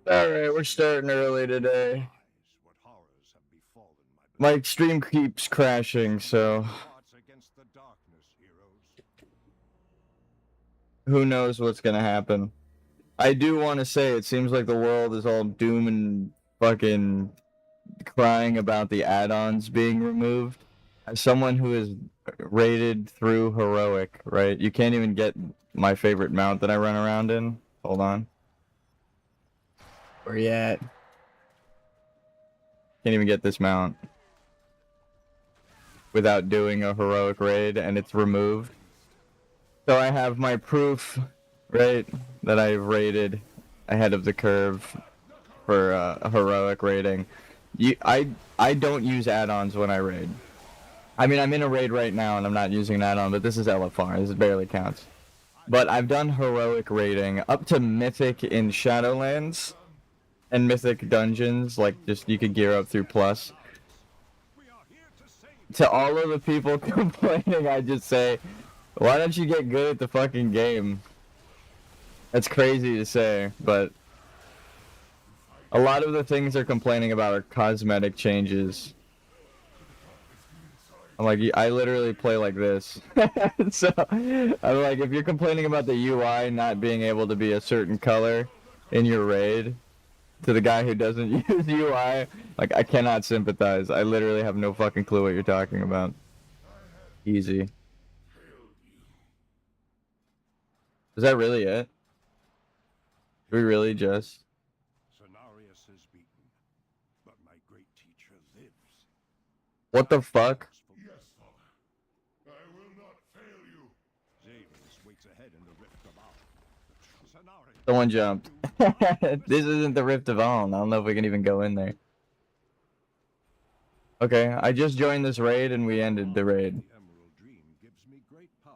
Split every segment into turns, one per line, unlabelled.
Alright, we're starting early today. My stream keeps crashing, so who knows what's gonna happen. I do want to say it seems like the world is all doom and fucking crying about the add-ons being removed. As someone who is rated through heroic, right? You can't even get my favorite mount that I run around in. Hold on. Where you at? Can't even get this mount without doing a heroic raid, and it's removed. So I have my proof, right, that I've raided ahead of the curve for a heroic raiding. I don't use add-ons when I raid. I mean, I'm in a raid right now and I'm not using an add-on, but this is LFR. This barely counts. But I've done heroic raiding up to Mythic in Shadowlands and Mythic dungeons, like just you could gear up through Plus. To all of the people complaining, I just say, why don't you get good at the fucking game? That's crazy to say, but a lot of the things they're complaining about are cosmetic changes. I'm like, I literally play like this. So, I'm like, if you're complaining about the UI not being able to be a certain color in your raid, to the guy who doesn't use UI, like, I cannot sympathize. I literally have no fucking clue what you're talking about. Easy. Is that really it? Do we really just...
Cenarius is beaten, but my great teacher lives.
What the fuck?
Yes, Father. I will not fail you. Xavius waits ahead in the Rift of Aul. Cenarius.
Someone jumped. This isn't the Rift of Aul. I don't know if we can even go in there. Okay, I just joined this raid and we ended the raid.
The Emerald Dream gives me great power,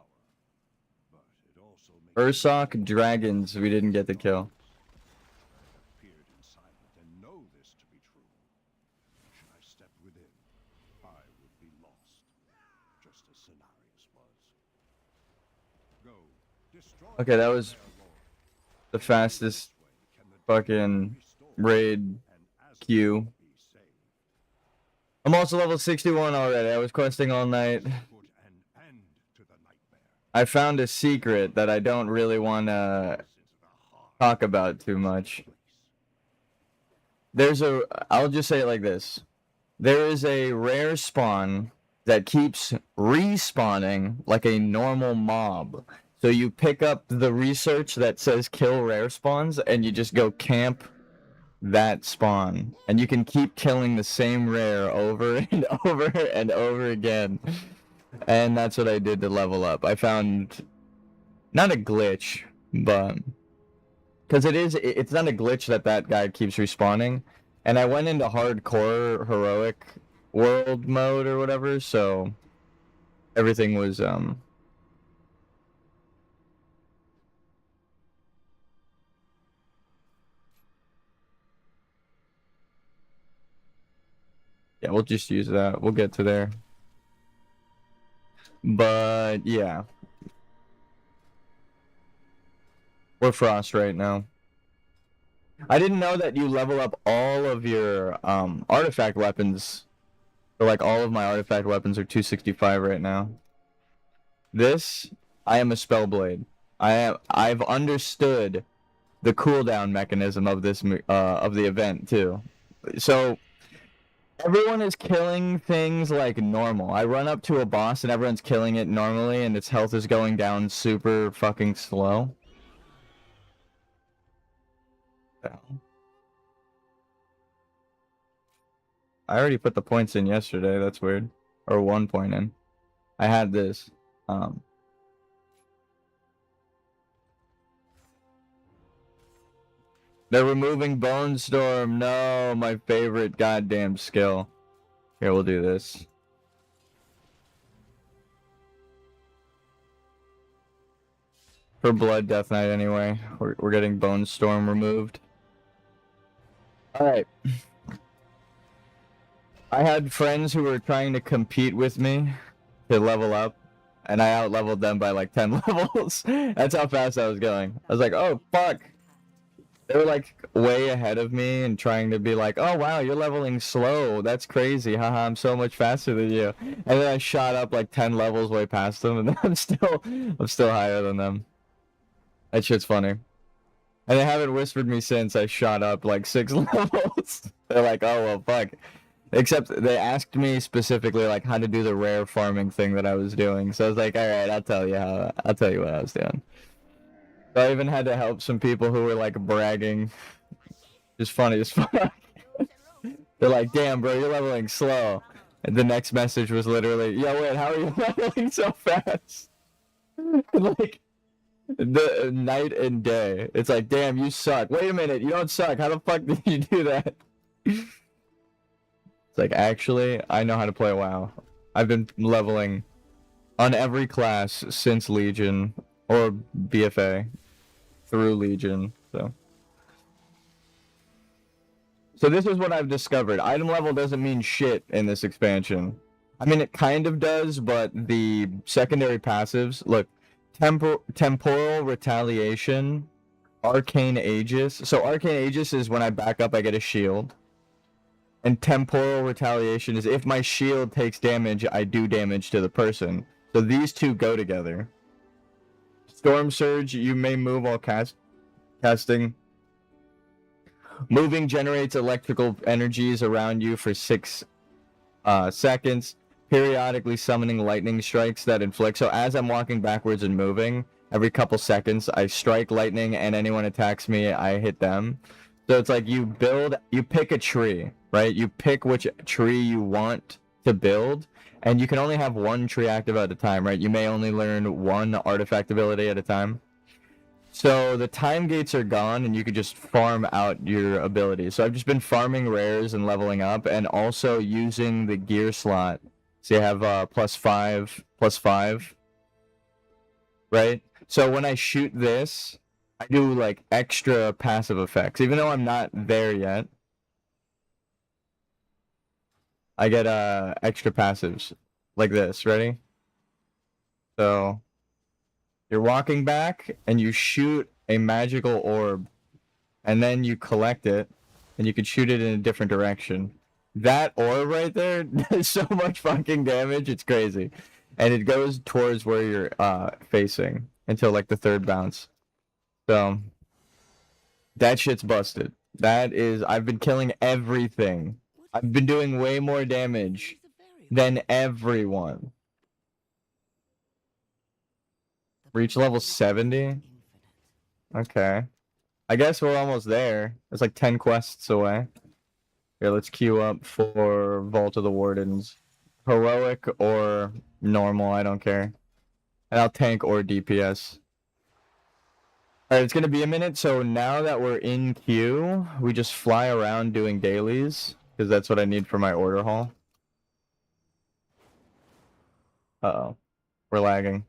but it also makes
Ursoc dragons we didn't get to kill.
appeared in silent and know this to be true. Should I step within, I would be lost, just as Cenarius was. Go, destroy.
Okay, that was the fastest fucking raid queue. I'm also level 61 already. I was questing all night. I found a secret that I don't really want to talk about too much. I'll just say it like this. There is a rare spawn that keeps respawning like a normal mob. So you pick up the research that says kill rare spawns and you just go camp that spawn. And you can keep killing the same rare over and over and over again. And that's what I did to level up. I found not a glitch, but because it's not a glitch that guy keeps respawning. And I went into hardcore heroic world mode or whatever, so everything was yeah, we'll just use that. We'll get to there. But yeah. We're Frost right now. I didn't know that you level up all of your artifact weapons. So like all of my artifact weapons are 265 right now. This, I am a Spellblade. I've understood the cooldown mechanism of this of the event too. So everyone is killing things like normal. I run up to a boss and everyone's killing it normally and its health is going down super fucking slow. I already put the points in yesterday, that's weird. Or 1 point in. I had this. They're removing Bone Storm. No, my favorite goddamn skill. Here, we'll do this. For Blood Death Knight anyway. We're getting Bone Storm removed. Alright. I had friends who were trying to compete with me to level up, and I out-leveled them by like 10 levels. That's how fast I was going. I was like, oh, fuck. They were like way ahead of me and trying to be like, oh wow, you're leveling slow. That's crazy. Haha, I'm so much faster than you. And then I shot up like 10 levels way past them, and then I'm still higher than them. That shit's funny. And they haven't whispered me since I shot up like 6 levels. They're like, oh well, fuck. Except they asked me specifically like how to do the rare farming thing that I was doing. So I was like, all right, I'll tell you what I was doing. So I even had to help some people who were like bragging. Just funny as fuck. They're like, damn, bro, you're leveling slow. And the next message was literally, yo, wait, how are you leveling so fast? Like, the night and day. It's like, damn, you suck. Wait a minute, you don't suck. How the fuck did you do that? It's like, actually, I know how to play WoW. I've been leveling on every class since Legion or BFA through Legion, so this is what I've discovered. Item level doesn't mean shit in this expansion. I mean, it kind of does, but the secondary passives, look, temporal retaliation, arcane aegis. So arcane aegis is when I back up, I get a shield. And temporal retaliation is if my shield takes damage, I do damage to the person. So these two go together. Storm Surge, you may move while casting. Moving generates electrical energies around you for 6 seconds. Periodically summoning lightning strikes that inflict. So as I'm walking backwards and moving, every couple seconds, I strike lightning, and anyone attacks me, I hit them. So it's like you pick a tree, right? You pick which tree you want to build, and you can only have one tree active at a time, right? You may only learn one artifact ability at a time. So the time gates are gone, and you can just farm out your abilities. So I've just been farming rares and leveling up, and also using the gear slot. So you have +5/+5, right? So when I shoot this, I do like extra passive effects, even though I'm not there yet. I get extra passives like this. Ready? So you're walking back and you shoot a magical orb, and then you collect it, and you can shoot it in a different direction. That orb right there does so much fucking damage, it's crazy. And it goes towards where you're facing until like the 3rd bounce. So that shit's busted. That is, I've been killing everything. I've been doing way more damage than everyone. Reach level 70? Okay. I guess we're almost there. It's like 10 quests away. Here, let's queue up for Vault of the Wardens. Heroic or normal, I don't care. And I'll tank or DPS. Alright, it's gonna be a minute, so now that we're in queue, we just fly around doing dailies, because that's what I need for my order hall. Uh-oh. We're lagging.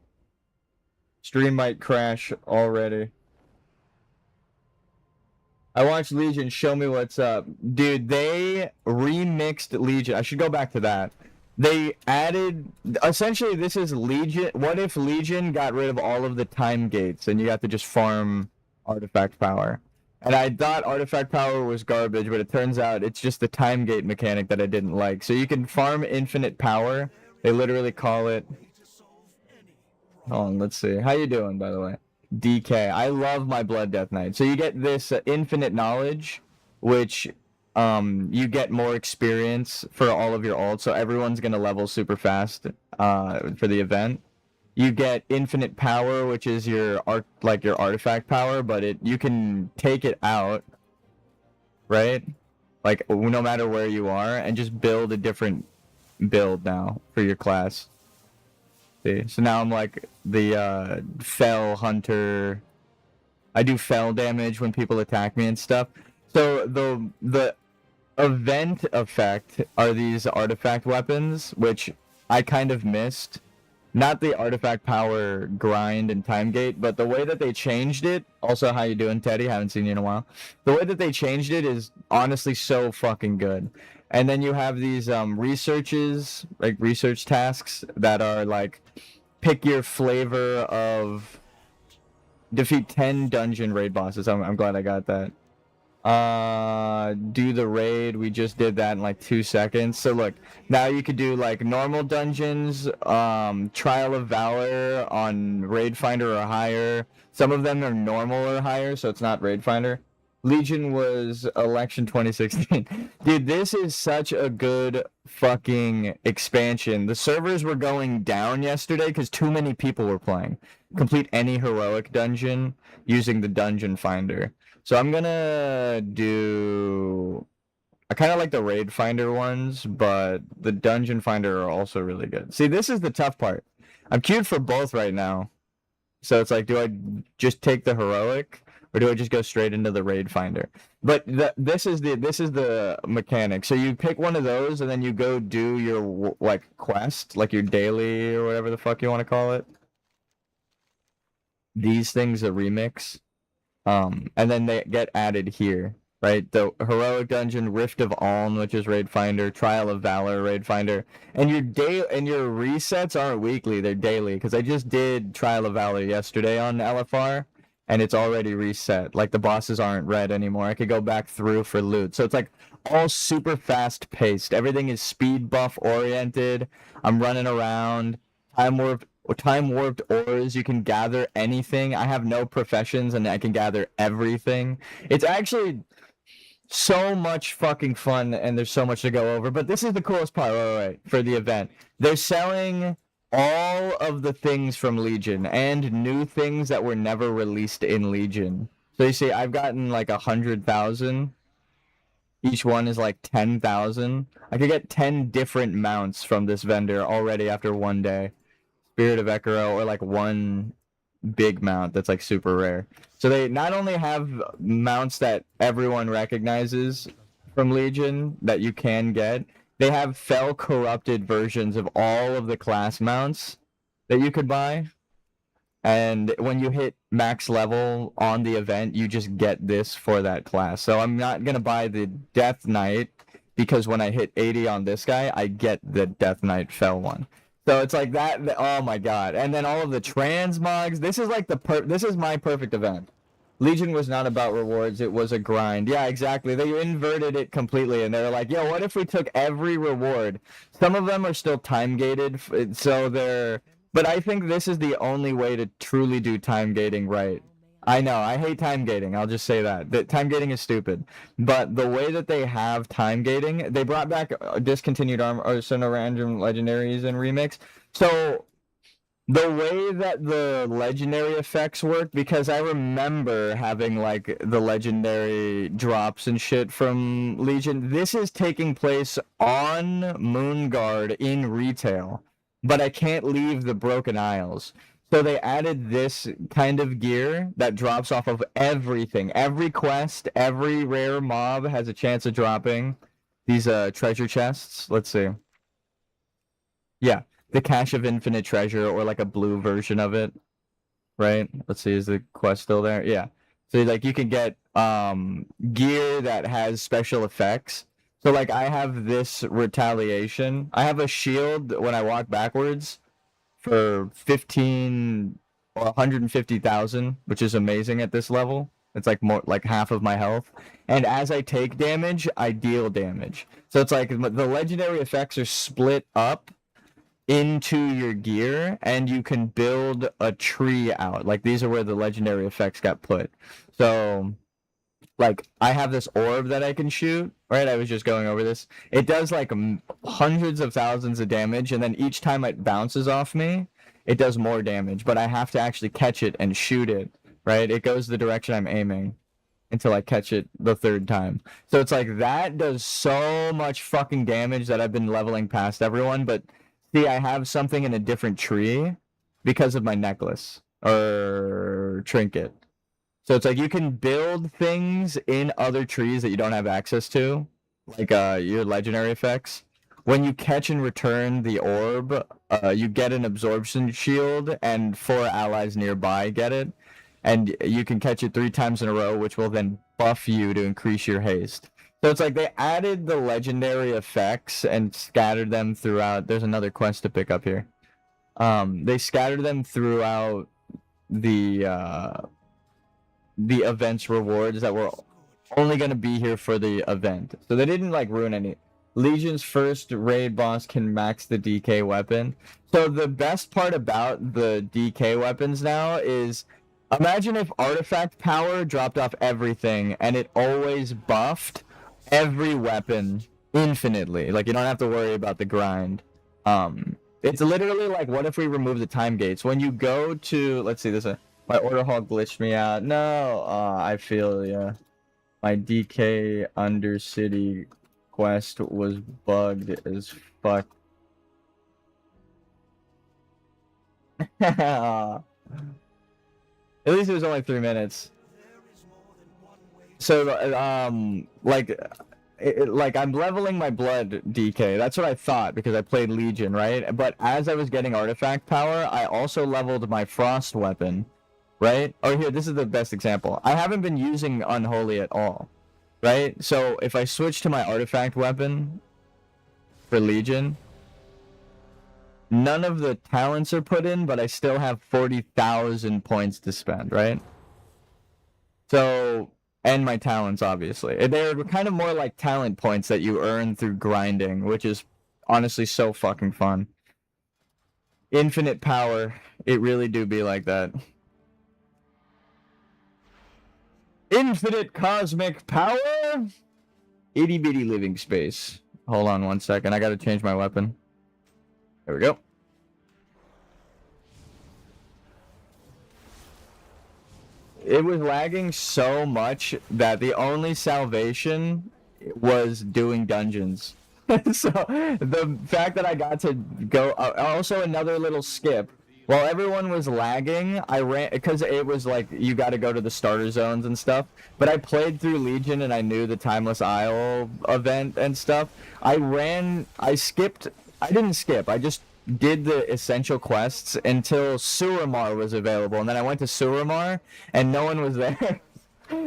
Stream might crash already. I watched Legion, show me what's up. Dude, they remixed Legion. I should go back to that. They added, essentially this is Legion. What if Legion got rid of all of the time gates and you got to just farm artifact power? And I thought artifact power was garbage, but it turns out it's just the time gate mechanic that I didn't like. So you can farm infinite power. They literally call it... Hold on, let's see. How you doing, by the way? DK. I love my Blood Death Knight. So you get this infinite knowledge, which you get more experience for all of your ults. So everyone's gonna level super fast for the event. You get infinite power, which is your artifact power, but you can take it out, right? Like no matter where you are, and just build a different build now for your class. See, so now I'm like the fell hunter. I do fell damage when people attack me and stuff. So the event effect are these artifact weapons, which I kind of missed. Not the artifact power grind and time gate, but the way that they changed it. Also, how you doing, Teddy? Haven't seen you in a while. The way that they changed it is honestly so fucking good. And then you have these researches, like research tasks that are like, pick your flavor of, defeat 10 dungeon raid bosses. I'm glad I got that. Do the raid. We just did that in like 2 seconds. So look, now you could do like normal dungeons, Trial of Valor on Raid Finder or higher. Some of them are normal or higher, so it's not Raid Finder. Legion was election 2016. Dude, this is such a good fucking expansion. The servers were going down yesterday because too many people were playing. Complete any heroic dungeon using the dungeon finder. So I'm gonna do. I kind of like the raid finder ones, but the dungeon finder are also really good. See, this is the tough part. I'm queued for both right now. So it's like, do I just take the heroic, or do I just go straight into the raid finder? But this is the mechanic. So you pick one of those, and then you go do your like quest, like your daily or whatever the fuck you want to call it. These things a remix. And then they get added here, right? The heroic dungeon, Rift of Aln, which is raid finder, Trial of Valor, raid finder, and your resets aren't weekly; they're daily. Because I just did Trial of Valor yesterday on LFR, and it's already reset. Like the bosses aren't red anymore. I could go back through for loot, so it's like all super fast paced. Everything is speed buff oriented. I'm running around. Time warped ores, you can gather anything. I have no professions and I can gather everything. It's actually so much fucking fun and there's so much to go over. But this is the coolest part, wait, for the event. They're selling all of the things from Legion and new things that were never released in Legion. So you see, I've gotten like 100,000. Each one is like 10,000. I could get 10 different mounts from this vendor already after one day. Spirit of Ekiro, or like one big mount that's like super rare. So they not only have mounts that everyone recognizes from Legion that you can get, they have fell corrupted versions of all of the class mounts that you could buy. And when you hit max level on the event, you just get this for that class. So I'm not going to buy the Death Knight because when I hit 80 on this guy, I get the Death Knight fell one. So it's like that. Oh my god! And then all of the transmogs. This is like this is my perfect event. Legion was not about rewards; it was a grind. Yeah, exactly. They inverted it completely, and they're like, "Yo, what if we took every reward?" Some of them are still time gated, so they're. But I think this is the only way to truly do time gating right. I know, I hate time gating. I'll just say that time gating is stupid. But the way that they have time gating, they brought back discontinued Arsenal random legendaries and remix. So the way that the legendary effects work, because I remember having like the legendary drops and shit from Legion. This is taking place on Moonguard in retail, but I can't leave the Broken Isles. So they added this kind of gear that drops off of everything. Every quest, every rare mob has a chance of dropping these treasure chests. Let's see. Yeah, the Cache of Infinite Treasure, or like a blue version of it. Right? Let's see, is the quest still there? Yeah. So like you can get gear that has special effects. So like I have this retaliation. I have a shield when I walk backwards for 15 or 150,000, which is amazing at this level. It's like more like half of my health. And as I take damage, I deal damage. So it's like the legendary effects are split up into your gear, and you can build a tree out. Like these are where the legendary effects got put. So like I have this orb that I can shoot, right? I was just going over this. It does like hundreds of thousands of damage, and then each time it bounces off me, it does more damage, but I have to actually catch it and shoot it, right? It goes the direction I'm aiming until I catch it the third time. So it's like that does so much fucking damage that I've been leveling past everyone, but see, I have something in a different tree because of my necklace or trinket. So it's like you can build things in other trees that you don't have access to, like your legendary effects. When you catch and return the orb, you get an absorption shield, and 4 allies nearby get it. And you can catch it 3 times in a row, which will then buff you to increase your haste. So it's like they added the legendary effects and scattered them throughout. There's another quest to pick up here. They scattered them throughout the events rewards that were only gonna be here for the event. So they didn't like ruin any. Legion's first raid boss can max the DK weapon. So the best part about the DK weapons now is, imagine if artifact power dropped off everything and it always buffed every weapon infinitely. Like, you don't have to worry about the grind. It's literally like, what if we remove the time gates? When you go to, let's see this, my order hall glitched me out. No, I feel, yeah. My DK Undercity quest was bugged as fuck. At least it was only 3 minutes. So, like I'm leveling my blood DK. That's what I thought because I played Legion, right? But as I was getting artifact power, I also leveled my frost weapon, right? Oh, here, this is the best example. I haven't been using Unholy at all, right? So if I switch to my artifact weapon for Legion, none of the talents are put in, but I still have 40,000 points to spend, right? So, and my talents, obviously. They're kind of more like talent points that you earn through grinding, which is honestly so fucking fun. Infinite power. It really do be like that. Infinite cosmic power? Itty bitty living space. Hold on 1 second. I gotta change my weapon. There we go. It was lagging so much that the only salvation was doing dungeons. So the fact that I got to go, also another little skip. While everyone was lagging, I ran, because it was like you got to go to the starter zones and stuff. But I played through Legion and I knew the Timeless Isle event and stuff. I didn't skip. I just did the essential quests until Suramar was available, and then I went to Suramar and no one was there.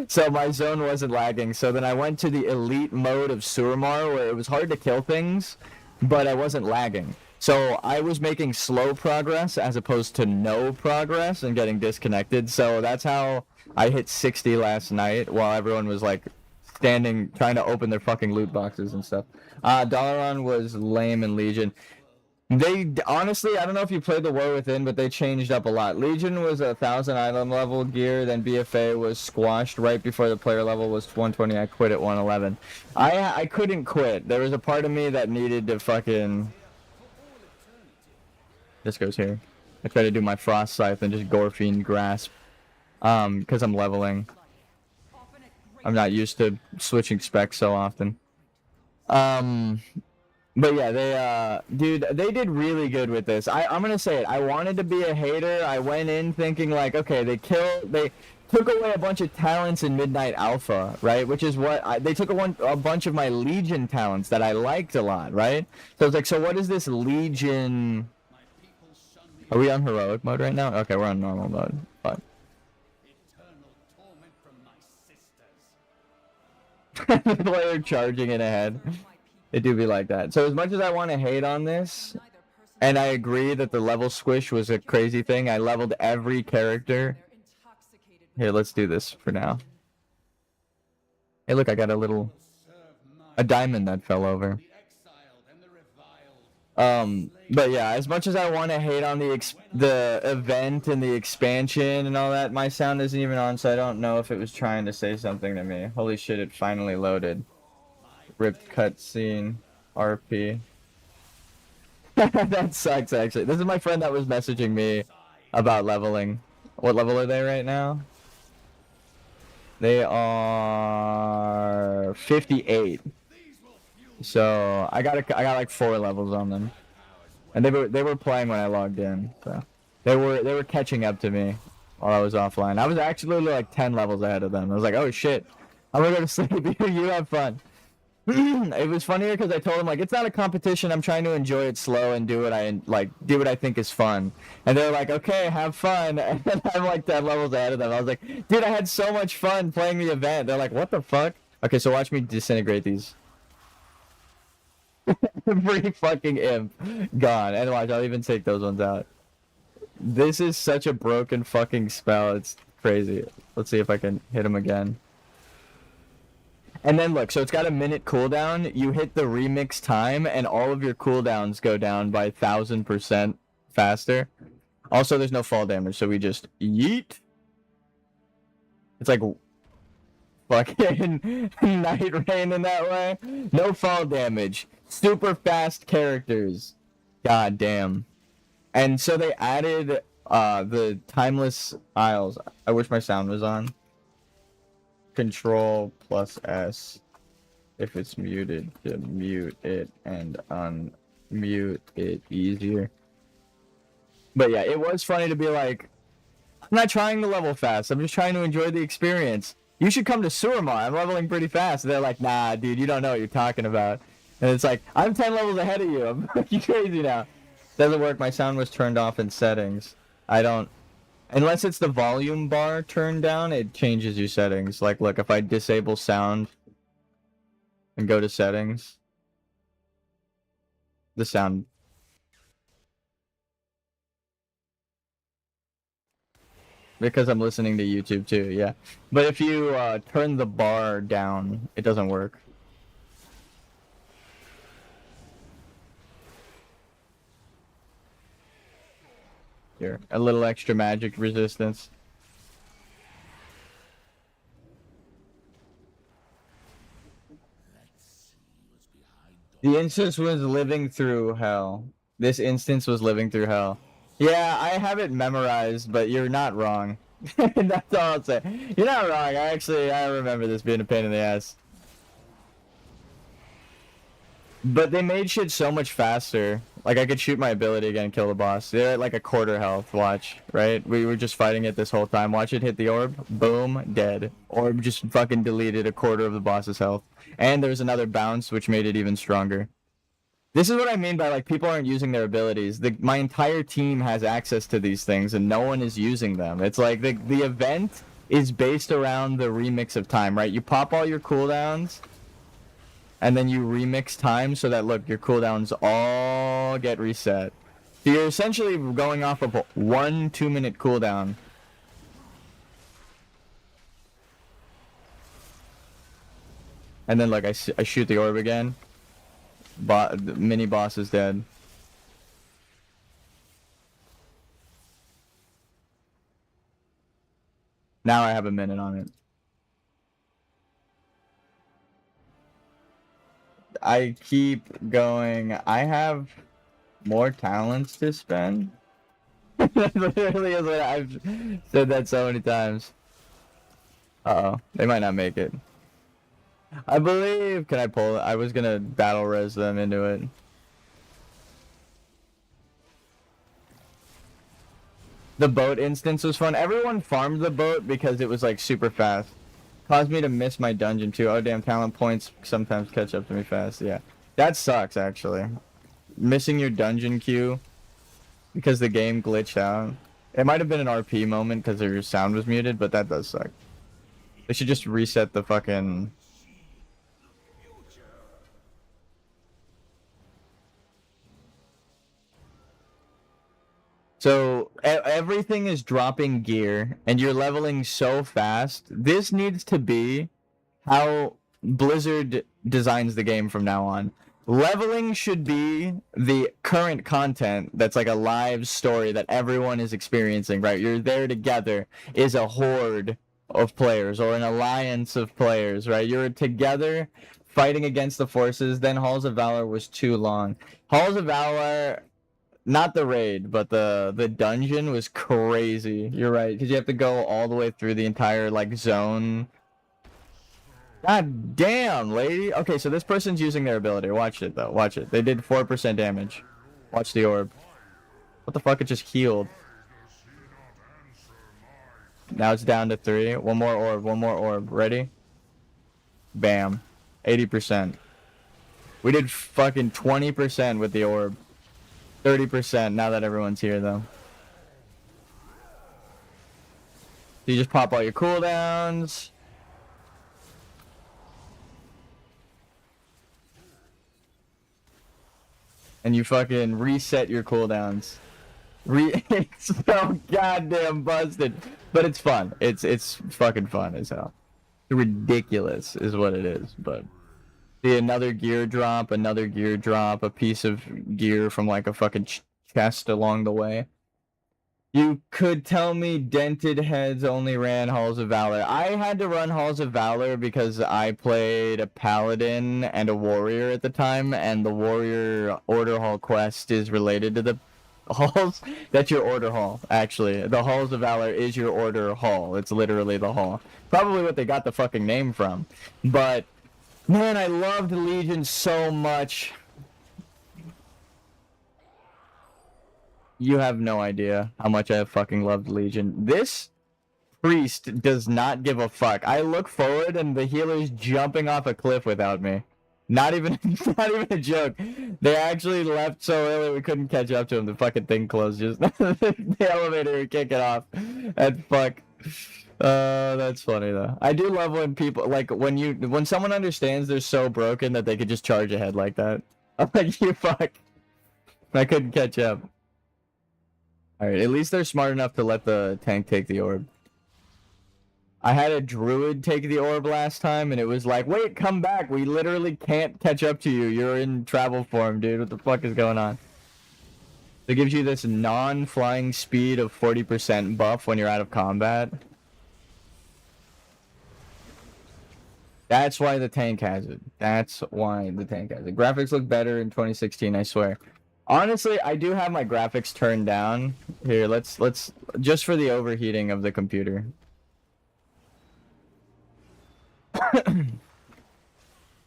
So my zone wasn't lagging. So then I went to the elite mode of Suramar where it was hard to kill things, but I wasn't lagging. So I was making slow progress as opposed to no progress and getting disconnected. So that's how I hit 60 last night while everyone was like standing trying to open their fucking loot boxes and stuff. Dalaran was lame in Legion. They honestly, I don't know if you played the War Within, but they changed up a lot. Legion was 1,000 item level gear, then BFA was squashed right before the player level was 120. I quit at 111. I couldn't quit. There was a part of me that needed to fucking. This goes here. I try to do my Frost Scythe and just Gorfine Grasp, because I'm leveling. I'm not used to switching specs so often. But yeah, dude, they did really good with this. I'm gonna say it. I wanted to be a hater. I went in thinking like, okay, they took away a bunch of talents in Midnight Alpha, right? Which is what they took a bunch of my Legion talents that I liked a lot, right? So it's like, so what is this Legion? Are we on heroic mode right now? Okay, we're on normal mode. Fine. The player charging in ahead. It do be like that. So as much as I want to hate on this, and I agree that the level squish was a crazy thing, I leveled every character. Here, let's do this for now. Hey, look, I got a diamond that fell over. But yeah, as much as I want to hate on the event and the expansion and all that, my sound isn't even on, so I don't know if it was trying to say something to me. Holy shit, it finally loaded. Ripped cutscene, RP. That sucks, actually. This is my friend that was messaging me about leveling. What level are they right now? They are 58. So I got like 4 levels on them, and they were playing when I logged in. So they were catching up to me while I was offline. I was actually like 10 levels ahead of them. I was like, oh shit, I'm gonna go to sleep. You have fun. It was funnier because I told him like, it's not a competition. I'm trying to enjoy it slow and do what I think is fun. And they're like, okay, have fun. And then I'm like 10 levels ahead of them. I was like, dude, I had so much fun playing the event. They're like, what the fuck? Okay, so watch me disintegrate these. Free fucking imp gone. And watch, I'll even take those ones out. This is such a broken fucking spell. It's crazy. Let's see if I can hit him again. 'Cause I think I got him. Okay, so watch me disintegrate these. Free fucking imp gone. And watch, I'll even take those ones out. This is such a broken fucking spell. It's crazy. Let's see if I can hit him again. This is such a broken fucking spell. It's crazy. Let's see if I can hit him again. And then look, so it's got a minute cooldown. You hit the remix time, and all of your cooldowns go down by 1000% faster. Also, there's no fall damage, so we just yeet. It's like fucking Night Rain in that way. No fall damage. Super fast characters. God damn. And so they added the Timeless Isles. I wish my sound was on. Control plus S if it's muted to mute it and unmute it easier. But yeah, it was funny to be like, I'm not trying to level fast. I'm just trying to enjoy the experience. You should come to Suramar. I'm leveling pretty fast. And they're like, nah, dude, you don't know what you're talking about. And it's like, I'm 10 levels ahead of you. I'm fucking crazy now. Doesn't work. My sound was turned off in settings. I don't... Unless it's the volume bar turned down, it changes your settings. Like, look, if I disable sound and go to settings, the sound... Because I'm listening to YouTube too, yeah. But if you turn the bar down, it doesn't work. Here, a little extra magic resistance. The instance was living through hell. This instance was living through hell. Yeah, I have it memorized, but you're not wrong. That's all I'll say. You're not wrong. I remember this being a pain in the ass. But they made shit so much faster. Like, I could shoot my ability again and kill the boss. They're at like a quarter health, watch, right? We were just fighting it this whole time. Watch it hit the orb. Boom, dead. Orb just fucking deleted a quarter of the boss's health. And there's another bounce, which made it even stronger. This is what I mean by, like, people aren't using their abilities. My entire team has access to these things, and no one is using them. It's like, the event is based around the remix of time, right? You pop all your cooldowns, and then you remix time so that, look, your cooldowns all get reset. So you're essentially going off of 1 2-minute cooldown. And then, look, I shoot the orb again. The mini boss is dead. Now I have a minute on it. I keep going. I have more talents to spend. That literally is what I've said that so many times. Uh-oh. They might not make it. I believe... Can I pull it? I was gonna battle res them into it. The boat instance was fun. Everyone farmed the boat because it was like super fast. Caused me to miss my dungeon too. Oh damn, talent points sometimes catch up to me fast. Yeah. That sucks actually. Missing your dungeon queue because the game glitched out. It might have been an RP moment because your sound was muted, but that does suck. They should just reset the fucking... So everything is dropping gear and you're leveling so fast. This needs to be how Blizzard designs the game from now on. Leveling should be the current content that's like a live story that everyone is experiencing, right? You're there together is a horde of players or an alliance of players, right? You're together fighting against the forces. Then Halls of Valor was too long. Halls of Valor... Not the raid, but the dungeon was crazy. You're right, because you have to go all the way through the entire, like, zone. God damn, lady. Okay, so this person's using their ability. Watch it, though. Watch it. They did 4% damage. Watch the orb. What the fuck? It just healed. Now it's down to 3. One more orb. One more orb. Ready? Bam. 80%. We did fucking 20% with the orb. 30% now that everyone's here, though. So you just pop all your cooldowns. And you fucking reset your cooldowns. It's so goddamn busted. But it's fun. It's fucking fun as hell. Ridiculous is what it is, but see another gear drop, a piece of gear from like a fucking chest along the way. You could tell me dented heads only ran Halls of Valor. I had to run Halls of Valor because I played a paladin and a warrior at the time, and the warrior order hall quest is related to the halls. That's your order hall, actually. The Halls of Valor is your order hall. It's literally the hall. Probably what they got the fucking name from. But, man, I loved Legion so much. You have no idea how much I have fucking loved Legion. This priest does not give a fuck. I look forward and the healer's jumping off a cliff without me. Not even a joke. They actually left so early we couldn't catch up to him. The fucking thing closed just the elevator would kick it off. And fuck. That's funny though. I do love when people like when someone understands they're so broken that they could just charge ahead like that. I'm like, you fuck. I couldn't catch up. Alright, at least they're smart enough to let the tank take the orb. I had a druid take the orb last time, and it was like, wait, come back. We literally can't catch up to you. You're in travel form, dude. What the fuck is going on? It gives you this non-flying speed of 40% buff when you're out of combat. That's why the tank has it. That's why the tank has it. Graphics look better in 2016, I swear. Honestly, I do have my graphics turned down. Here, let's just for the overheating of the computer.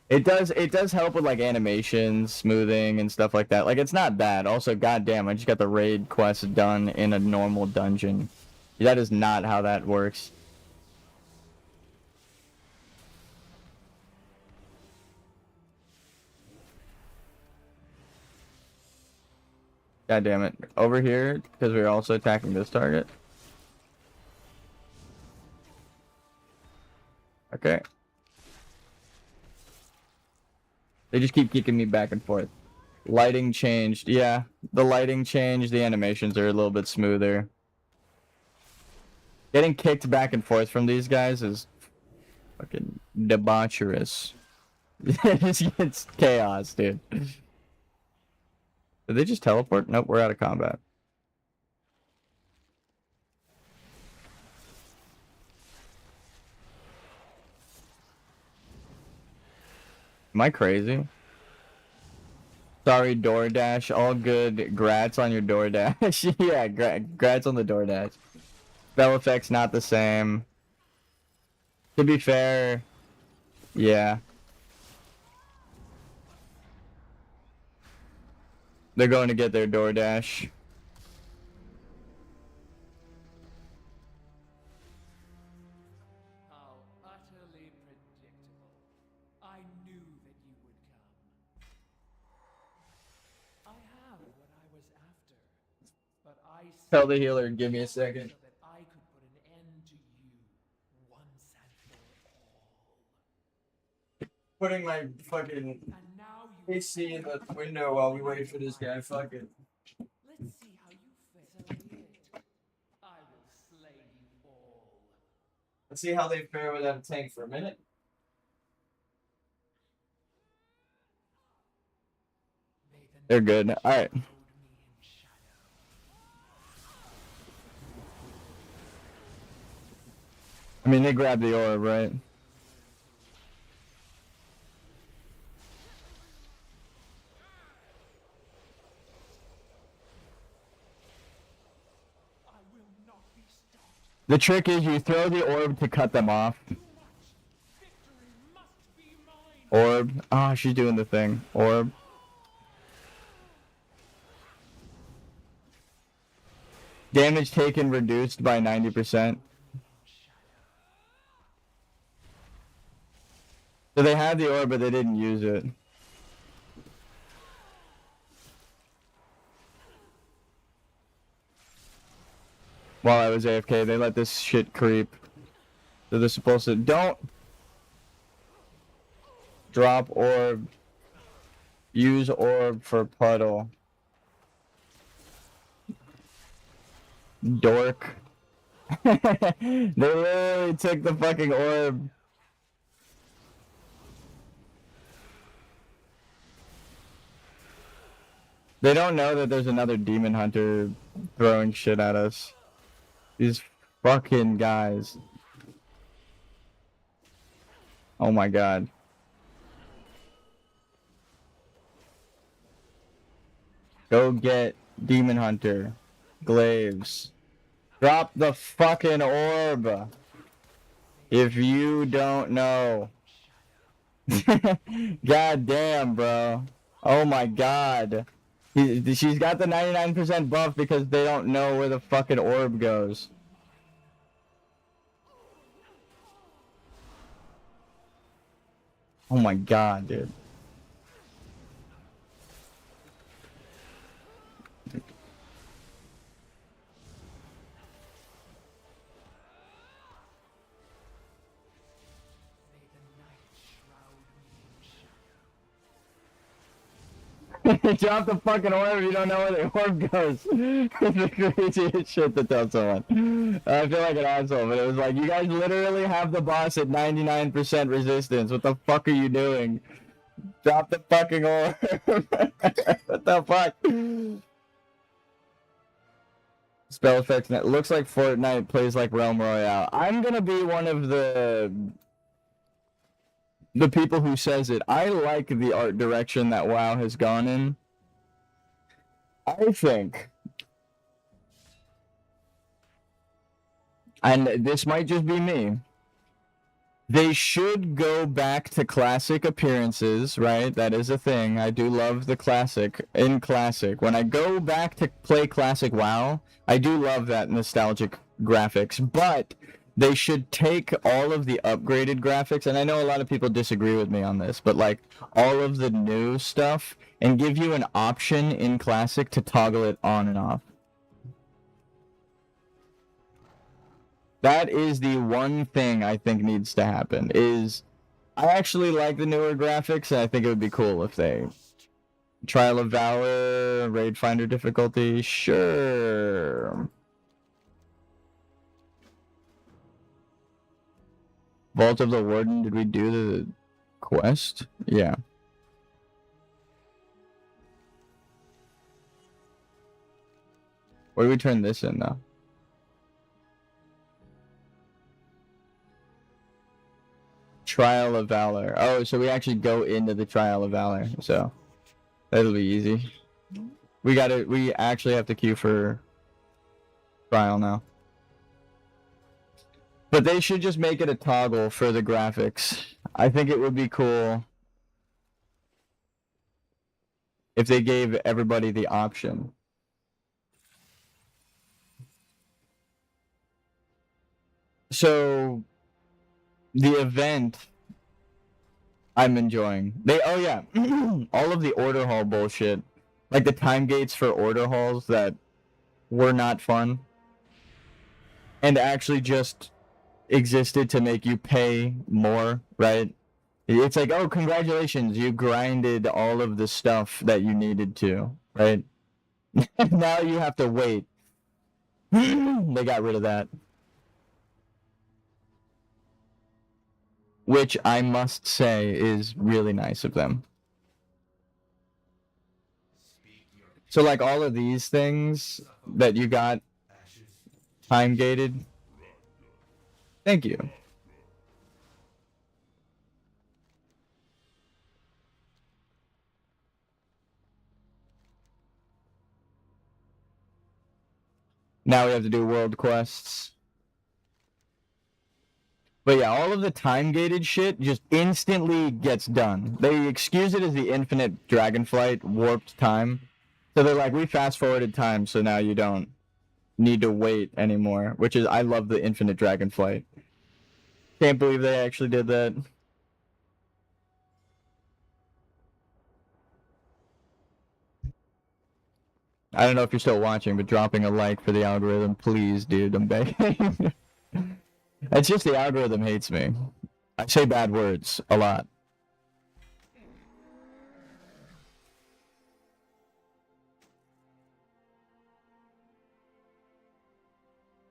It does help with like animations, smoothing, and stuff like that. Like it's not bad. Also, goddamn, I just got the raid quest done in a normal dungeon. That is not how that works. God damn it. Over here, because we're also attacking this target. Okay. They just keep kicking me back and forth. Lighting changed. Yeah, the lighting changed. The animations are a little bit smoother. Getting kicked back and forth from these guys is fucking debaucherous. It's chaos, dude. Did they just teleport? Nope, we're out of combat. Am I crazy? Sorry, DoorDash. All good. Grats on your DoorDash. Yeah, grats on the DoorDash. Spell effect's not the same. To be fair, yeah. They're going to get their DoorDash.
How utterly predictable. I knew that you would come. I have what I was after, but I
Tell the healer, give me a second.
so that I could put an end to you once and for all.
Putting my fucking
And now you
AC in the window while we wait for this guy. Fuck it.
let's see how you fare. So be it. I will slay you all.
Let's see how they fare without a tank for a minute.
May the
They're good. All right.
hold me in shadow.
I mean, they grabbed the orb, right?
I will not be stopped.
The trick is you throw the orb to cut them off.
Victory must be mine.
Orb. Ah, she's doing the thing. Orb. Damage taken reduced by 90%. So they had the orb, but they didn't use it. While I was AFK, they let this shit creep. So they're supposed to... Don't! Drop orb. Use orb for puddle. Dork. They literally took the fucking orb They don't know that there's another demon hunter throwing shit at us. These fucking guys. Oh my god. Go get demon hunter. Glaives. Drop the fucking orb. If you don't know. God damn, bro. Oh my god. She's got the 99% buff because they don't know where the fucking orb goes. Oh my god, dude. Drop the fucking orb if you don't know where the orb goes. It's the craziest shit to tell someone. I feel like an asshole, but it was like, you guys literally have the boss at 99% resistance. What the fuck are you doing? Drop the fucking orb. What the fuck? Spell effects. It looks like Fortnite plays like Realm Royale. I'm gonna be one of the people who says it. I like the art direction that WoW has gone in. I think, and this might just be me, they should go back to classic appearances, right? That is a thing. I do love the classic. In classic, when I go back to play classic WoW, I do love that nostalgic graphics, but they should take all of the upgraded graphics, and I know a lot of people disagree with me on this, but like all of the new stuff, and give you an option in Classic to toggle it on and off. That is the one thing I think needs to happen, is I actually like the newer graphics, and I think it would be cool if they... Trial of Valor, Raid Finder difficulty, sure... Vault of the Warden, did we do the quest? Yeah. Where do we turn this in now? Trial of Valor. Oh, so we actually go into the Trial of Valor, so that'll be easy. We actually have to queue for Trial now. But they should just make it a toggle for the graphics. I think it would be cool if they gave everybody the option. So, the event I'm enjoying. Oh yeah, all of the order hall bullshit. Like the time gates for order halls that were not fun. And actually just existed to make you pay more, right? It's like, oh, congratulations, you grinded all of the stuff that you needed to, right? Now you have to wait. They got rid of that. Which I must say is really nice of them. So like all of these things that you got time gated. Thank you. Now we have to do world quests. But yeah, all of the time-gated shit just instantly gets done. They excuse it as the infinite Dragonflight warped time. So they're like, we fast-forwarded time, so now you don't need to wait anymore. Which is, I love the infinite Dragonflight. Can't believe they actually did that. I don't know if you're still watching, but dropping a like for the algorithm, please, dude, I'm begging. It's just the algorithm hates me. I say bad words a lot.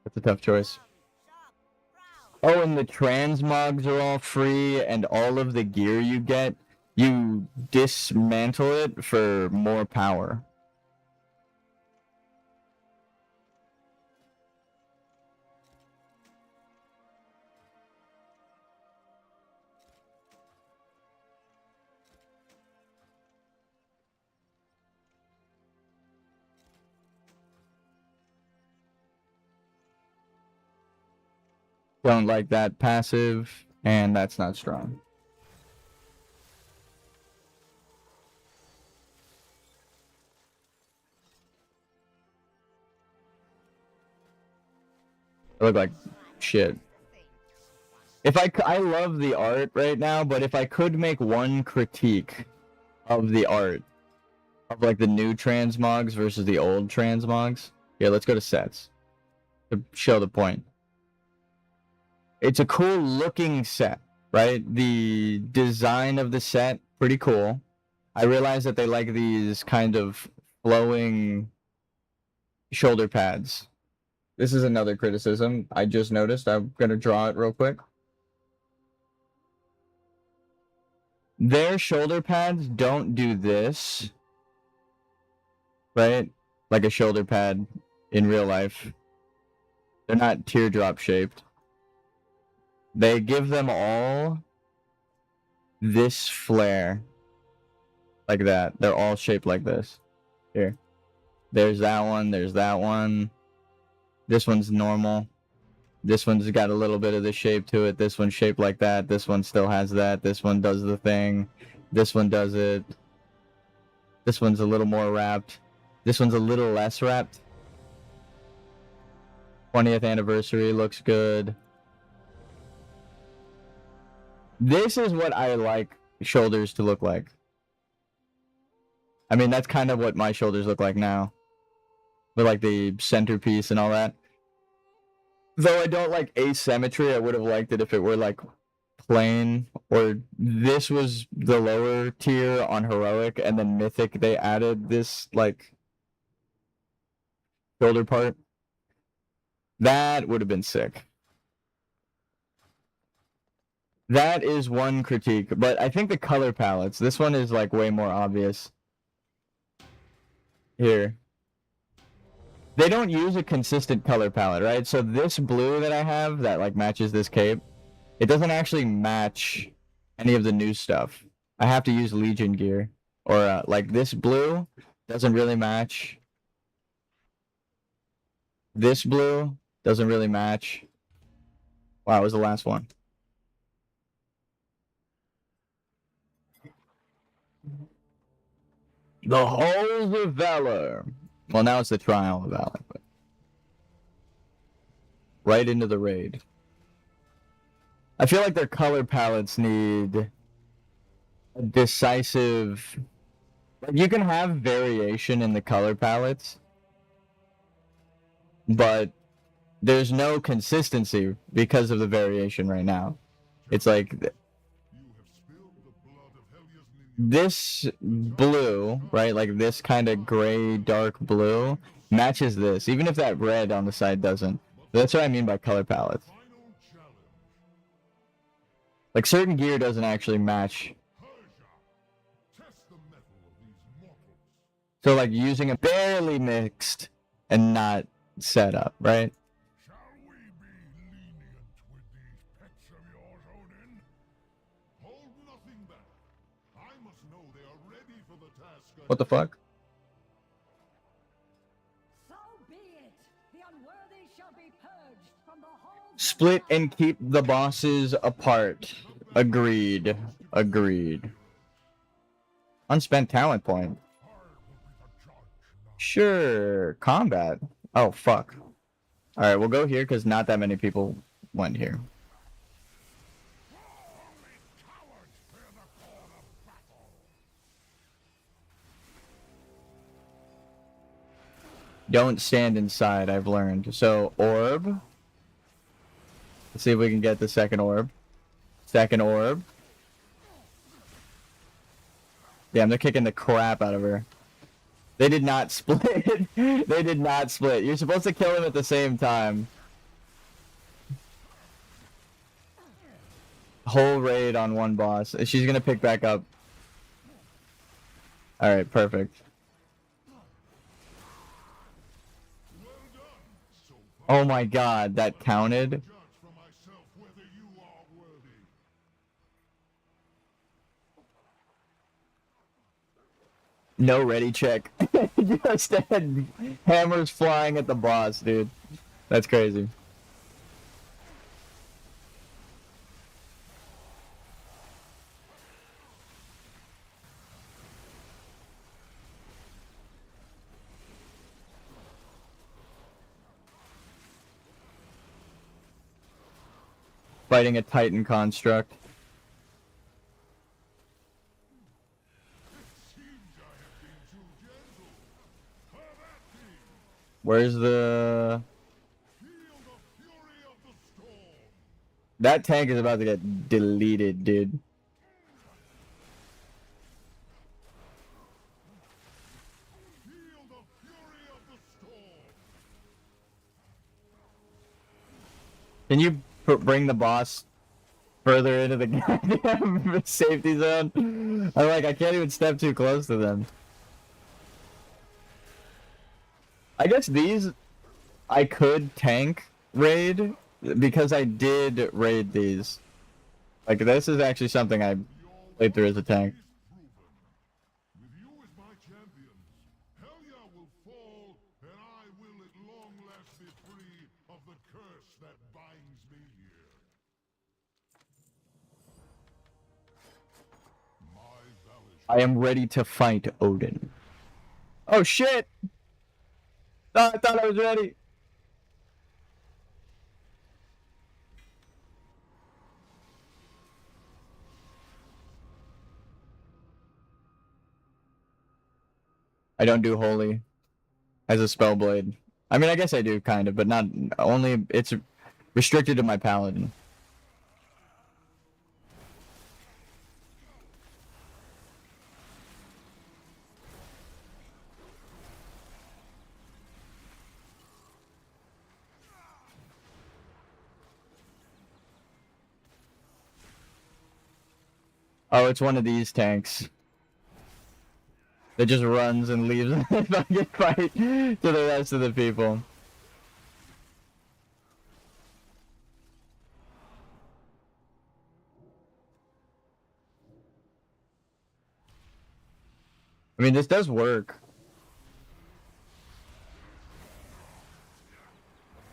That's a tough choice. Oh, and the transmogs are all free, and all of the gear you get, you dismantle it for more power. Don't like that passive, and that's not strong. I look like shit. If I love the art right now, but if I could make one critique of the art of like the new transmogs versus the old transmogs, yeah, let's go to sets to show the point. It's a cool looking set, right? The design of the set, pretty cool. I realize that they like these kind of flowing shoulder pads. This is another criticism I just noticed. I'm going to draw it real quick. Their shoulder pads don't do this, right? Like a shoulder pad in real life. They're not teardrop shaped. They give them all this flare. Like that. They're all shaped like this. Here. There's that one. There's that one. This one's normal. This one's got a little bit of the shape to it. This one's shaped like that. This one still has that. This one does the thing. This one does it. This one's a little more wrapped. This one's a little less wrapped. 20th anniversary looks good. This is what I like shoulders to look like. I mean, that's kind of what my shoulders look like now. With like the centerpiece and all that. Though I don't like asymmetry, I would have liked it if it were like plain, or this was the lower tier on heroic, and then mythic they added this like shoulder part. That would have been sick. That is one critique, but I think the color palettes, this one is like way more obvious. Here. They don't use a consistent color palette, right? So this blue that I have that like matches this cape, it doesn't actually match any of the new stuff. I have to use Legion gear. Or like this blue doesn't really match. This blue doesn't really match. Wow, it was the last one. The Halls of Valor. Well, now it's the Trial of Valor, but right into the raid. I feel like their color palettes need a decisive... You can have variation in the color palettes, but there's no consistency because of the variation right now. It's like... This blue, right, like this kind of gray, dark blue, matches this, even if that red on the side doesn't. That's what I mean by color palettes. Like, certain gear doesn't actually match. So, like, using a barely mixed and not set up, right? What the fuck?
So be it. The unworthy shall be purged from the halls.
Split and keep the bosses apart. Agreed. Agreed. Unspent talent point. Sure. Combat. Oh, fuck. Alright, we'll go here because not that many people went here. Don't stand inside, I've learned. So, orb. Let's see if we can get the second orb. Second orb. Damn, they're kicking the crap out of her. They did not split. They did not split. You're supposed to kill them at the same time. Whole raid on one boss. She's gonna pick back up. Alright, perfect. Oh my god, that counted. No ready check. Just had hammers flying at the boss, dude. That's crazy. fighting a Titan construct. Where's the... That tank is about to get deleted, dude. Can you bring the boss further into the goddamn safety zone? I'm like, I can't even step too close to them. I guess these I could tank raid because I did raid these. Like, this is actually something I played through as a tank.
With you as my champions, Helya will fall, and I will at long last be free of the curse that binds me here. My valor
I am ready to fight Odin. Oh shit! Oh, I thought I was ready. I don't do holy as a spell blade. I mean, I guess I do kind of, but not only. It's restricted to my paladin. Oh, it's one of these tanks that just runs and leaves the fucking fight to the rest of the people. I mean, this does work.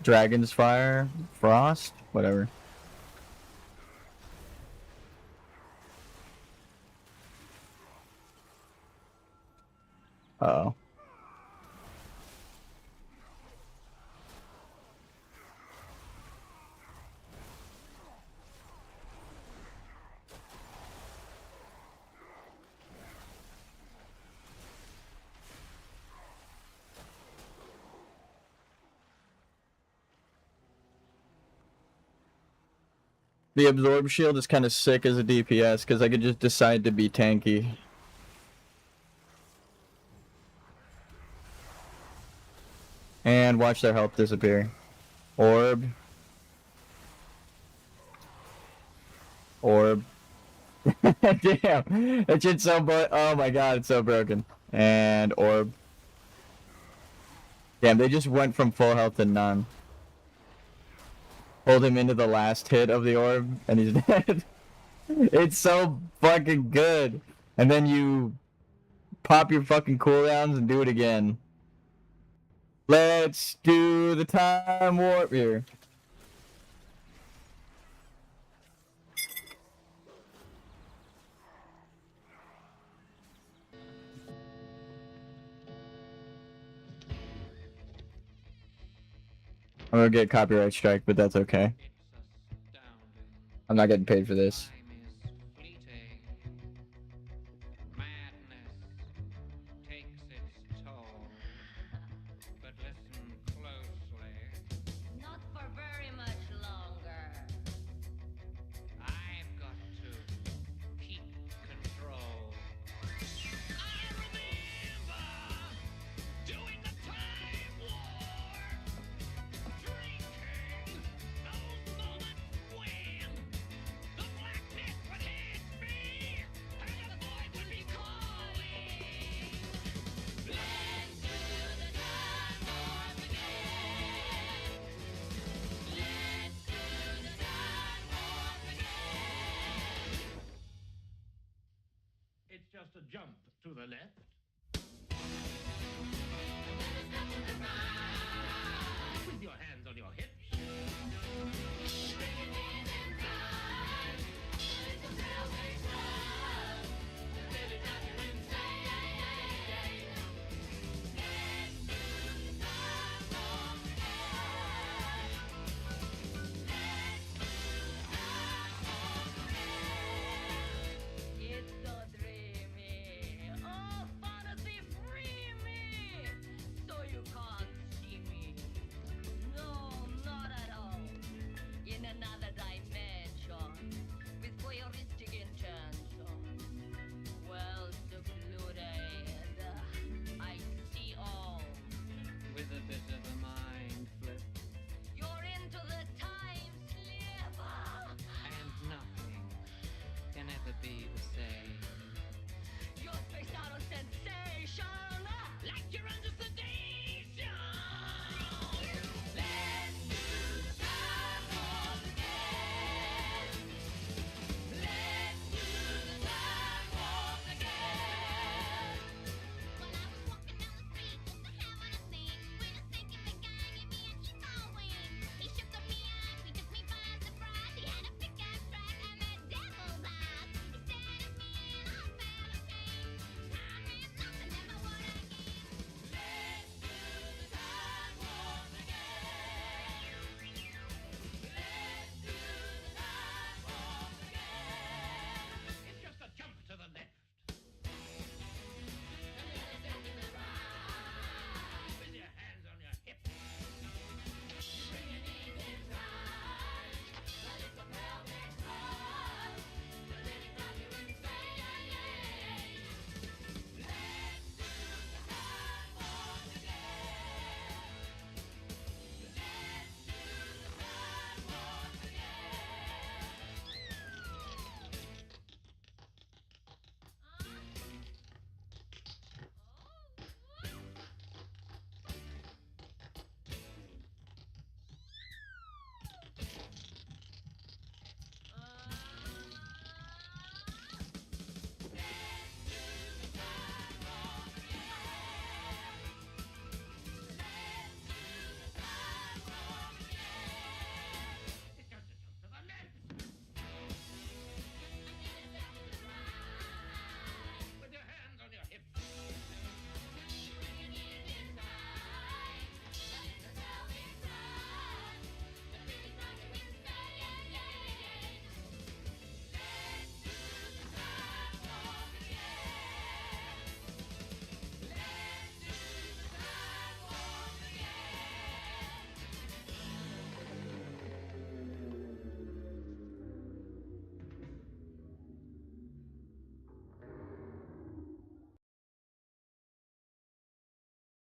Dragon's Fire, Frost, whatever. Uh-oh. The Absorb Shield is kind of sick as a DPS because I could just decide to be tanky. And watch their health disappear. Orb. Orb. Damn. That shit's so oh my god, it's so broken. And orb. Damn, they just went from full health to none. Hold him into the last hit of the orb, and he's dead. It's so fucking good. And then you pop your fucking cooldowns and do it again. Let's do the time warp here. I'm gonna get copyright strike, but that's okay. I'm not getting paid for this.
Not for very much longer. I've got to keep control. I remember doing the time war, drinking those moments when the blackness would hit me and the void would be calling. Let's do the time warp again. Let's do the time warp again.
It's just a jump to the left. With your hands on your hips.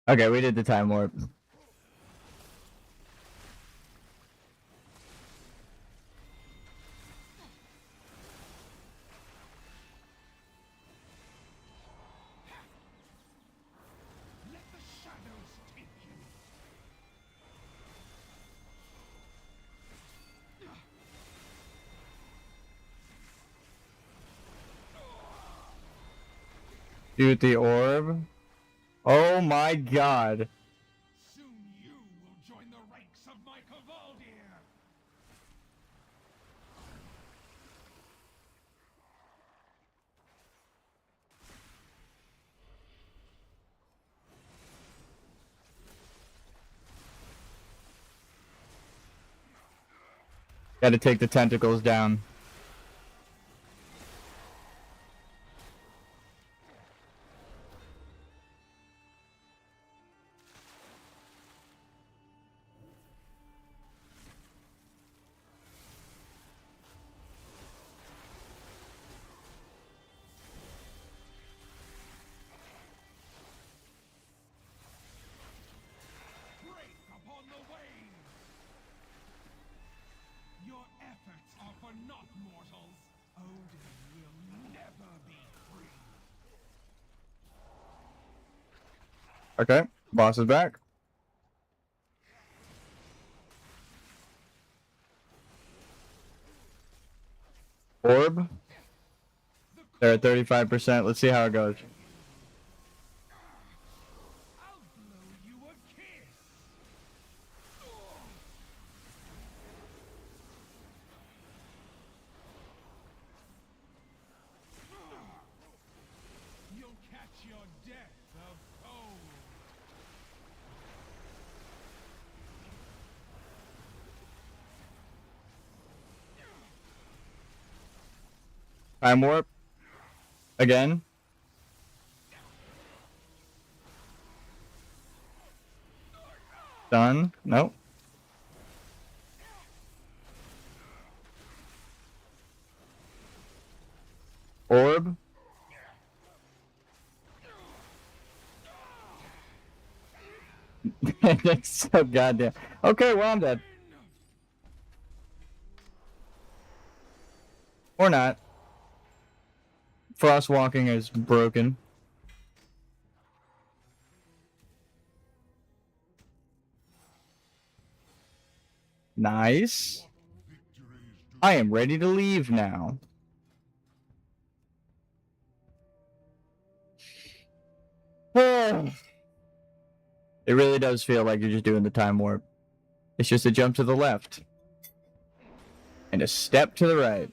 Okay, we did the time warp.
Let the shadows take you.
Shoot the orb. Oh my god.
Soon you will join the ranks of my Kavaldir.
Gotta take the tentacles down.
Break upon the wane. Your efforts are for naught, mortals. Odin will never be free.
Okay, boss is back. Orb. They're at 35%. Let's see how it goes.
I'll blow you a kiss. You'll catch your death of cold.
Time warp. Again. Done. Nope. Orb. That's so goddamn. Okay, well, I'm dead. Or not. Frost walking is broken. Nice. I am ready to leave now. It really does feel like you're just doing the time warp. It's just a jump to the left. And a step to the right.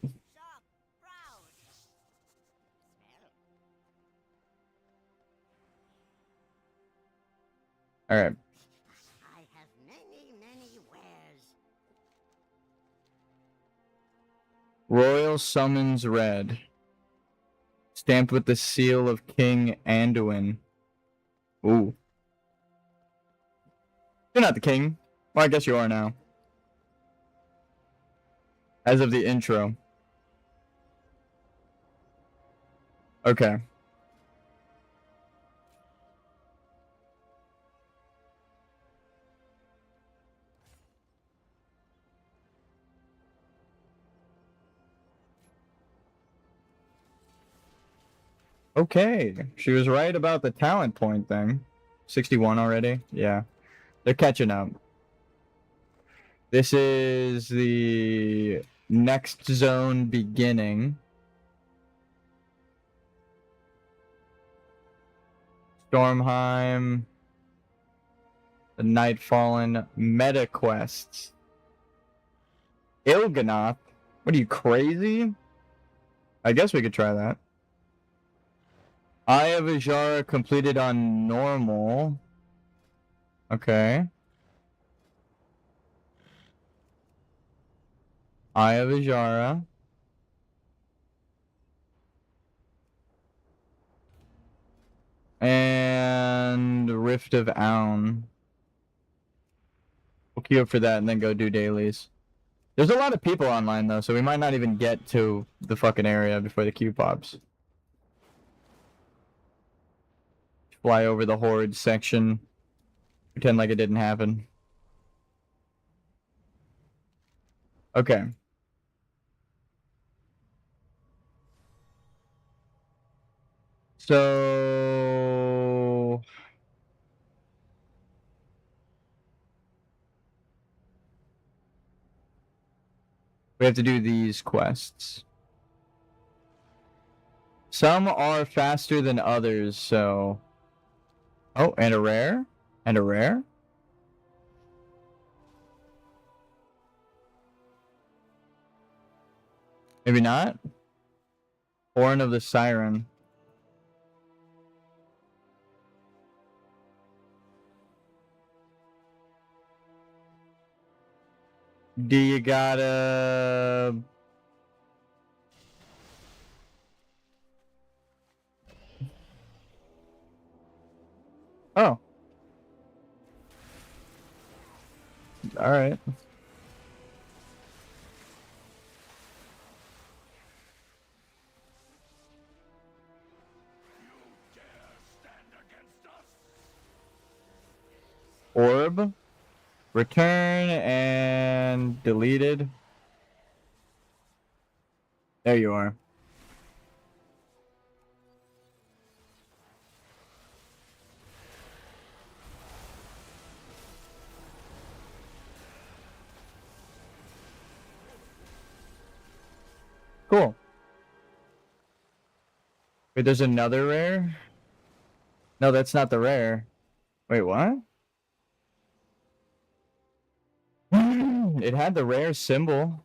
Alright.
I have many wares.
Royal Summons Red. Stamped with the seal of King Anduin. Ooh. You're not the king. Well, I guess you are now. As of the intro. Okay. Okay, she was right about the talent point thing. 61 already? Yeah. They're catching up. This is the next zone beginning. Stormheim. The Nightfallen meta quests. Il'gynoth? What are you, crazy? I guess we could try that. Eye of Azshara completed on normal. Okay. Eye of Azshara. And Rift of Aun. We'll queue up for that and then go do dailies. There's a lot of people online though, so we might not even get to the fucking area before the queue pops. Fly over the Horde section. Pretend like it didn't happen. Okay. So we have to do these quests. Some are faster than others, so... Oh, and a rare? And a rare? Maybe not? Horn of the Siren. Do you gotta... Oh. Alright. Orb. Return and deleted. There you are. Cool. Wait, there's another rare? No, that's not the rare. Wait, what? It had the rare symbol.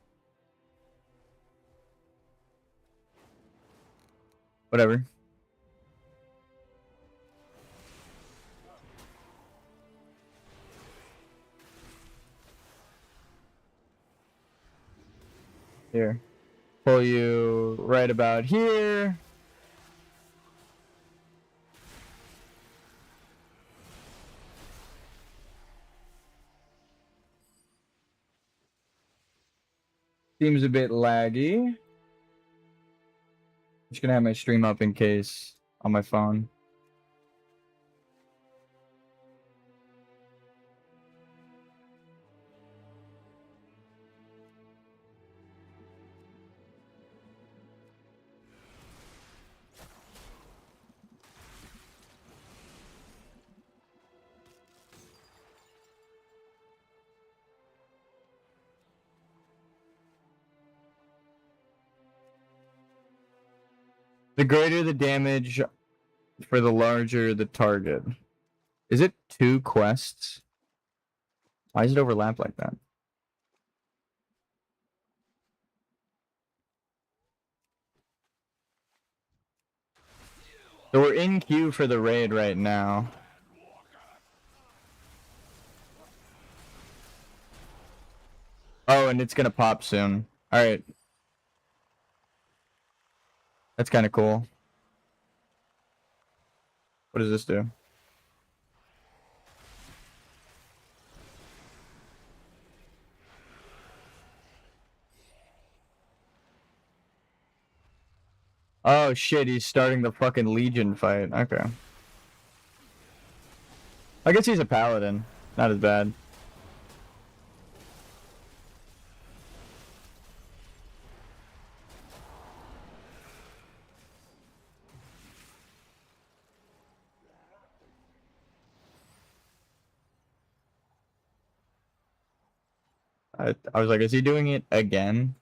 Whatever. Here. Pull you right about here. Seems a bit laggy. Just gonna have my stream up in case on my phone. The greater the damage, for the larger the target. Is it 2 quests? Why does it overlap like that? So we're in queue for the raid right now. Oh, and it's gonna pop soon. Alright. That's kind of cool. What does this do? Oh shit, he's starting the fucking Legion fight. Okay. I guess he's a paladin. Not as bad. I was like, is he doing it again?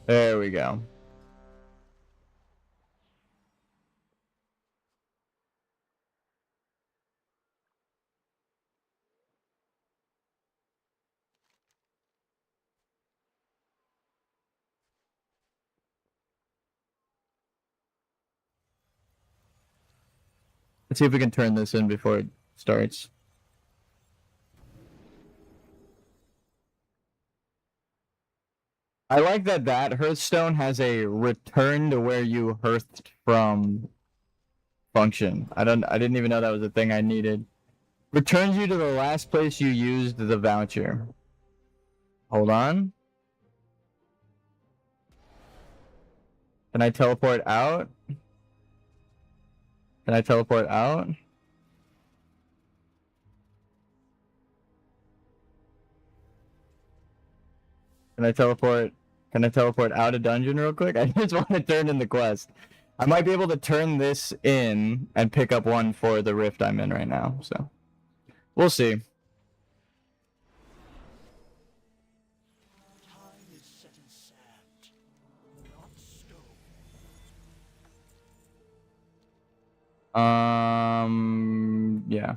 There we go. Let's see if we can turn this in before it starts. I like that Hearthstone has a return to where you hearthed from function. I didn't even know that was a thing I needed. Returns you to the last place you used the voucher. Hold on. Can I teleport out? Can I teleport out? Can I teleport? Can I teleport out of dungeon real quick? I just want to turn in the quest. I might be able to turn this in and pick up one for the rift I'm in right now. So we'll see.
Time is set in sand, not stone.
Yeah.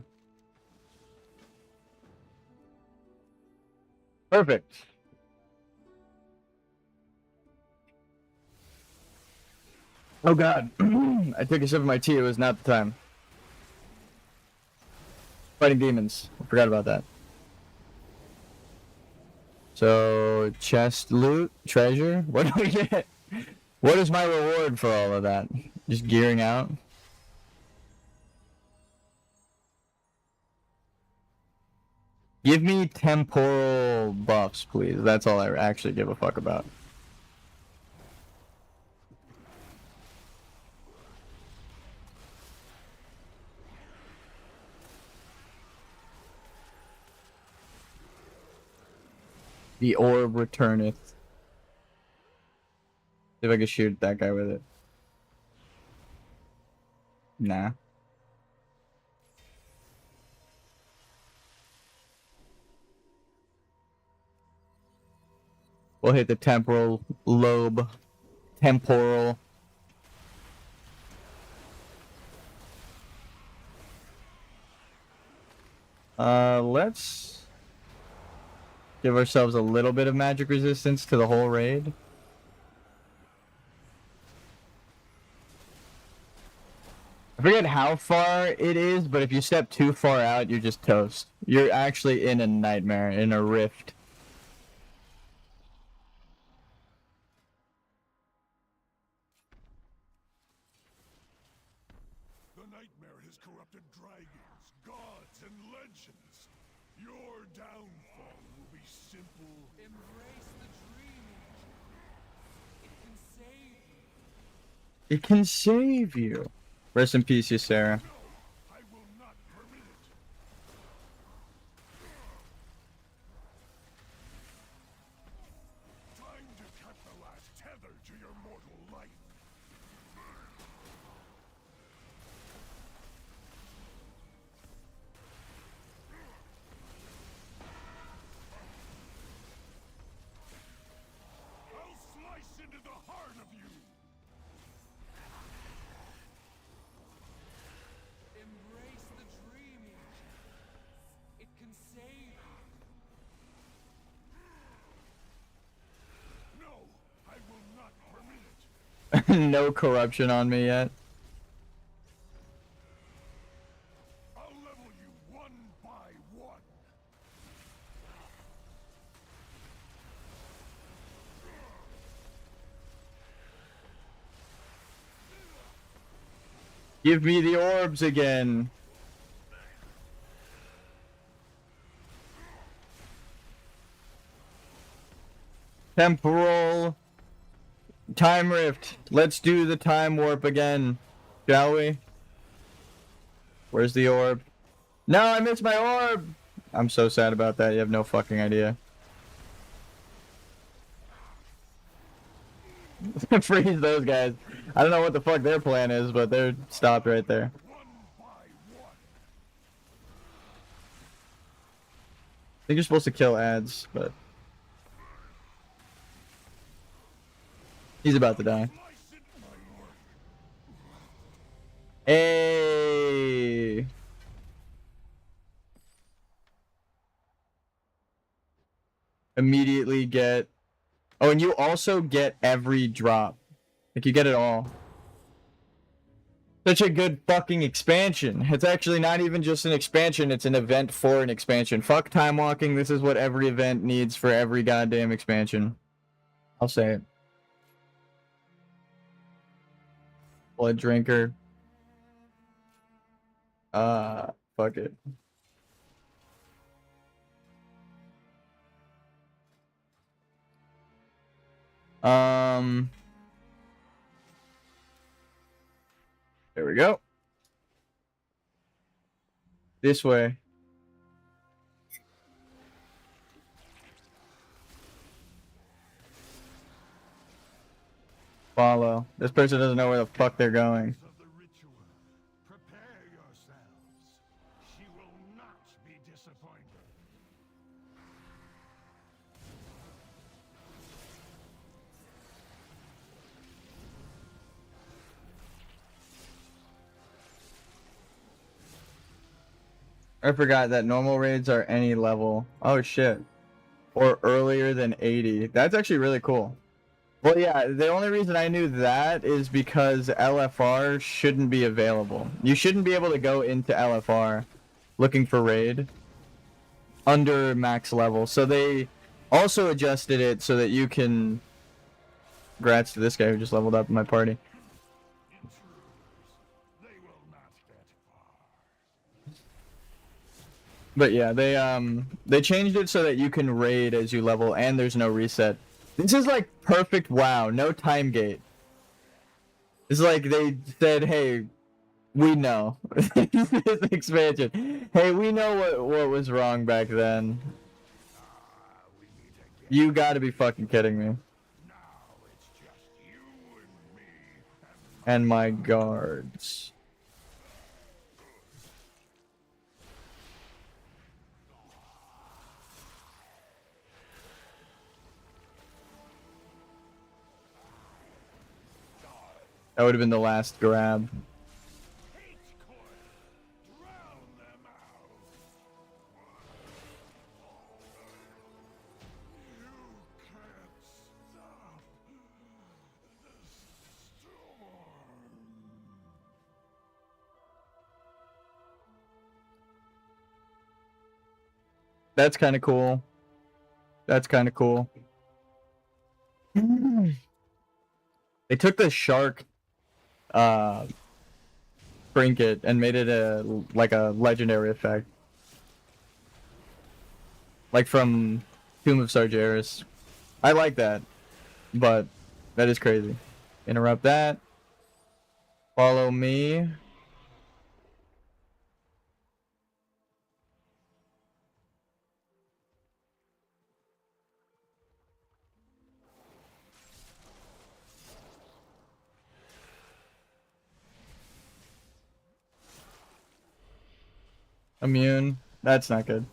Perfect. Oh god. I took a sip of my tea. It was not the time. Fighting demons. I forgot about that. So, chest loot, treasure. What do we get? What is my reward for all of that? Just gearing out? Give me temporal buffs, please. That's all I actually give a fuck about. The orb returneth. See if I can shoot that guy with it. Nah. We'll hit the temporal lobe. Temporal. Let's give ourselves a little bit of magic resistance to the whole raid. I forget how far it is, but if you step too far out, you're just toast. You're actually in a nightmare, in a rift.
The nightmare has corrupted dragons, gods, and legends. Your downfall will be simple.
Embrace the dreaming. It can save you.
It can save you. Rest in peace, Ysera.
No, I will not permit it. Time to cut the last tether to your mortal life. I'll slice into the heart of you.
Embrace the dreaming. It can save you.
No, I will not permit it.
No corruption on me yet.
I'll level you one by one.
Give me the orbs again. Temporal time rift. Let's do the time warp again, shall we? Where's the orb? No, I missed my orb. I'm so sad about that. You have no fucking idea. Freeze those guys. I don't know what the fuck their plan is, but they're stopped right there.
One by one.
I think you're supposed to kill ads, but he's about to die.
Slice into my heart.
Hey! Immediately get... Oh, and you also get every drop. Like, you get it all. Such a good fucking expansion. It's actually not even just an expansion, it's an event for an expansion. Fuck time walking, this is what every event needs for every goddamn expansion. I'll say it. Blood drinker. Fuck it. There we go. This way. Follow. This person doesn't know where the fuck they're going.
Of the ritual, prepare yourselves. She will not be disappointed.
I forgot that normal raids are any level. Oh shit. Or earlier than 80. That's actually really cool. Well, yeah, the only reason I knew that is because LFR shouldn't be available. You shouldn't be able to go into LFR looking for raid under max level. So they also adjusted it so that you can... Congrats to this guy who just leveled up in my party.
They will not get far.
But yeah, they changed it so that you can raid as you level and there's no reset. This is like perfect WoW, no time gate. It's like they said, hey, we know. This expansion. Hey, we know what was wrong back then.
We meet again.
You gotta be fucking kidding me.
Now it's just you and me.
And my guards. That would have been the last grab.
Hate coil. Drown them out. You can't stop the storm.
That's kind of cool. That's kind of cool. They took the shark trinket and made it like a legendary effect. Like from Tomb of Sargeras. I like that. But that is crazy. Interrupt that. Follow me. Immune. That's not good.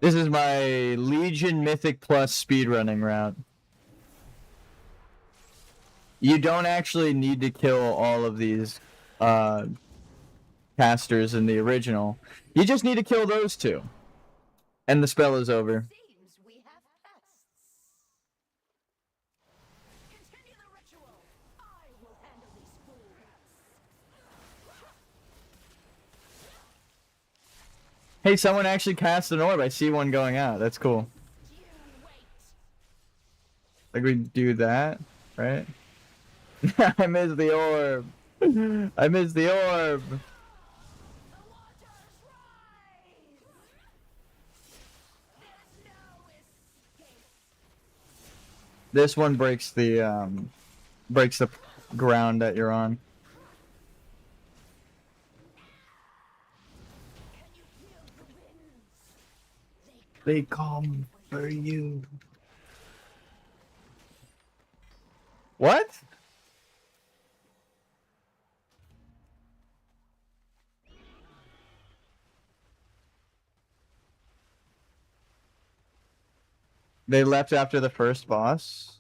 This is my Legion Mythic Plus speedrunning route. You don't actually need to kill all of these casters in the original. You just need to kill those two. And the spell is over.
Seems we have pests. Continue the ritual. I will handle these fools.
Hey, someone actually cast an orb. I see one going out. That's cool.
You wait.
Like we do that, right? I missed the orb. I missed the orb.
The waters rise. There's no escape.
This one breaks the ground that you're on.
Can you feel the winds?
They come for you. What? They left after the first boss.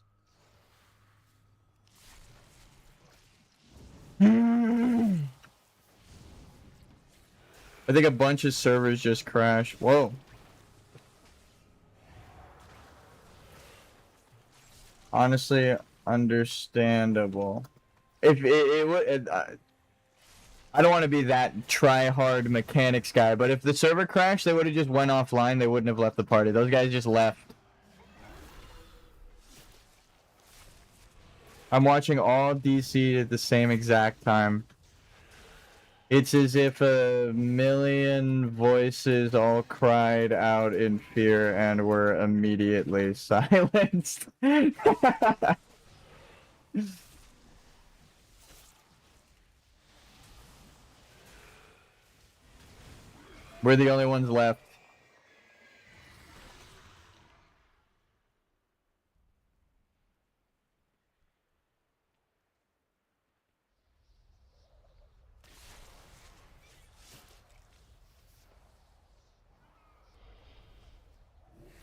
I think a bunch of servers just crashed. Whoa. Honestly, understandable. If it would, I don't want to be that try-hard mechanics guy, but if the server crashed, they would have just went offline. They wouldn't have left the party. Those guys just left. I'm watching all DC at the same exact time. It's as if a million voices all cried out in fear and were immediately silenced. We're the only ones left.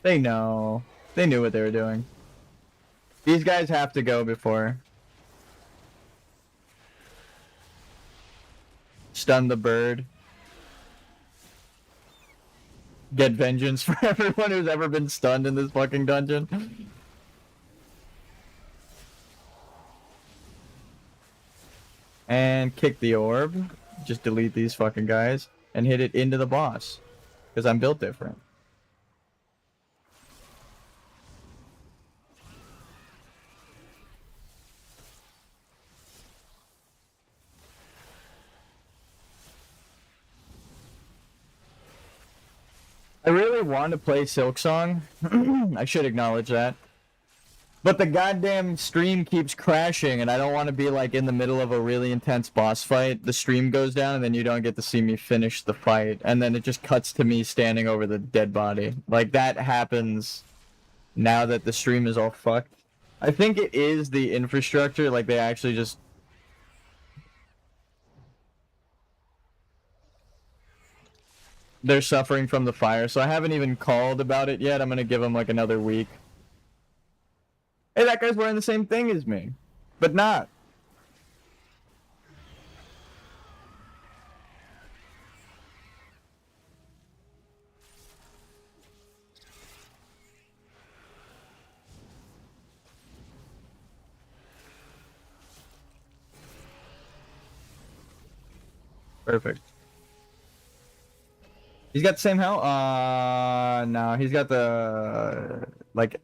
They know. They knew what they were doing. These guys have to go before. Stun the bird. Get vengeance for everyone who's ever been stunned in this fucking dungeon. And kick the orb. Just delete these fucking guys. And hit it into the boss. Because I'm built different. I really want to play Silksong. I should acknowledge that. But the goddamn stream keeps crashing, and I don't want to be like in the middle of a really intense boss fight. The stream goes down, and then you don't get to see me finish the fight, and then it just cuts to me standing over the dead body. Like, that happens now that the stream is all fucked. I think it is the infrastructure, like they actually just... They're suffering from the fire, so I haven't even called about it yet. I'm gonna give them like another week. Hey, that guy's wearing the same thing as me, but not. Perfect. He's got the same health? No, he's got the, like,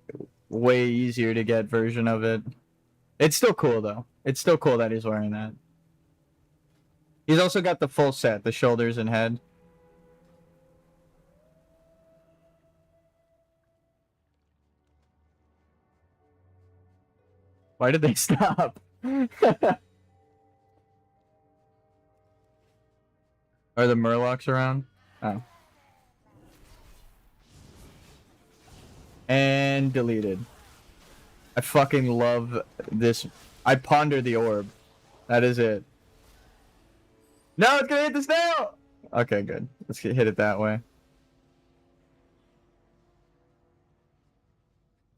way easier to get version of it. It's still cool, though. It's still cool that he's wearing that. He's also got the full set, the shoulders and head. Why did they stop? Are the Murlocs around? Oh. And deleted. I fucking love this. I ponder the orb. That is it. No, it's gonna hit the snail! Okay, good. Let's hit it that way.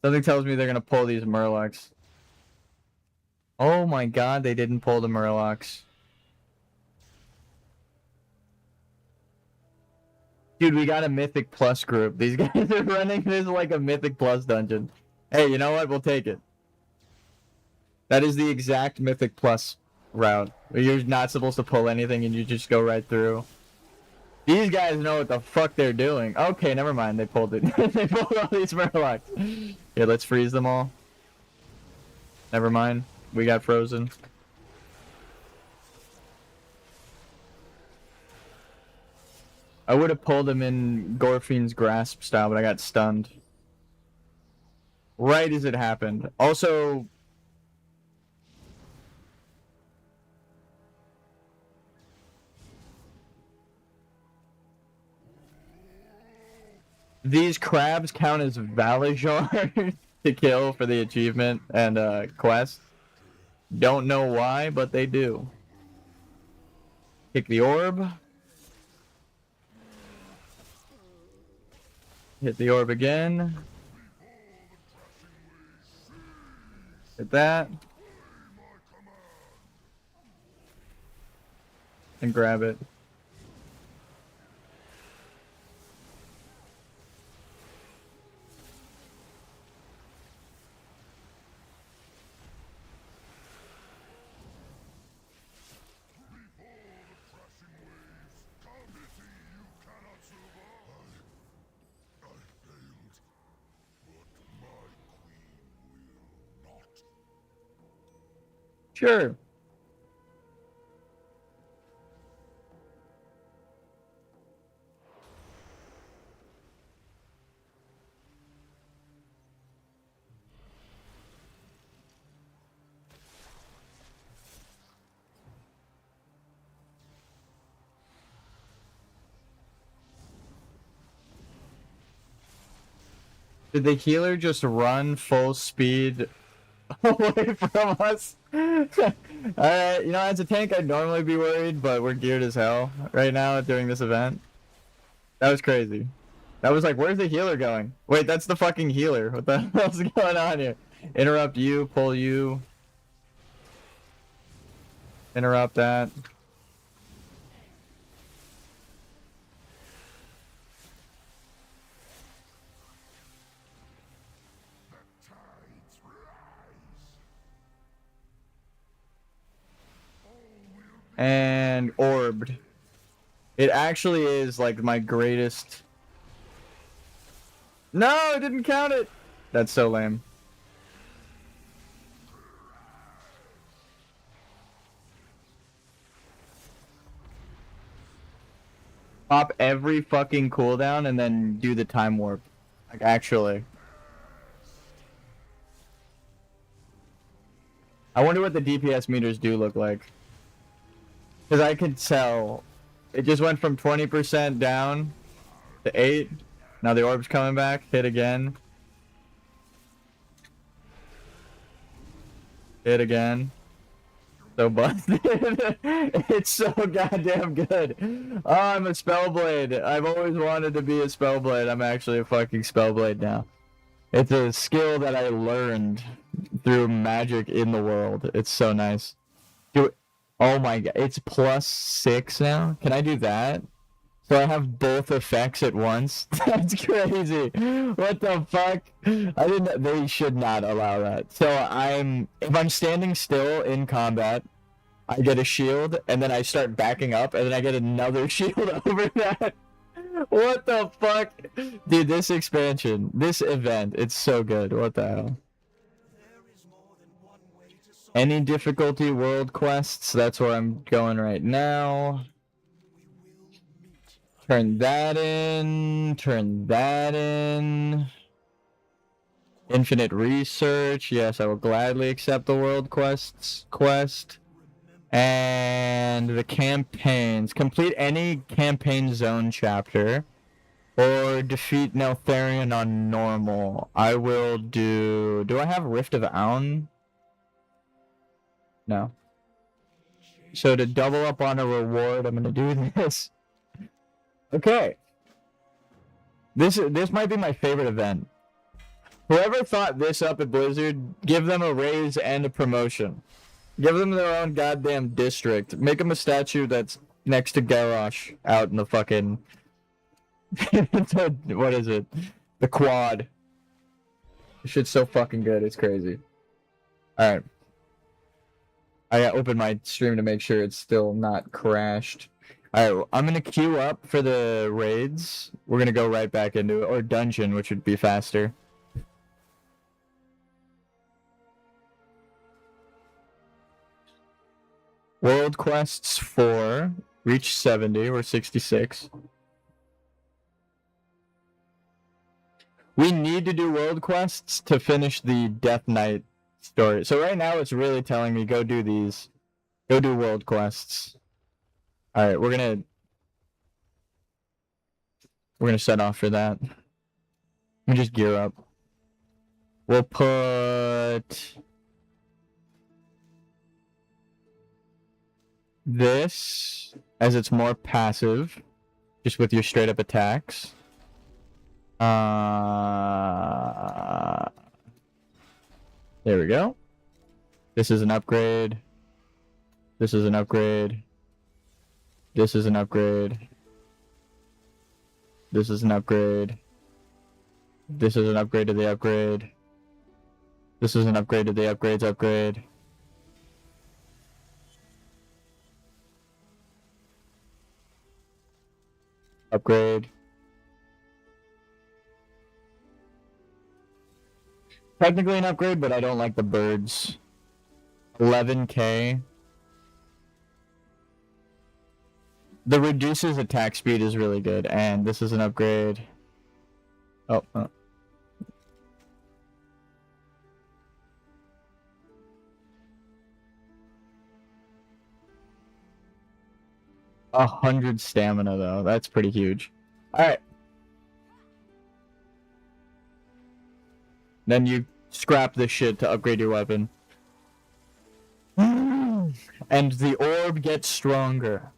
Something tells me they're gonna pull these Murlocs. Oh my god, they didn't pull the Murlocs. Dude, we got a Mythic Plus group. These guys are running this like a Mythic Plus dungeon. Hey, you know what? We'll take it. That is the exact Mythic Plus route. Where you're not supposed to pull anything and you just go right through. These guys know what the fuck they're doing. Okay, never mind. They pulled it. They pulled all these Murlocs. Yeah, let's freeze them all. Never mind. We got frozen. I would have pulled him in Gorfine's grasp style, but I got stunned. Right as it happened. Also... These crabs count as Valajar to kill for the achievement and quest. Don't know why, but they do. Kick the orb. Hit the orb again. Hit that. And grab it. Sure. Did the healer just run full speed away from us? Alright, you know, as a tank, I'd normally be worried, but we're geared as hell right now during this event. That was crazy. That was like, where's the healer going? Wait, that's the fucking healer. What the hell's going on here? Interrupt you, pull you. Interrupt that. And orbed. It actually is like my greatest. No, I didn't count it. That's so lame. Pop every fucking cooldown and then do the time warp. Like, actually. I wonder what the DPS meters do look like. Because I could tell. It just went from 20% down to 8. Now the orb's coming back. Hit again. Hit again. So busted. It's so goddamn good. Oh, I'm a Spellblade. I've always wanted to be a Spellblade. I'm actually a fucking Spellblade now. It's a skill that I learned through magic in the world. It's so nice. Oh my god, it's +6 now? Can I do that? So I have both effects at once? That's crazy. What the fuck? They should not allow that. So if I'm standing still in combat, I get a shield, and then I start backing up, and then I get another shield over that. What the fuck? Dude, this expansion, this event, it's so good. What the hell? Any difficulty world quests, that's where I'm going right now. Turn that in. Turn that in. Infinite research. Yes, I will gladly accept the world quest. And the campaigns. Complete any campaign zone chapter. Or defeat Neltharion on normal. I will do... Do I have Rift of Aun? No. So to double up on a reward, I'm gonna do this. Okay. This might be my favorite event. Whoever thought this up at Blizzard, give them a raise and a promotion. Give them their own goddamn district. Make them a statue that's next to Garrosh out in the fucking... what is it? The quad. This shit's so fucking good, it's crazy. Alright. I gotta open my stream to make sure it's still not crashed. Alright, I'm gonna queue up for the raids. We're gonna go right back into it. Or dungeon, which would be faster. World quests 4. Reach 70. We're 66. We need to do world quests to finish the Death Knight story. So right now it's really telling me go do these. Go do world quests. Alright, we're gonna set off for that. Let me just gear up. We'll put this as it's more passive, just with your straight up attacks. There we go. This is an upgrade. This is an upgrade. This is an upgrade. This is an upgrade. This is an upgrade to the upgrade. This is an upgrade to the upgrades upgrade. Upgrade. Technically an upgrade, but I don't like the birds. 11k. The reduces attack speed is really good, and this is an upgrade. Oh. 100 stamina, though. That's pretty huge. Alright. Then you scrap this shit to upgrade your weapon. And the orb gets stronger.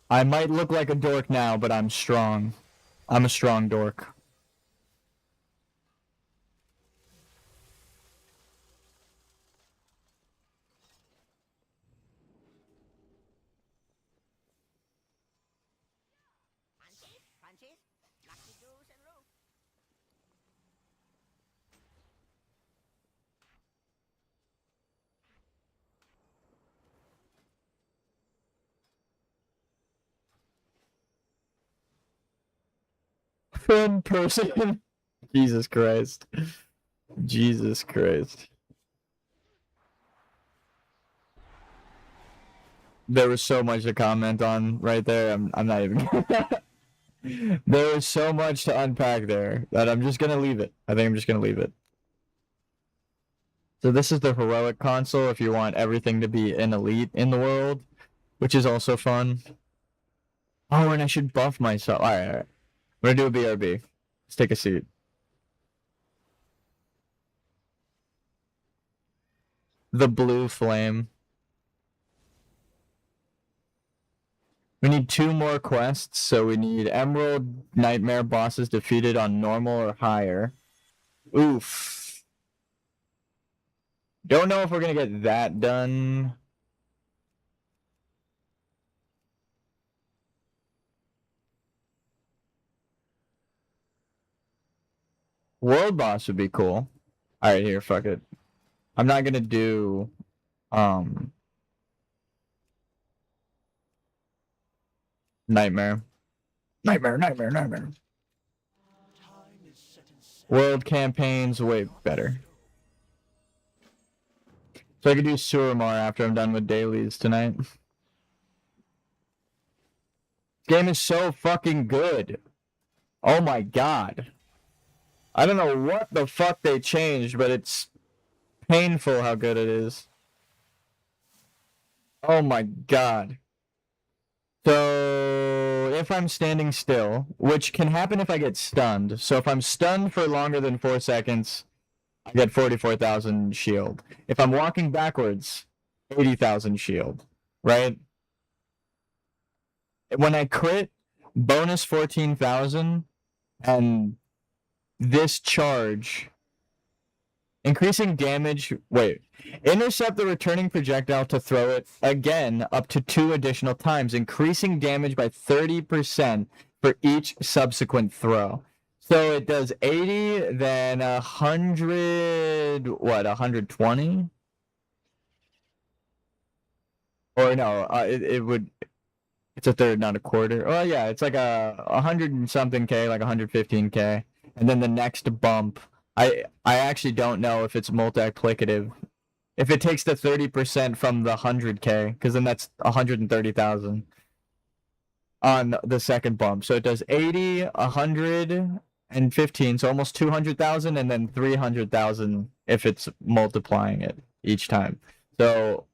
I might look like a dork now, but I'm strong. I'm a strong dork.
Punches, punches, lucky goose and rope.
In person. Jesus Christ. Jesus Christ. There was so much to comment on right there. I'm not even. There was so much to unpack there that I'm just gonna leave it. I think I'm just gonna leave it. So this is the heroic console if you want everything to be an elite in the world, which is also fun. Oh, and I should buff myself. Alright, alright. I'm gonna do a BRB. Let's take a seat. The blue flame. We need 2 more quests, so we need Emerald Nightmare bosses defeated on normal or higher. Oof. Don't know if we're gonna get that done. World boss would be cool. Alright, here, fuck it. I'm not gonna do, Nightmare. Nightmare. World campaign's way better. So I could do Suramar after I'm done with dailies tonight. This game is so fucking good. Oh my god. I don't know what the fuck they changed, but it's painful how good it is. Oh my god. So, if I'm standing still, which can happen if I get stunned. So if I'm stunned for longer than 4 seconds, I get 44,000 shield. If I'm walking backwards, 80,000 shield, right? When I crit, bonus 14,000, and this charge, increasing damage, wait, intercept the returning projectile to throw it again up to 2 additional times, increasing damage by 30% for each subsequent throw. So it does 80, then 100, what, 120? Or no, it would, it's a third, not a quarter. Oh yeah, it's like a 100 and something K, like 115K. And then the next bump, I actually don't know if it's multiplicative. If it takes the 30% from the 100K, because then that's 130,000 on the second bump. So it does 80, 115, so almost 200,000, and then 300,000 if it's multiplying it each time. So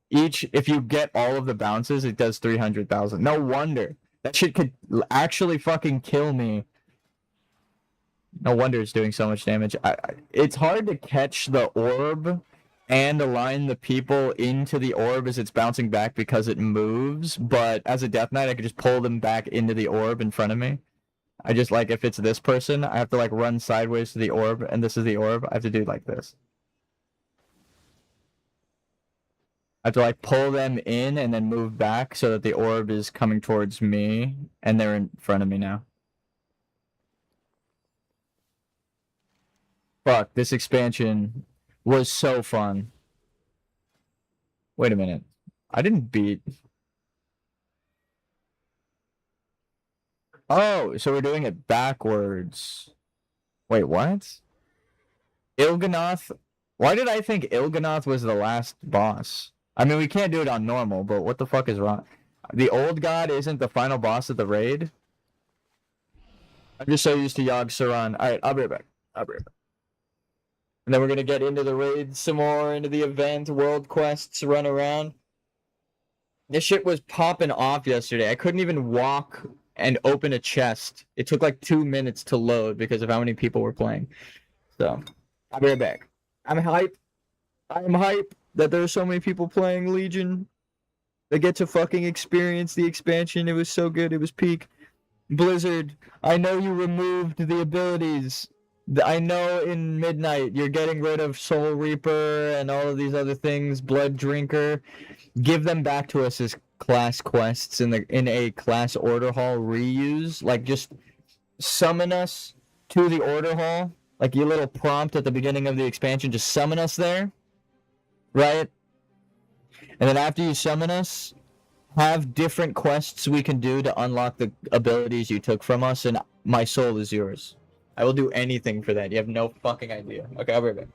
if you get all of the bounces, it does 300,000. No wonder. That shit could actually fucking kill me. No wonder it's doing so much damage. It's hard to catch the orb and align the people into the orb as it's bouncing back because it moves, but as a Death Knight, I could just pull them back into the orb in front of me. I just, like, if it's this person, I have to, like, run sideways to the orb, and this is the orb. I have to do like this. I have to, like, pull them in and then move back so that the orb is coming towards me, and they're in front of me now. Fuck, this expansion was so fun. Wait a minute. I didn't beat... Oh, so we're doing it backwards. Wait, what? Il'gynoth? Why did I think Il'gynoth was the last boss? I mean, we can't do it on normal, but what the fuck is wrong? The old god isn't the final boss of the raid? I'm just so used to Yogg-Saron. Alright, I'll be right back. And then we're gonna get into the raid some more, into the event, world quests, run around. This shit was popping off yesterday. I couldn't even walk and open a chest. It took like 2 minutes to load because of how many people were playing. So, I'll be right back. I'm hype. I'm hype that there are so many people playing Legion. They get to fucking experience the expansion. It was so good. It was peak. Blizzard, I know you removed the abilities. I know in Midnight you're getting rid of Soul Reaper and all of these other things, Blood Drinker. Give them back to us as class quests in a class order hall reuse. Like just summon us to the order hall. Like your little prompt at the beginning of the expansion, just summon us there. Right? And then after you summon us, have different quests we can do to unlock the abilities you took from us, and my soul is yours. I will do anything for that. You have no fucking idea. Okay, I'll be right back.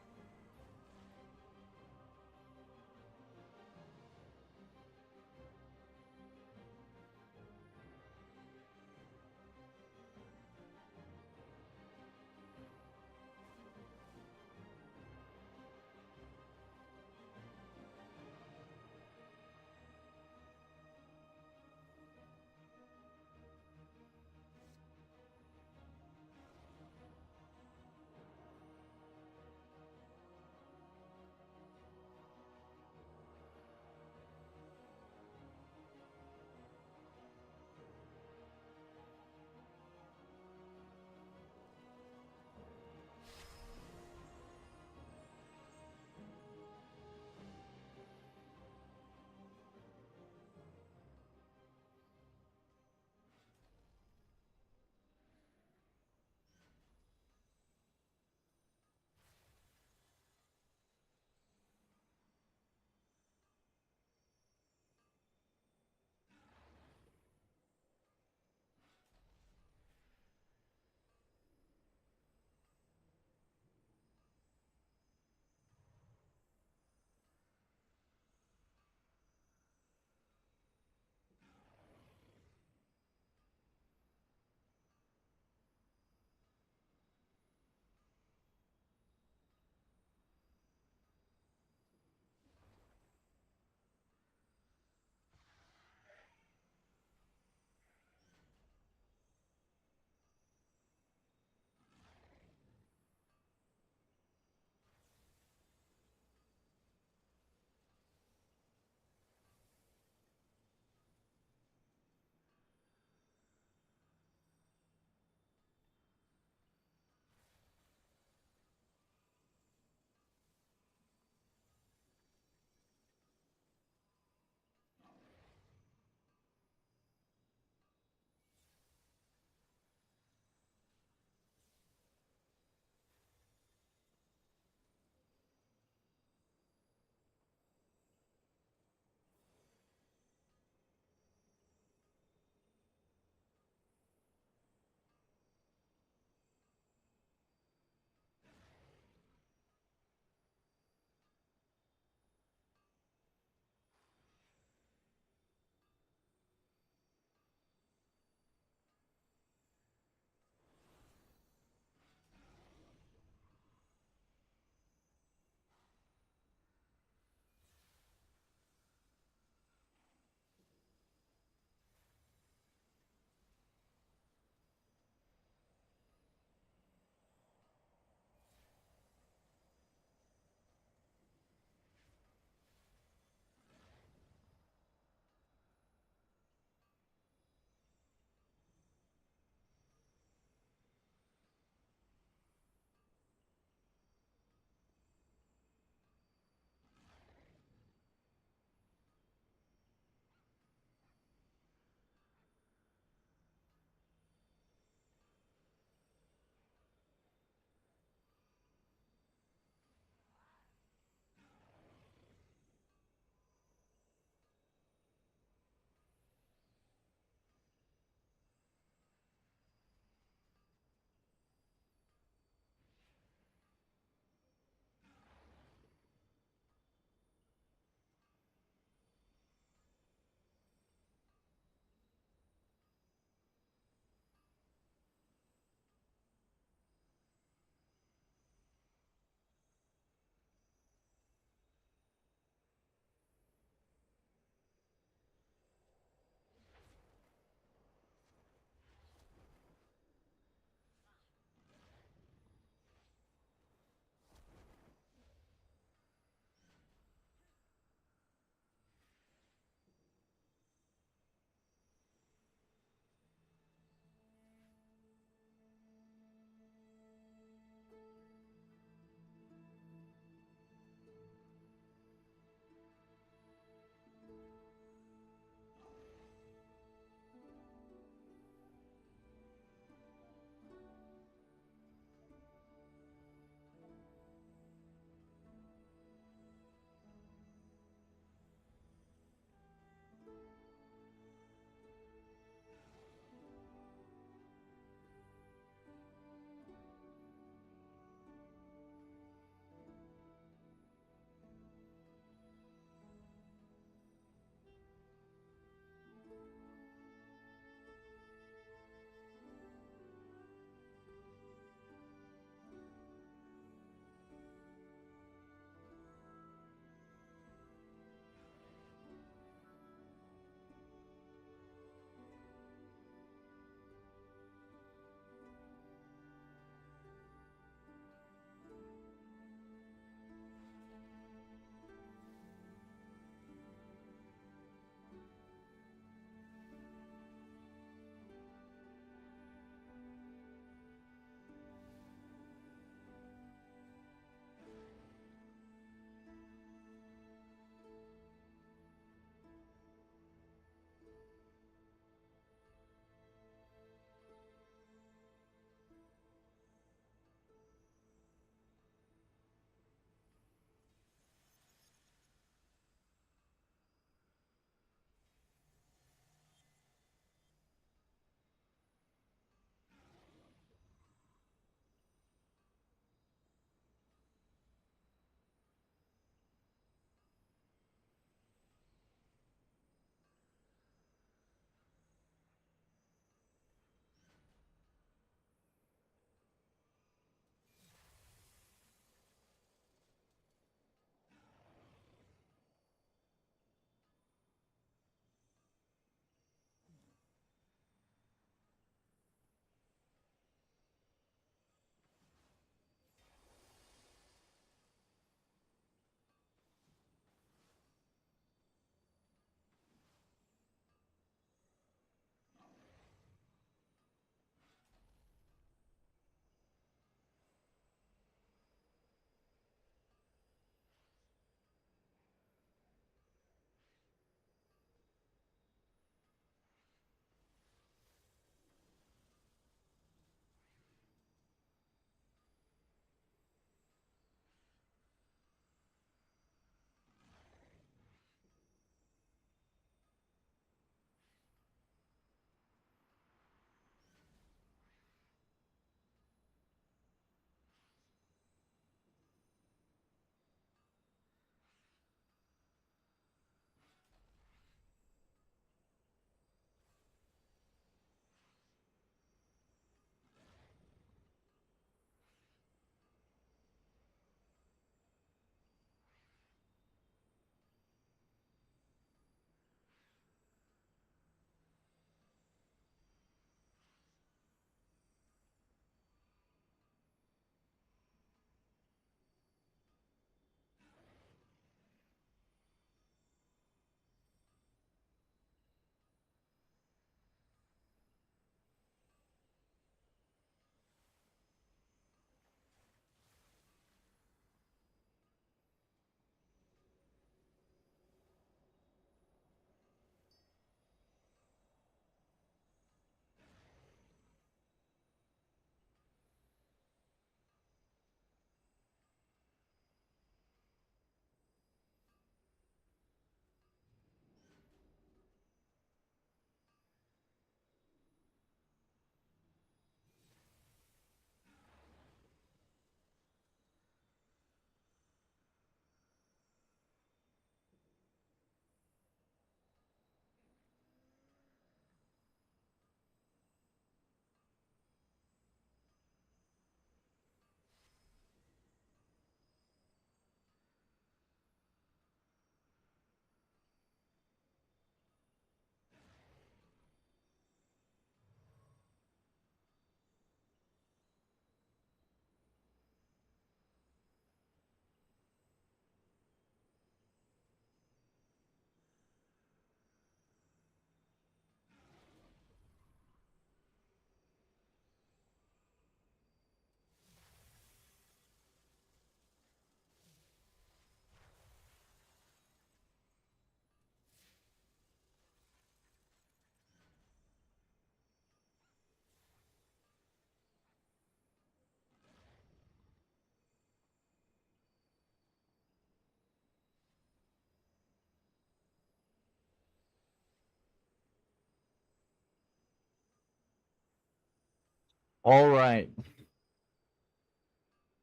All right.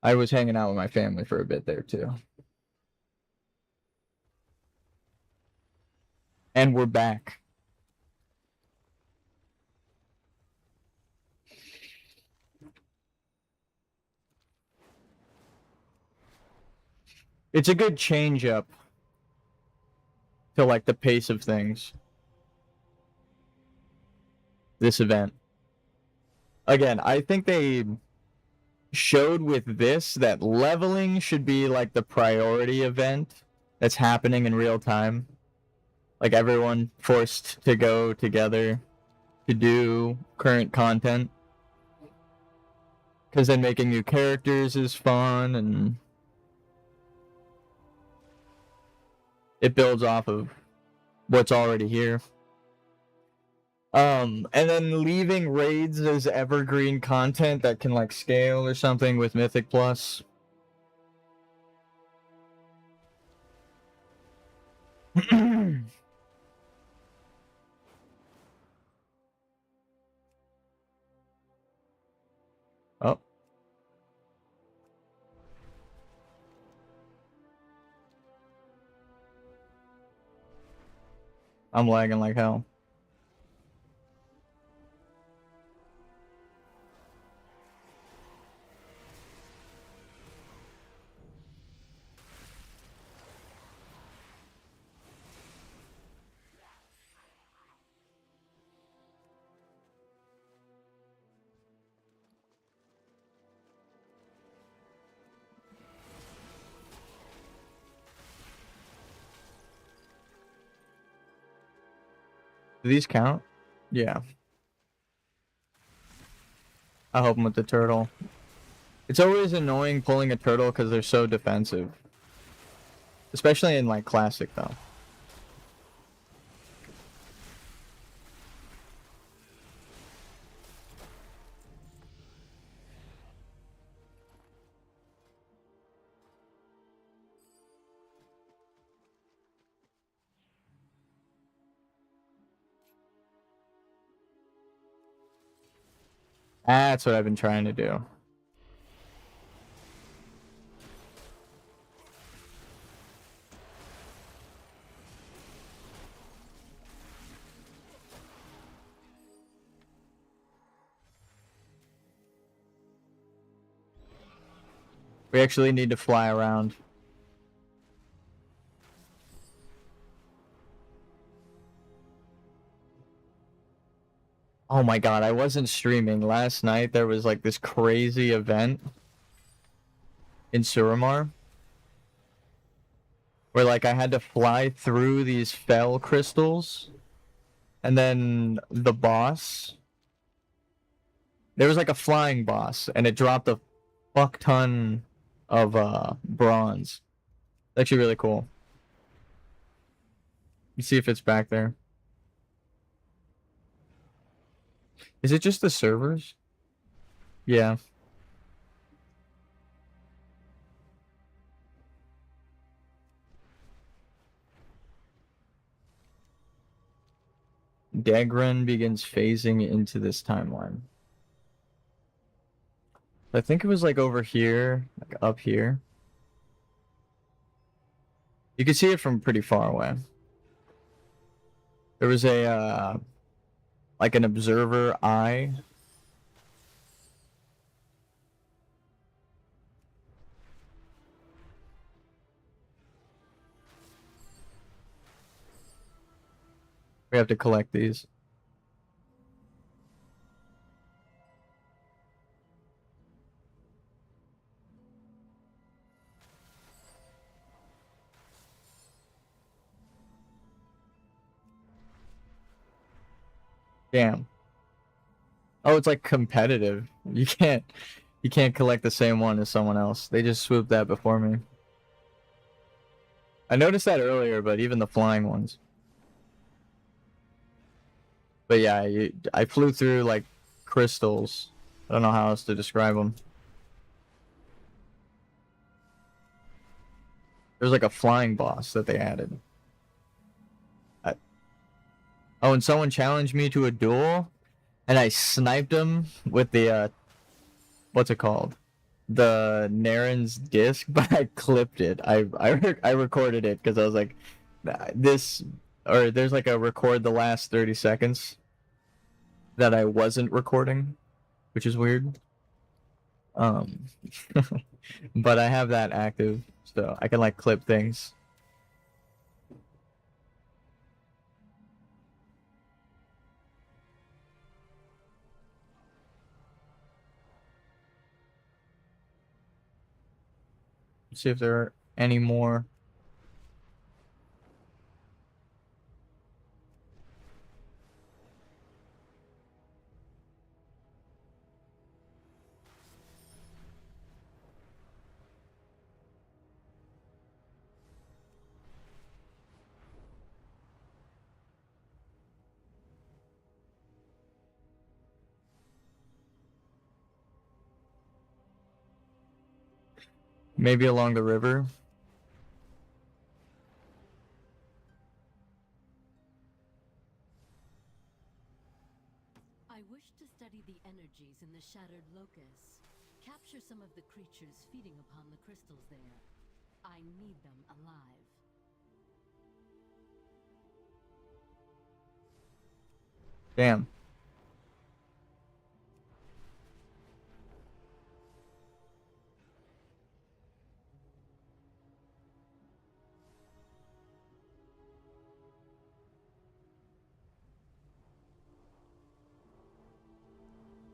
I was hanging out with my family for a bit there too. And we're back. It's a good change up to like the pace of things. This event. Again, I think they showed with this that leveling should be like the priority event that's happening in real time. Like everyone forced to go together to do current content. Because then making new characters is fun and it builds off of what's already here. And then leaving raids as evergreen content that can like scale or something with Mythic Plus. Oh. I'm lagging like hell. Do these count? Yeah. I'll help him with the turtle. It's always annoying pulling a turtle because they're so defensive. Especially in like classic though. That's what I've been trying to do. We actually need to fly around. Oh my god, I wasn't streaming. Last night there was like this crazy event in Suramar. Where like I had to fly through these fell crystals. And then the boss. There was like a flying boss and it dropped a fuck ton of bronze. It's actually really cool. Let's see if it's back there. Is it just the servers? Yeah. Dagran begins phasing into this timeline. I think it was like over here, like up here. You can see it from pretty far away. There was a like an observer eye. We have to collect these. Damn. Oh, it's like competitive. You can't collect the same one as someone else. They just swooped that before me. I noticed that earlier, but even the flying ones. But yeah, I flew through like crystals. I don't know how else to describe them. There's like a flying boss that they added. Oh, and someone challenged me to a duel, and I sniped him with the what's it called? The Naren's disc, but I clipped it. I recorded it because I was like, this, or there's like a record the last 30 seconds that I wasn't recording, which is weird. Um, but I have that active, so I can like clip things. Let's see if there are any more. Maybe along the river.
I wish to study the energies in the shattered locus. Capture some of the creatures feeding upon the crystals there. I need them alive.
Damn.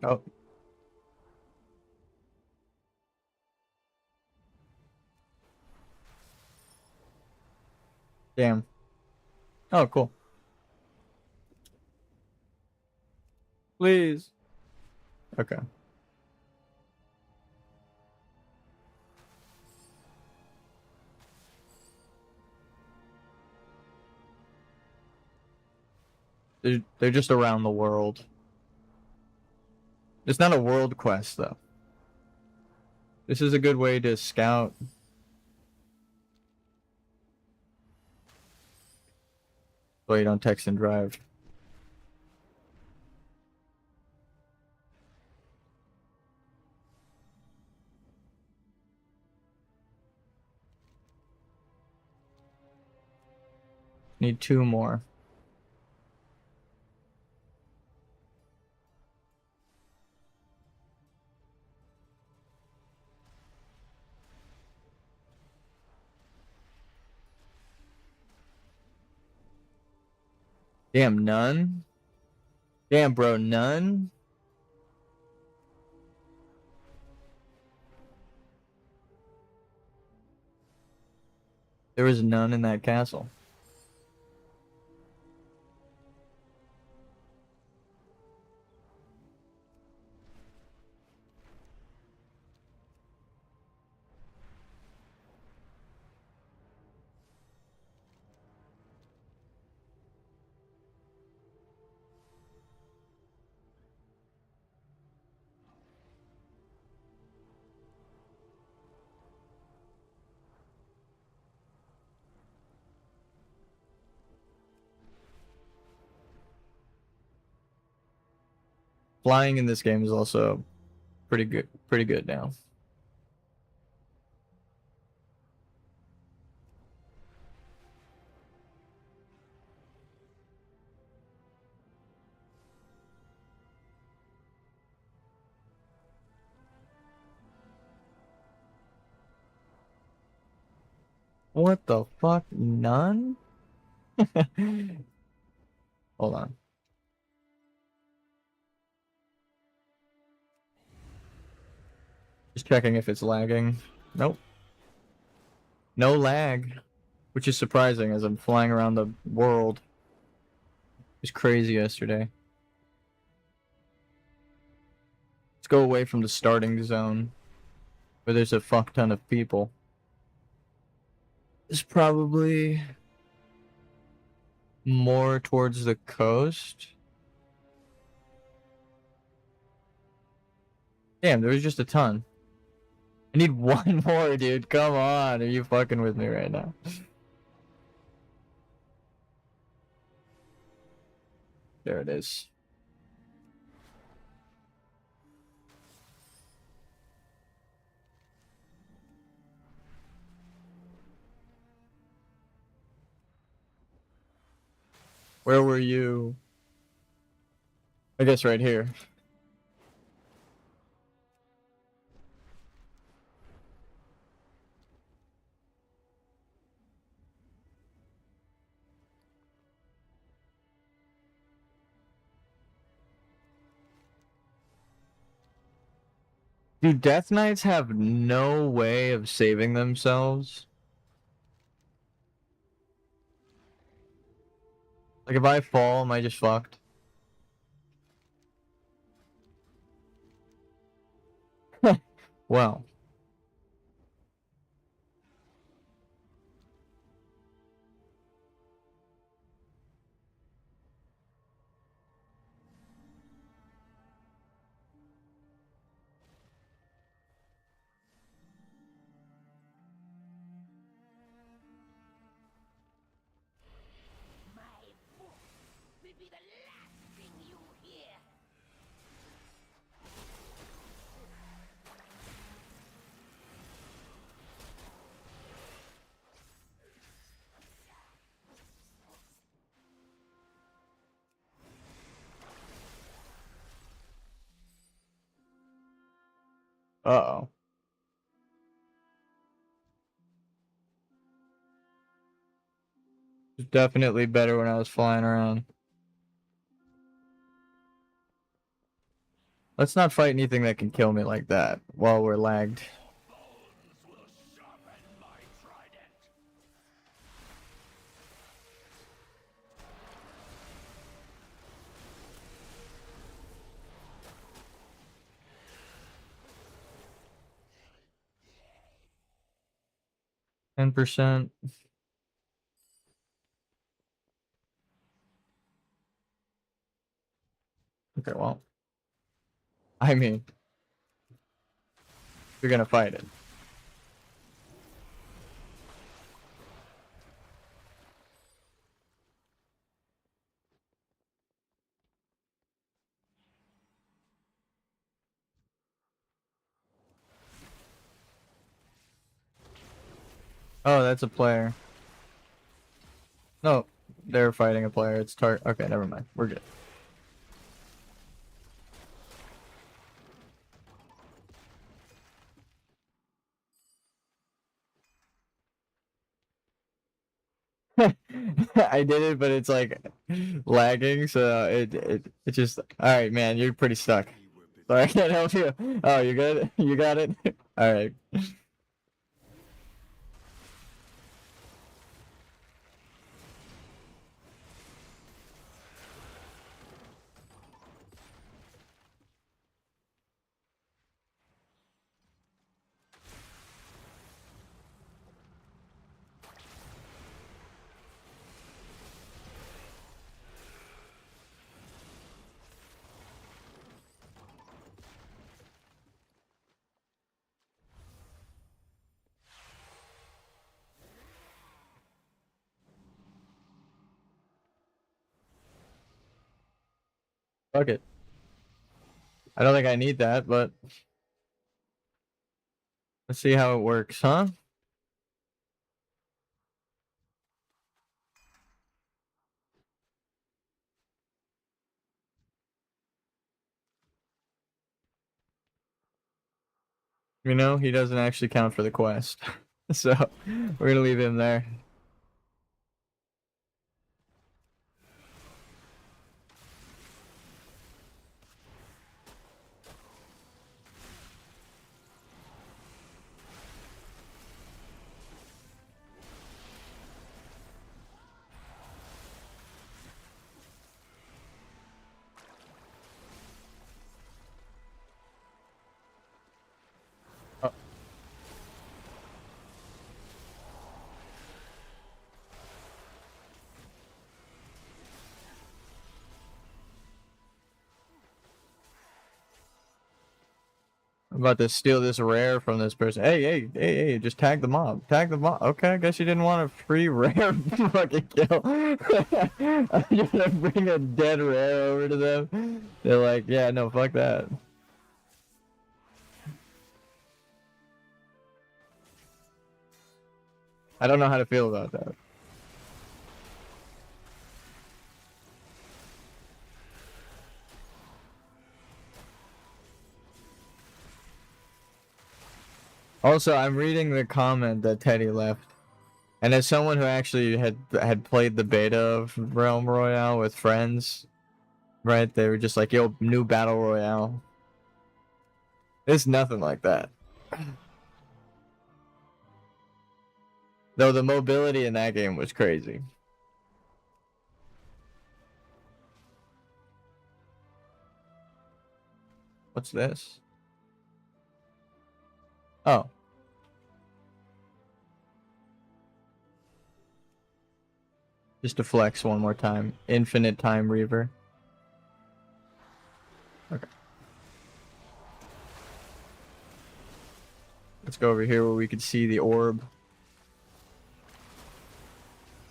Oh. Damn. Oh, cool. Please. Okay. They're just around the world. It's not a world quest, though. This is a good way to scout. So you don't text and drive. Need 2 more. Damn, none? Damn, bro, none? There was none in that castle. Flying in this game is also pretty good now. What the fuck? None? Hold on. Just checking if it's lagging. Nope. No lag. Which is surprising as I'm flying around the world. It was crazy yesterday. Let's go away from the starting zone where there's a fuck ton of people. It's probably more towards the coast. Damn, there was just a ton. I need 1 more, dude. Come on. Are you fucking with me right now? There it is. Where were you? I guess right here. Do Death Knights have no way of saving themselves? Like if I fall, am I just fucked? Well.
My voice will be the last thing you hear.
Uh-oh. It's definitely better when I was flying around. Let's not fight anything that can kill me like that while we're lagged.
Bones will sharpen my trident.
10%. Okay, well. I mean, you're gonna fight it. Oh, that's a player. No, they're fighting a player. It's Okay, never mind. We're good. I did it, but it's like lagging, so it just. All right, man, you're pretty stuck. Sorry, I can't help you. Oh, you good? You got it. All right. Fuck it. I don't think I need that, but let's see how it works, huh? You know, he doesn't actually count for the quest. So, we're gonna leave him there. I'm about to steal this rare from this person. Hey, just tag the mob. Tag the mob. Okay, I guess you didn't want a free rare fucking kill. I'm gonna bring a dead rare over to them. They're like, yeah, no, fuck that. I don't know how to feel about that. Also, I'm reading the comment that Teddy left. And as someone who actually had played the beta of Realm Royale with friends, right? They were just like, yo, new Battle Royale. It's nothing like that. Though the mobility in that game was crazy. What's this? Oh. Just to flex one more time. Infinite Time Reaver. Okay. Let's go over here where we can see the orb.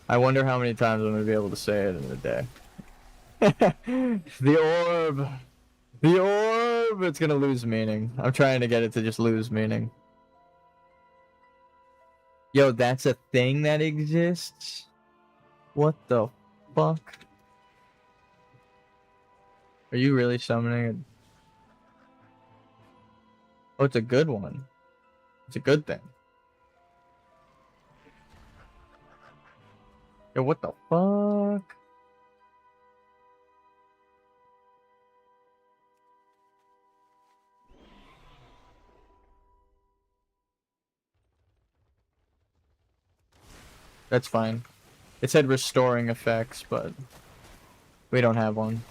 I wonder how many times I'm going to be able to say it in a day. The orb! The orb! It's going to lose meaning. I'm trying to get it to just lose meaning. Yo, that's a thing that exists? What the fuck? Are you really summoning it? Oh, it's a good one. It's a good thing. Yo, what the fuck? That's fine. It said restoring effects, but we don't have one.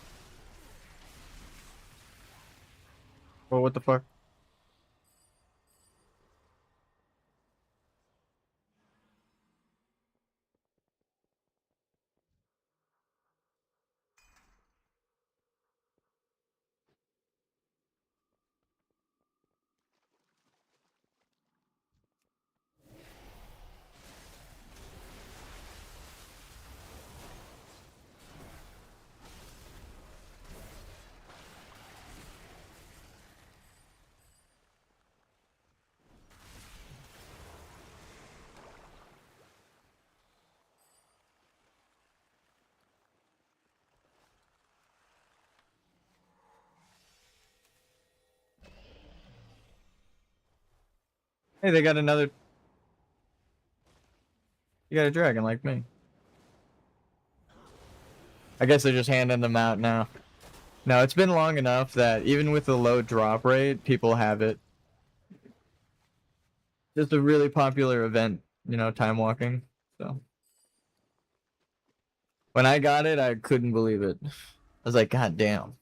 Well, what the fuck? Hey, they got another... You got a dragon like me. I guess they're just handing them out now. No, it's been long enough that even with the low drop rate, people have it. Just a really popular event, you know, time walking. So when I got it, I couldn't believe it. I was like, God damn.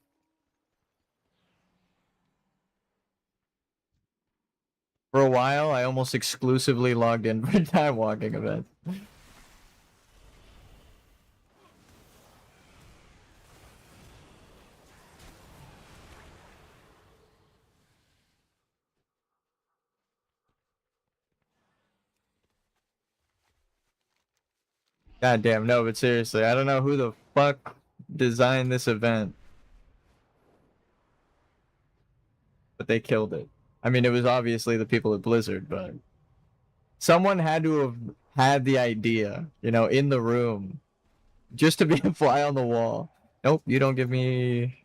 For a while, I almost exclusively logged in for time walking events. God damn, no, but seriously, I don't know who the fuck designed this event. But they killed it. I mean, it was obviously the people at Blizzard, but someone had to have had the idea, you know, in the room, just to be a fly on the wall. Nope, you don't give me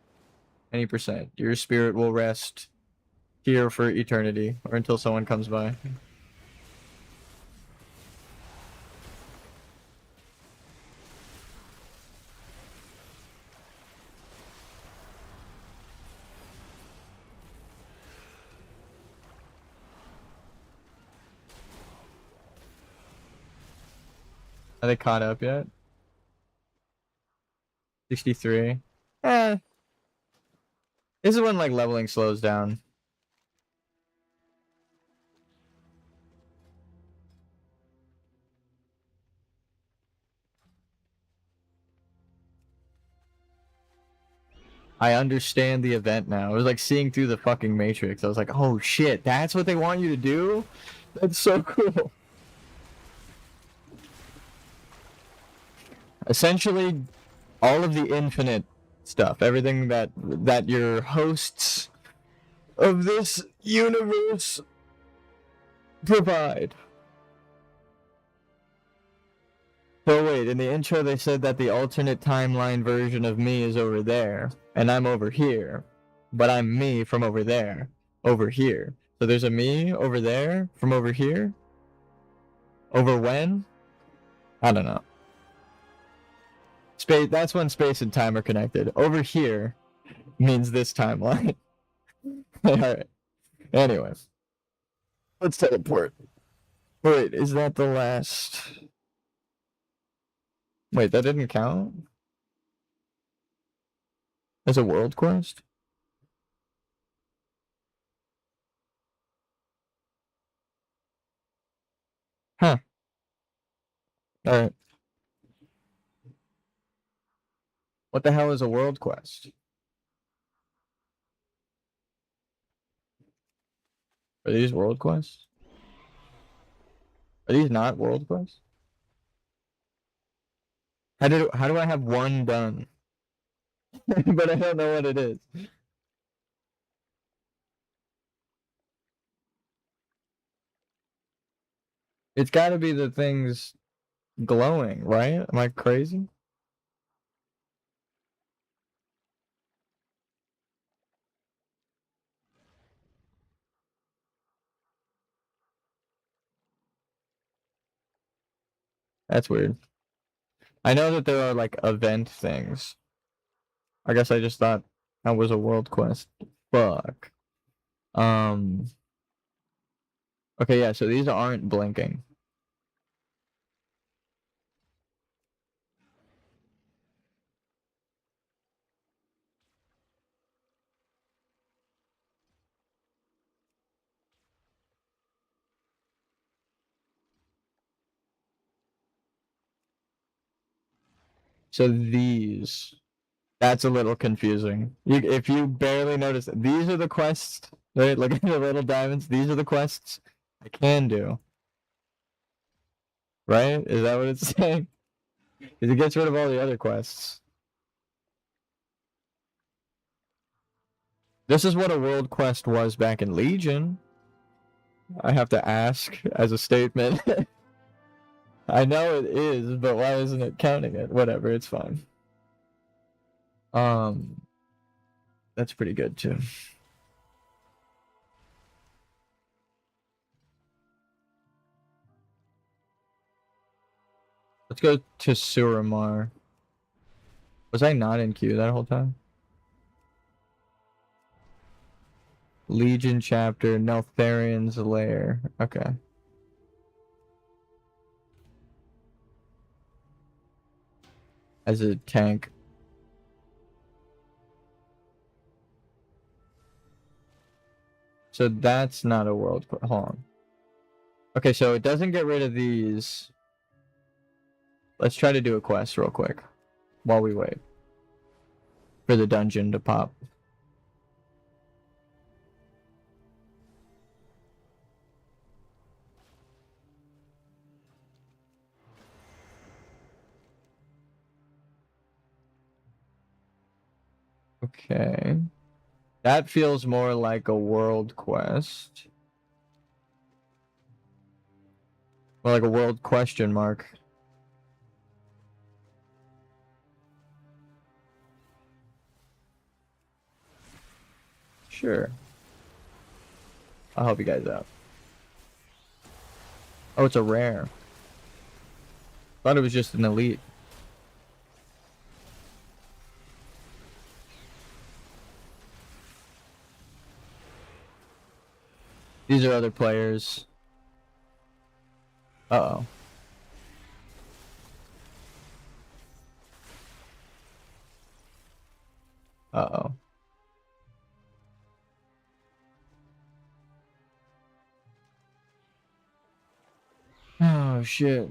any percent. Your spirit will rest here for eternity, or until someone comes by. Are they caught up yet? 63. Eh. This is when like leveling slows down. I understand the event now. It was like seeing through the fucking Matrix. I was like, oh shit, that's what they want you to do? That's so cool. Essentially, all of the infinite stuff, everything that your hosts of this universe provide. So wait, in the intro they said that the alternate timeline version of me is over there, and I'm over here, but I'm me from over there, over here. So there's a me over there from over here. Over when? I don't know. Space. That's when space and time are connected. Over here means this timeline. All right. Anyway, let's teleport. Wait, is that the last? Wait, that didn't count as a world quest? Huh. All right. What the hell is a world quest? Are these world quests? Are these not world quests? How do I have one done? But I don't know what it is. It's got to be the things glowing, right? Am I crazy? That's weird. I know that there are like event things. I guess I just thought that was a world quest. Fuck. Um. Okay, yeah. So these aren't blinking. So these. That's a little confusing. If you barely notice, these are the quests. Right? Look at the little diamonds. These are the quests I can do. Right? Is that what it's saying? Because it gets rid of all the other quests. This is what a world quest was back in Legion. I have to ask as a statement. I know it is, but why isn't it counting it? Whatever, it's fine. That's pretty good too. Let's go to Suramar. Was I not in queue that whole time? Legion chapter, Neltharion's lair. Okay. As a tank. So that's not a world. Hold on. Okay, so it doesn't get rid of these. Let's try to do a quest real quick while we wait for the dungeon to pop. Okay. That feels more like a world quest. Or like a world question mark. Sure. I'll help you guys out. Oh, it's a rare. Thought it was just an elite. These are other players. Uh-oh. Uh-oh. Oh, shit.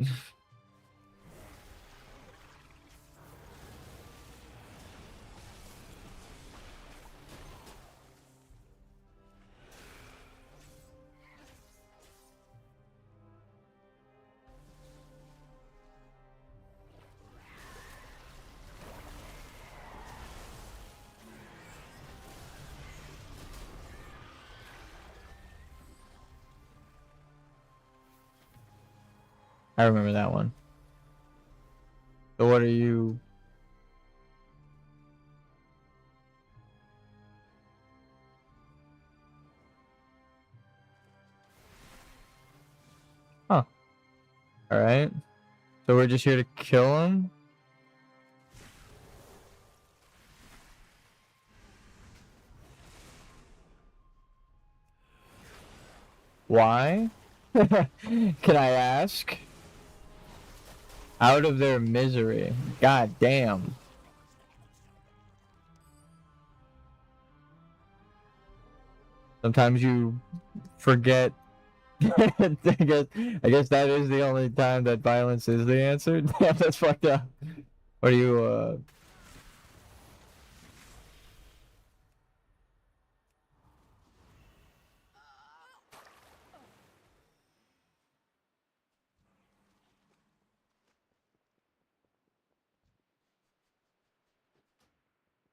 I remember that one. So what are you... Alright. So we're just here to kill him? Why? Can I ask? Out of their misery. God damn. Sometimes you forget. I guess that is the only time that violence is the answer. Damn, that's fucked up. What are you,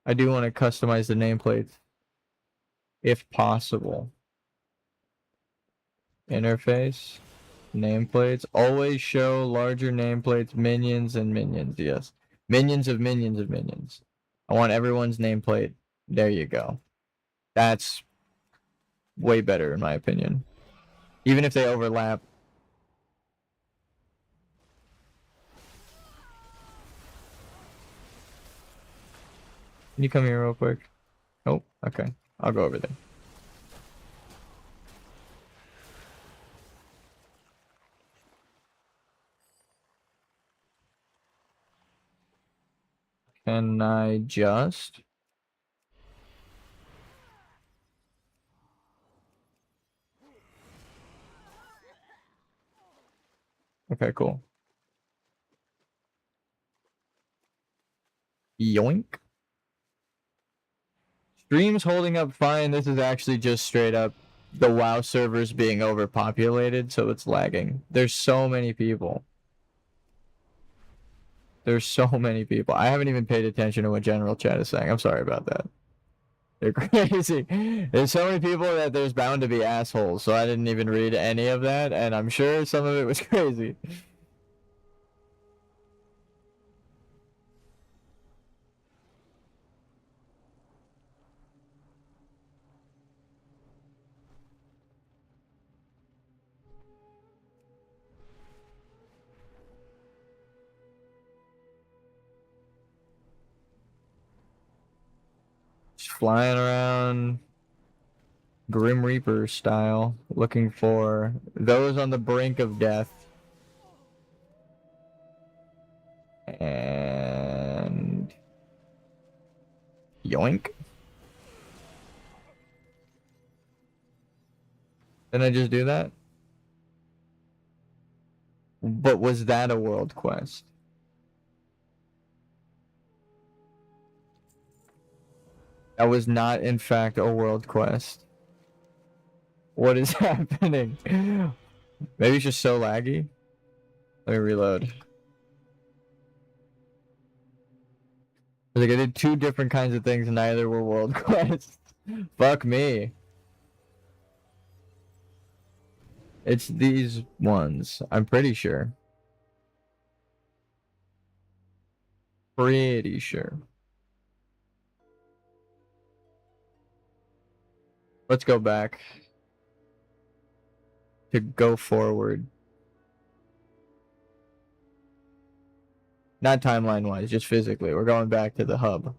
I do want to customize the nameplates. If possible. Interface. Nameplates. Always show larger nameplates, minions, and minions. Yes. Minions of minions of minions. I want everyone's nameplate. There you go. That's way better in my opinion. Even if they overlap. Can you come here real quick? Oh, okay. I'll go over there. Can I just? Okay, cool. Yoink. Stream's holding up fine. This is actually just straight up the WoW servers being overpopulated, so it's lagging. There's so many people. There's so many people. I haven't even paid attention to what general chat is saying. I'm sorry about that. They're crazy. There's so many people that there's bound to be assholes, so I didn't even read any of that, and I'm sure some of it was crazy. Just flying around Grim Reaper style, looking for those on the brink of death. And yoink. Didn't I just do that? But was that a world quest? That was not, in fact, a world quest. What is happening? Maybe it's just so laggy. Let me reload. Like I did two different kinds of things, and neither were world quests. Fuck me. It's these ones. I'm pretty sure. Pretty sure. Let's go back. To go forward. Not timeline-wise, just physically. We're going back to the hub.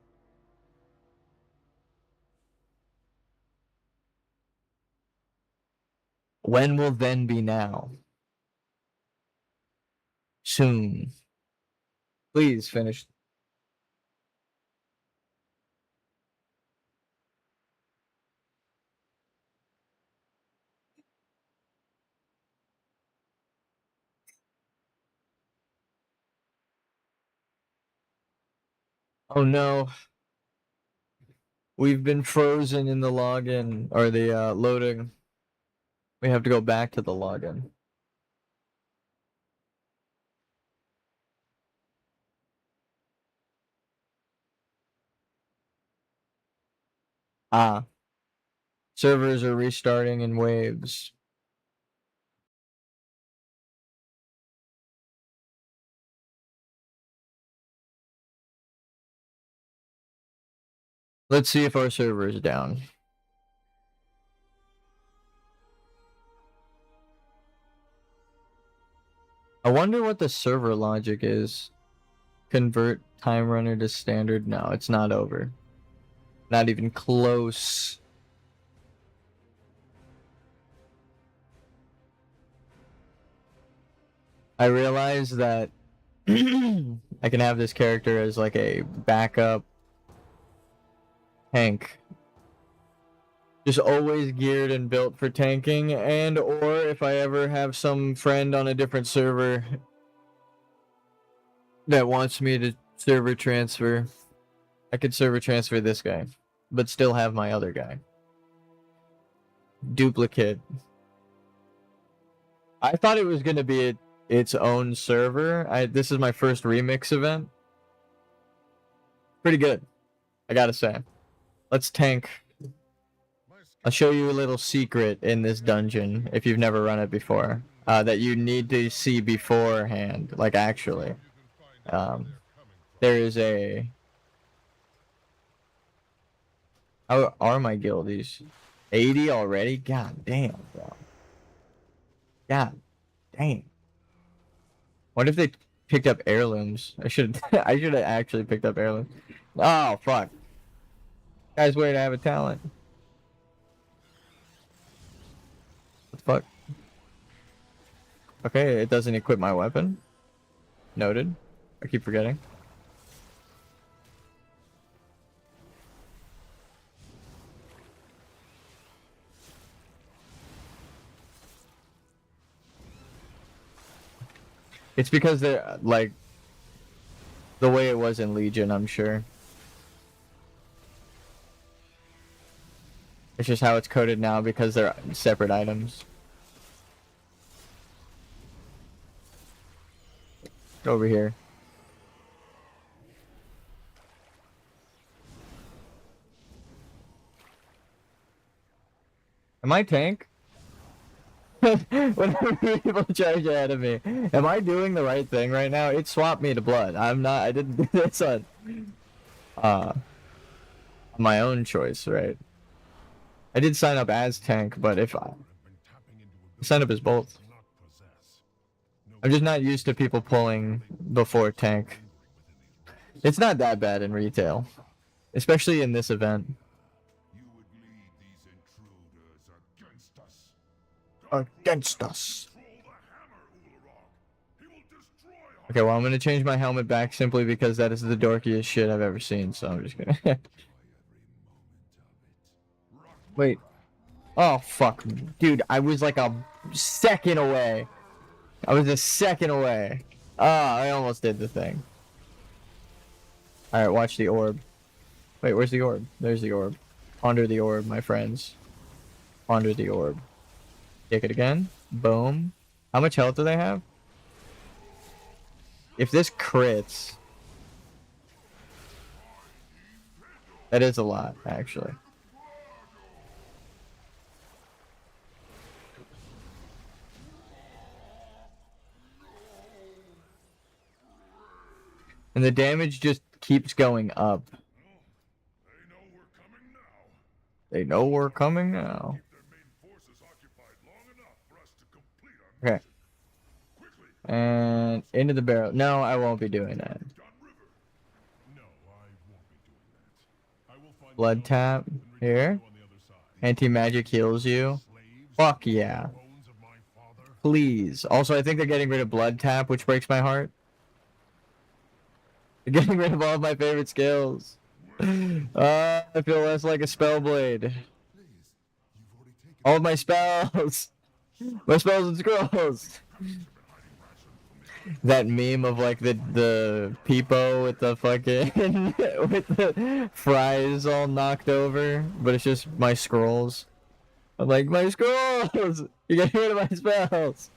When will then be now? Soon. Please finish. Oh no. We've been frozen in the login, or the loading. We have to go back to the login. Ah. Servers are restarting in waves. Let's see if our server is down. I wonder what the server logic is. Convert time runner to standard. No, it's not over. Not even close. I realize that I can have this character as like a backup tank. Just always geared and built for tanking, and or if I ever have some friend on a different server that wants me to server transfer, I could server transfer this guy, but still have my other guy. Duplicate. I thought it was gonna be its own server. This is my first remix event. Pretty good, I gotta say. Let's tank. I'll show you a little secret in this dungeon if you've never run it before. That you need to see beforehand, like actually. There is a... How are my guildies? 80 already? God damn, bro. God damn. What if they picked up heirlooms? I should I should have actually picked up heirlooms. Oh fuck. Guys, wait, I have a talent. What the fuck? Okay, it doesn't equip my weapon. Noted. I keep forgetting. It's because they're like the way it was in Legion, I'm sure. It's just how it's coded now because they're separate items. Over here. Am I tank? Whenever people charge ahead of me, am I doing the right thing right now? It swapped me to blood. I'm not. I didn't do this on my own choice, right? I did sign up as tank, but if I sign up as both, I'm just not used to people pulling before tank. It's not that bad in retail, especially in this event. Against us. Okay, well, I'm gonna change my helmet back simply because that is the dorkiest shit I've ever seen, so I'm just gonna... Wait. Oh, fuck. Dude, I was like a second away. I was a second away. Ah, I almost did the thing. Alright, watch the orb. Wait, where's the orb? There's the orb. Ponder the orb, my friends. Ponder the orb. Kick it again. Boom. How much health do they have? If this crits... That is a lot, actually. And the damage just keeps going up. They know we're coming now. Okay. And into the barrel. No, I won't be doing that. Blood tap. Here. Anti-magic heals you. Fuck yeah. Please. Also, I think they're getting rid of blood tap, which breaks my heart. They're getting rid of all of my favorite skills. I feel less like a spellblade. All of my spells. My spells and scrolls. That meme of like the peepo with the fucking with the fries all knocked over, but it's just my scrolls. I'm like, my scrolls. You get rid of my spells.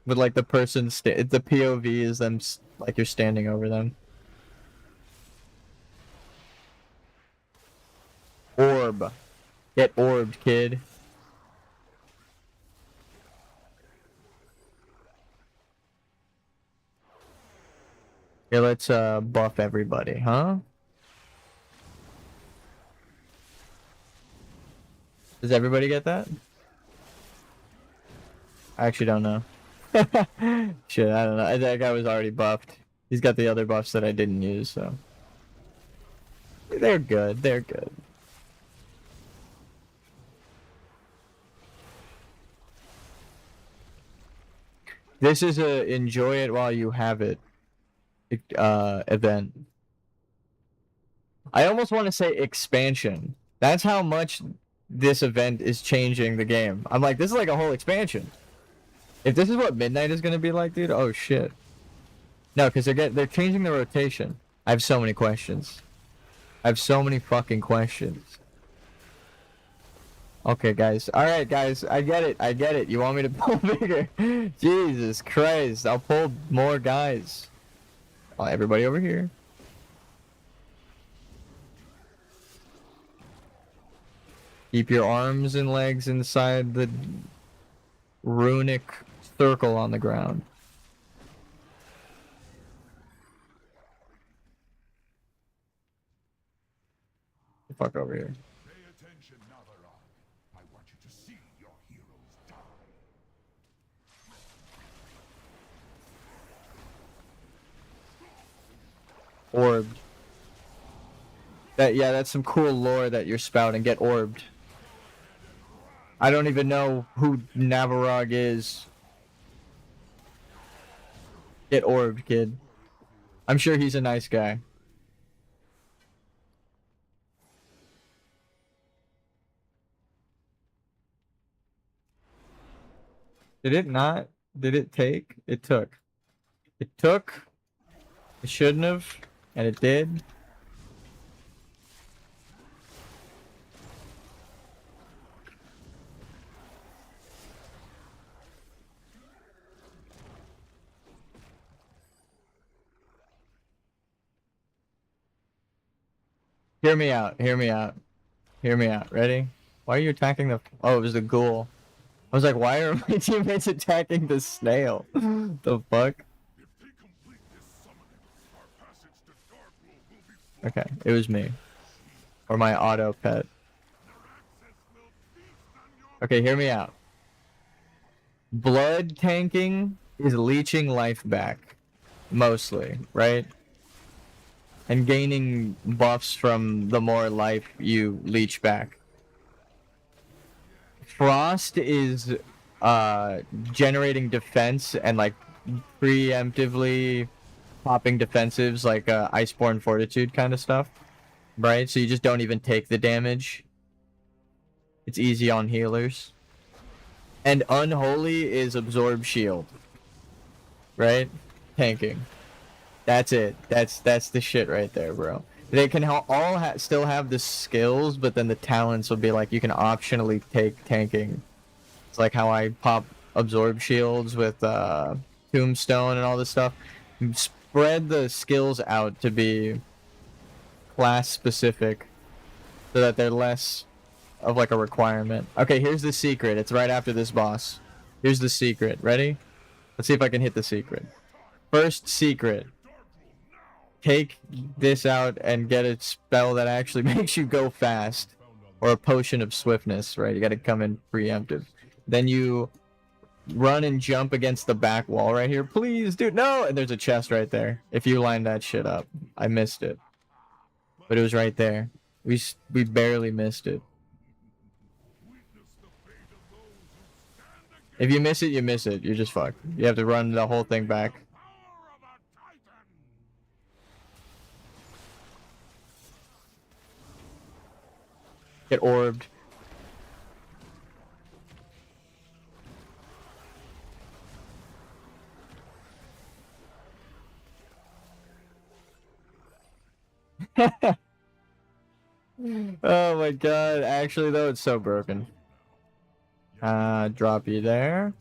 But like the person, the POV is them like you're standing over them. Orb. Get orbed, kid. Okay, let's buff everybody, huh? Does everybody get that? I actually don't know. Shit, I don't know. That guy was already buffed. He's got the other buffs that I didn't use, so. They're good. They're good. This is a enjoy it while you have it event. I almost want to say expansion. That's how much this event is changing the game. I'm like, this is like a whole expansion. If this is what Midnight is gonna be like, dude, oh shit. No, because they're changing the rotation. I have so many questions. I have so many fucking questions. Okay, guys. Alright, guys. I get it. I get it. You want me to pull bigger? Jesus Christ. I'll pull more guys. Oh, everybody over here. Keep your arms and legs inside the runic circle on the ground. Fuck over here.
Pay attention, Navarone. I want you to see your heroes die.
Orbed. That's some cool lore that you're spouting. Get orbed. I don't even know who Navarog is. Get orbed, kid. I'm sure he's a nice guy. Did it not? Did it take? It took. It took. It shouldn't have. And it did. Hear me out. Hear me out. Hear me out. Ready? Why are you attacking the... Oh, it was the ghoul. I was like, why are my teammates attacking the snail? The fuck? Okay, it was me. Or my auto pet. Okay, hear me out. Blood tanking is leeching life back. Mostly, right? And gaining buffs from the more life you leech back. Frost is generating defense and like preemptively popping defensives like Iceborne Fortitude kind of stuff, right? So you just don't even take the damage. It's easy on healers. And Unholy is Absorb Shield, right? Tanking. That's it. That's the shit right there, bro. They can all still have the skills, but then the talents will be like you can optionally take tanking. It's like how I pop Absorb Shields with Tombstone and all this stuff. Spread the skills out to be class specific so that they're less of like a requirement. Okay, here's the secret. It's right after this boss. Here's the secret. Ready? Let's see if I can hit the secret. First secret. Take this out and get a spell that actually makes you go fast. Or a potion of swiftness, right? You gotta come in preemptive. Then you run and jump against the back wall right here. Please, dude, no! And there's a chest right there. If you line that shit up. I missed it. But it was right there. We barely missed it. If you miss it, you miss it. You're just fucked. You have to run the whole thing back. Get orbed. Oh my god. Actually though, it's so broken. Drop you there.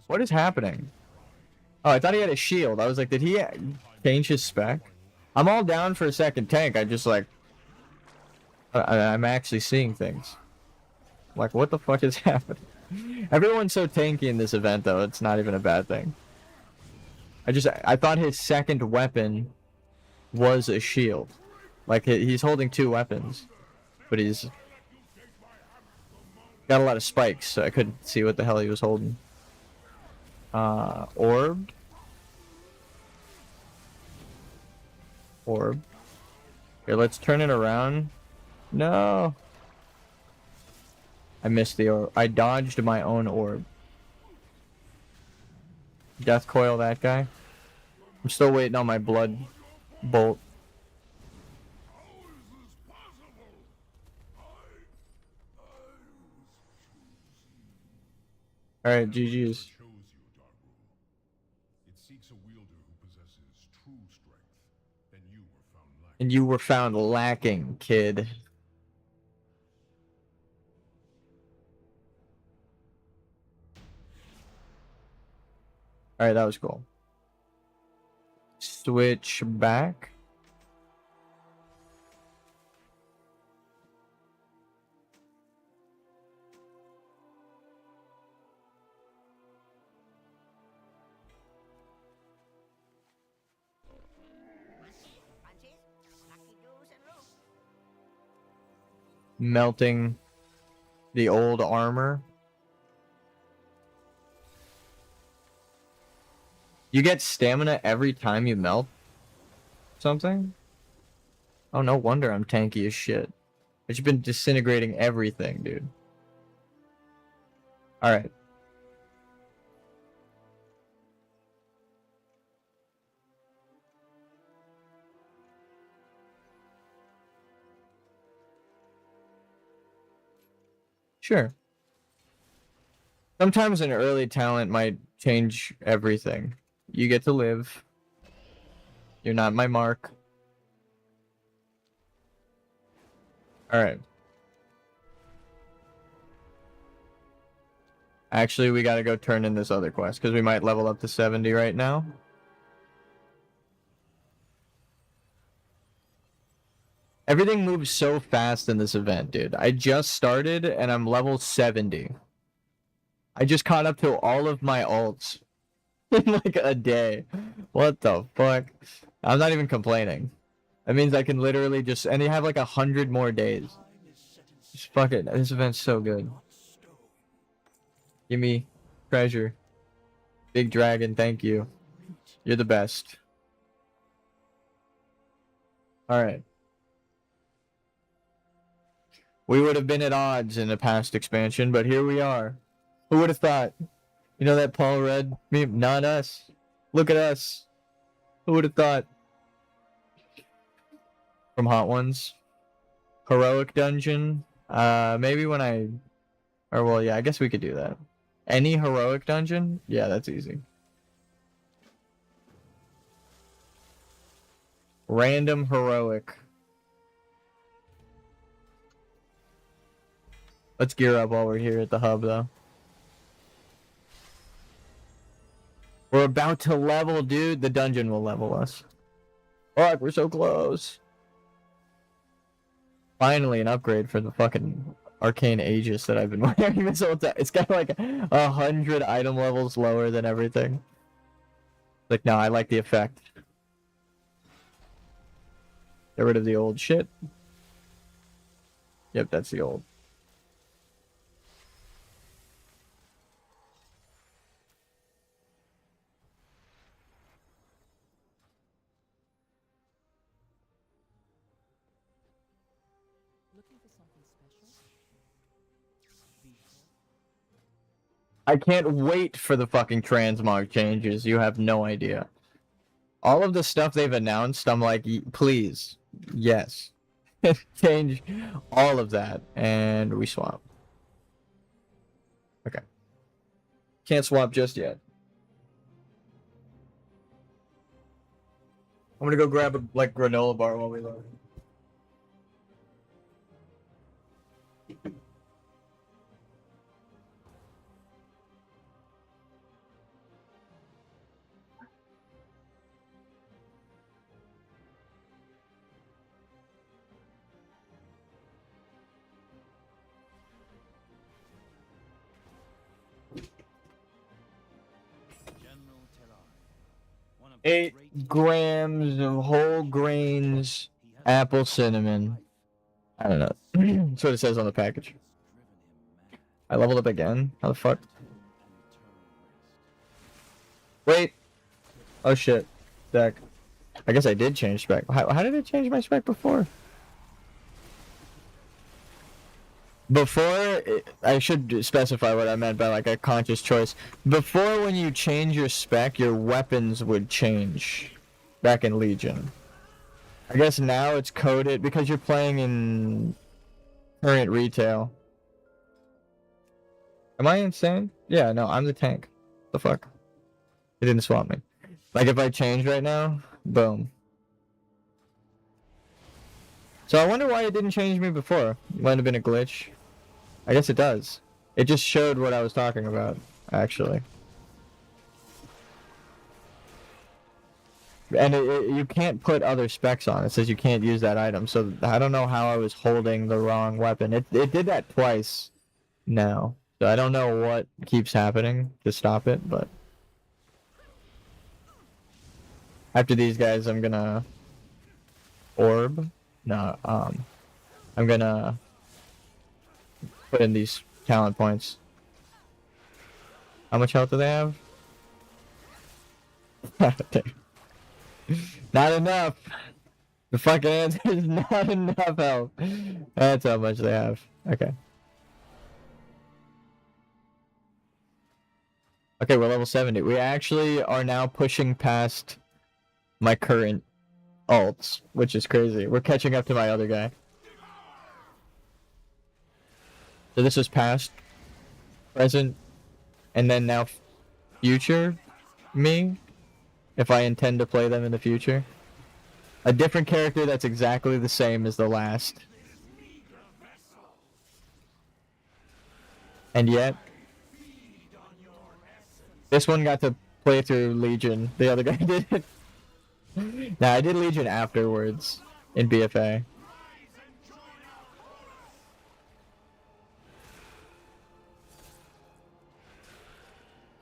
What is happening? Oh, I thought he had a shield. I was like, did he change his spec? I'm all down for a second tank. I just like... I'm actually seeing things. Like, what the fuck is happening? Everyone's so tanky in this event, though. It's not even a bad thing. I thought his second weapon was a shield. Like, he's holding two weapons. But he's... Got a lot of spikes, so I couldn't see what the hell he was holding. Orb. Orb. Here, let's turn it around. No. I missed the orb. I dodged my own orb. Death coil that guy. I'm still waiting on my blood bolt. Alright, GG's.
Chose you, Darkroom. It seeks a wielder who possesses true strength, and you were found lacking.
And you were found lacking, kid. Alright, that was cool. Switch back. Melting the old armor. You get stamina every time you melt something? Oh, no wonder I'm tanky as shit. I've just been disintegrating everything, dude. Alright. Sure. Sometimes an early talent might change everything. You get to live. You're not my mark. Alright. Actually, we gotta go turn in this other quest, because we might level up to 70 right now. Everything moves so fast in this event, dude. I just started, and I'm level 70. I just caught up to all of my alts in like a day. What the fuck? I'm not even complaining. That means I can literally just... And you have like 100 more days. Just fuck it. This event's so good. Give me treasure. Big dragon, thank you. You're the best. Alright. We would have been at odds in a past expansion, but here we are. Who would have thought? You know that Paul Rudd meme? Not us. Look at us. Who would have thought? From Hot Ones. Heroic Dungeon. Maybe when I... Or, well, yeah, I guess we could do that. Any Heroic Dungeon? Yeah, that's easy. Random Heroic. Let's gear up while we're here at the hub, though. We're about to level, dude. The dungeon will level us. Fuck, we're so close. Finally, an upgrade for the fucking arcane Aegis that I've been wearing this whole time. It's got like 100 item levels lower than everything. Like, no, I like the effect. Get rid of the old shit. Yep, that's the old. I can't wait for the fucking transmog changes. You have no idea. All of the stuff they've announced, I'm like, please, yes. Change all of that. And we swap. Okay. Can't swap just yet. I'm gonna go grab a like granola bar while we load.
General Tellar, one of
8
the great
grams of whole grains, apple cinnamon. I don't know. That's what it says on the package. I leveled up again? How the fuck? Wait! Oh shit. Deck. I guess I did change spec. How did I change my spec before? I should specify what I meant by like a conscious choice. Before, when you change your spec, your weapons would change. Back in Legion. I guess now it's coded because you're playing in current retail. Am I insane? Yeah, no, I'm the tank. The fuck? It didn't swap me. Like if I change right now, boom. So I wonder why it didn't change me before. Might have been a glitch. I guess it does. It just showed what I was talking about, actually. And you can't put other specs on. It says you can't use that item. So I don't know how I was holding the wrong weapon. It did that twice now. So I don't know what keeps happening to stop it, but... After these guys, I'm gonna... Orb? No, I'm gonna... put in these talent points. How much health do they have? Not enough! The fucking answer is not enough health. That's how much they have. Okay. Okay, we're level 70. We actually are now pushing past my current alts, which is crazy. We're catching up to my other guy. So this was past, present, and then now future me, if I intend to play them in the future. A different character that's exactly the same as the last. And yet, this one got to play through Legion. The other guy did. Nah, I did Legion afterwards in BFA.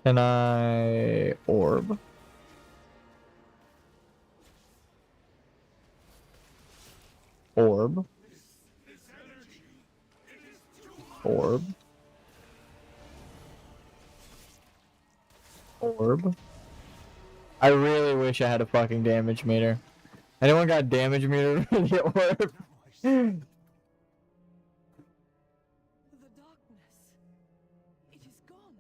Can I orb? Orb. Orb. Orb. I really wish I had a fucking damage meter. Anyone got damage meter for the orb?
The darkness. It is gone.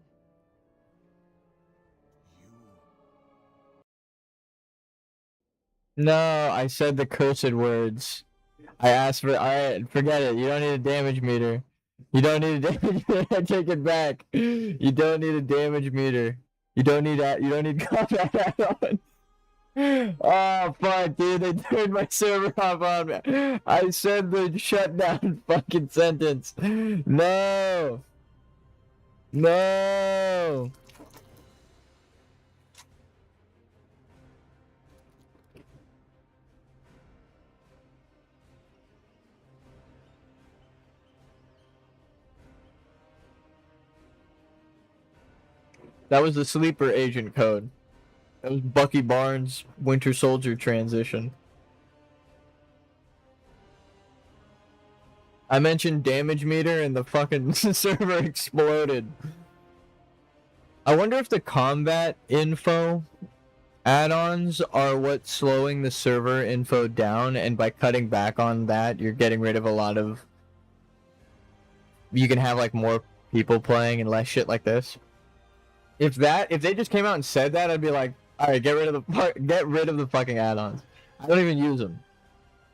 No, I said the cursed words. I asked for. Alright, forget it. You don't need a damage meter. You don't need a damage meter. I take it back. You don't need a damage meter. You don't need that. You don't need combat add-on. Oh fuck, dude! They turned my server off on me. I said the shutdown fucking sentence. No. No. That was the sleeper agent code. That was Bucky Barnes' Winter Soldier transition. I mentioned damage meter and the fucking server exploded. I wonder if the combat info add-ons are what's slowing the server info down, and by cutting back on that, you're getting rid of a lot of... You can have like more people playing and less shit like this. If they just came out and said that, I'd be like, alright, get rid of the fucking add-ons. I don't even use them.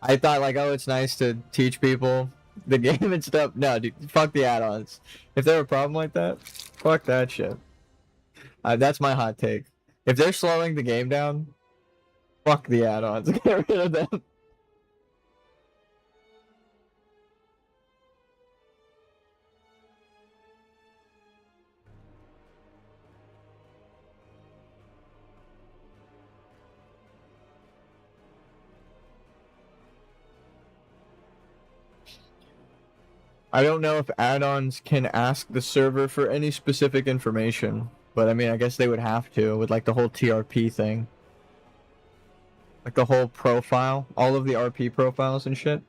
I thought like, oh, it's nice to teach people the game and stuff. No, dude, fuck the add-ons. If there's a problem like that, fuck that shit. That's my hot take. If they're slowing the game down, fuck the add-ons. Get rid of them. I don't know if add-ons can ask the server for any specific information, but I mean, I guess they would have to with like the whole TRP thing. Like the whole profile, all of the RP profiles and shit.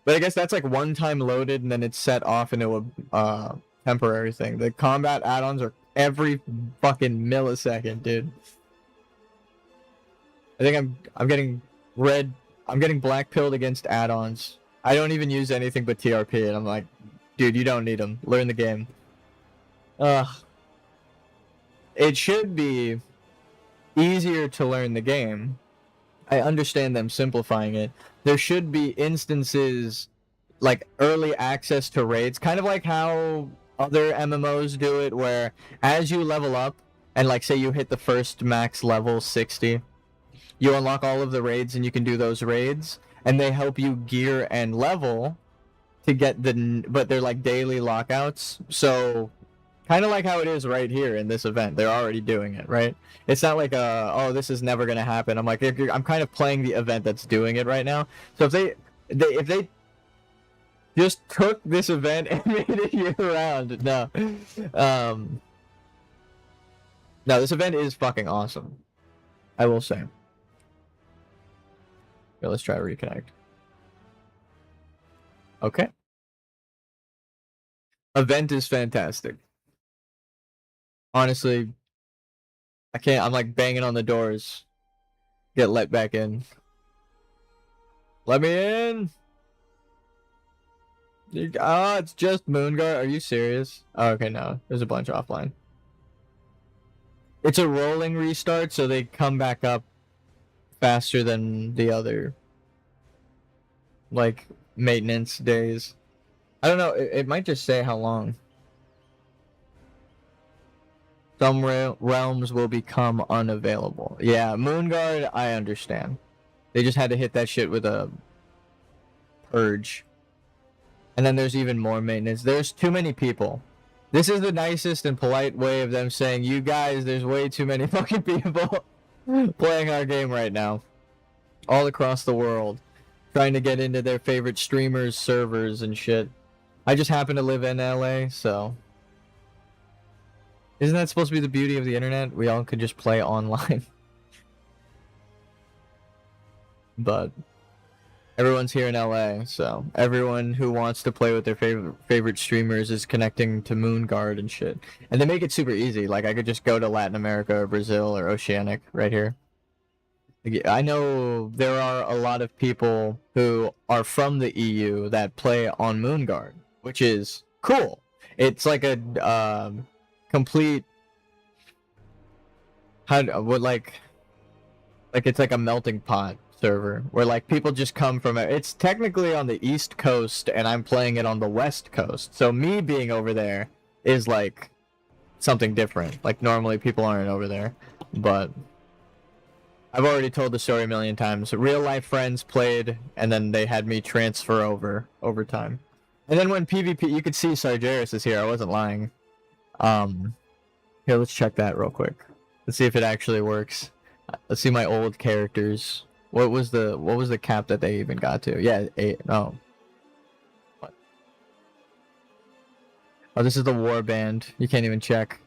But I guess that's like one time loaded and then it's set off into a temporary thing. The combat add-ons are every fucking millisecond, dude. I think I'm getting black pilled against add-ons. I don't even use anything but TRP, and I'm like, dude, you don't need them. Learn the game. It should be easier to learn the game. I understand them simplifying it. There should be instances like early access to raids, kind of like how other MMOs do it, where as you level up, and like say you hit the first max level 60, you unlock all of the raids and you can do those raids, and they help you gear and level to get but they're like daily lockouts. So kind of like how it is right here in this event, they're already doing it, right? It's not like oh, this is never gonna happen. I'm like, I'm kind of playing the event that's doing it right now. So if they just took this event and made it year round, no, this event is fucking awesome, I will say. Okay, let's try to reconnect. Okay. Event is fantastic. Honestly, I'm like banging on the doors. Get let back in. Let me in! It's just Moonguard. Are you serious? Oh, okay, no. There's a bunch offline. It's a rolling restart, so they come back up faster than the other, like, maintenance days. I don't know, it might just say how long. Some realms will become unavailable. Yeah, Moonguard, I understand. They just had to hit that shit with a purge. And then there's even more maintenance. There's too many people. This is the nicest and polite way of them saying, you guys, there's way too many fucking people playing our game right now. All across the world. Trying to get into their favorite streamers' servers and shit. I just happen to live in LA, so... Isn't that supposed to be the beauty of the internet? We all could just play online. But... everyone's here in LA, so everyone who wants to play with their favorite streamers is connecting to Moonguard and shit. And they make it super easy. Like, I could just go to Latin America or Brazil or Oceanic right here. I know there are a lot of people who are from the EU that play on Moonguard, which is cool. It's like a complete... like it's like a melting pot server where like people just come from it. It's technically on the East Coast and I'm playing it on the West Coast, so me being over there is like something different. Like normally people aren't over there, but I've already told the story a million times. Real life friends played and then they had me transfer over time. And then when PvP, you could see Sargeras is here. I wasn't lying. Here, let's check that real quick. Let's see if it actually works. Let's see my old characters. What was the cap that they even got to? Yeah, 8. Oh. What? Oh, this is the warband. You can't even check.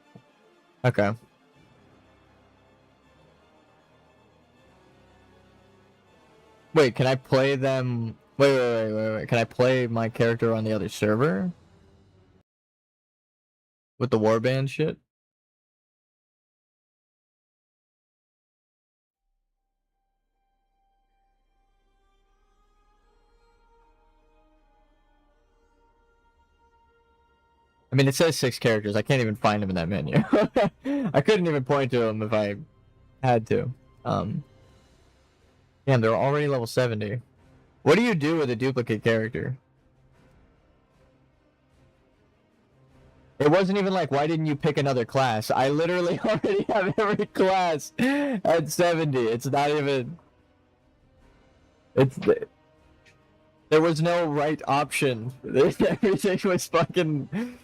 Okay. Wait, can I play them? Wait. Can I play my character on the other server? With the warband shit? I mean, it says 6 characters. I can't even find them in that menu. I couldn't even point to them if I had to. Damn, they're already level 70. What do you do with a duplicate character? It wasn't even like, why didn't you pick another class? I literally already have every class at 70. It's not even... There was no right option. Everything was fucking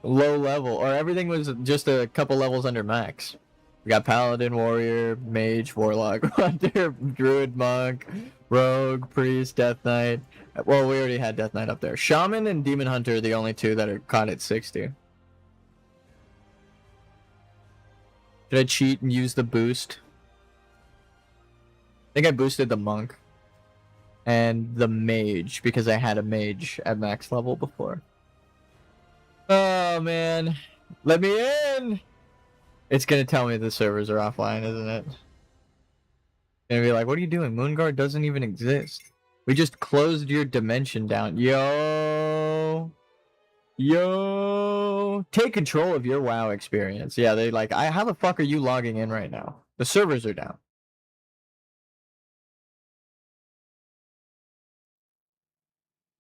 low level, or everything was just a couple levels under max. We got Paladin, Warrior, Mage, Warlock, Hunter, Druid, Monk, Rogue, Priest, Death Knight. Well, we already had Death Knight up there. Shaman and Demon Hunter are the only two that are caught at 60. Did I cheat and use the boost? I think I boosted the Monk. and the mage, because I had a mage at max level before. Oh man, let me in. It's gonna tell me the servers are offline, isn't it? Gonna be like, what are you doing? Moonguard doesn't even exist. We just closed your dimension down. Yo, take control of your WoW experience. Yeah, they like, how the fuck are you logging in right now? The servers are down.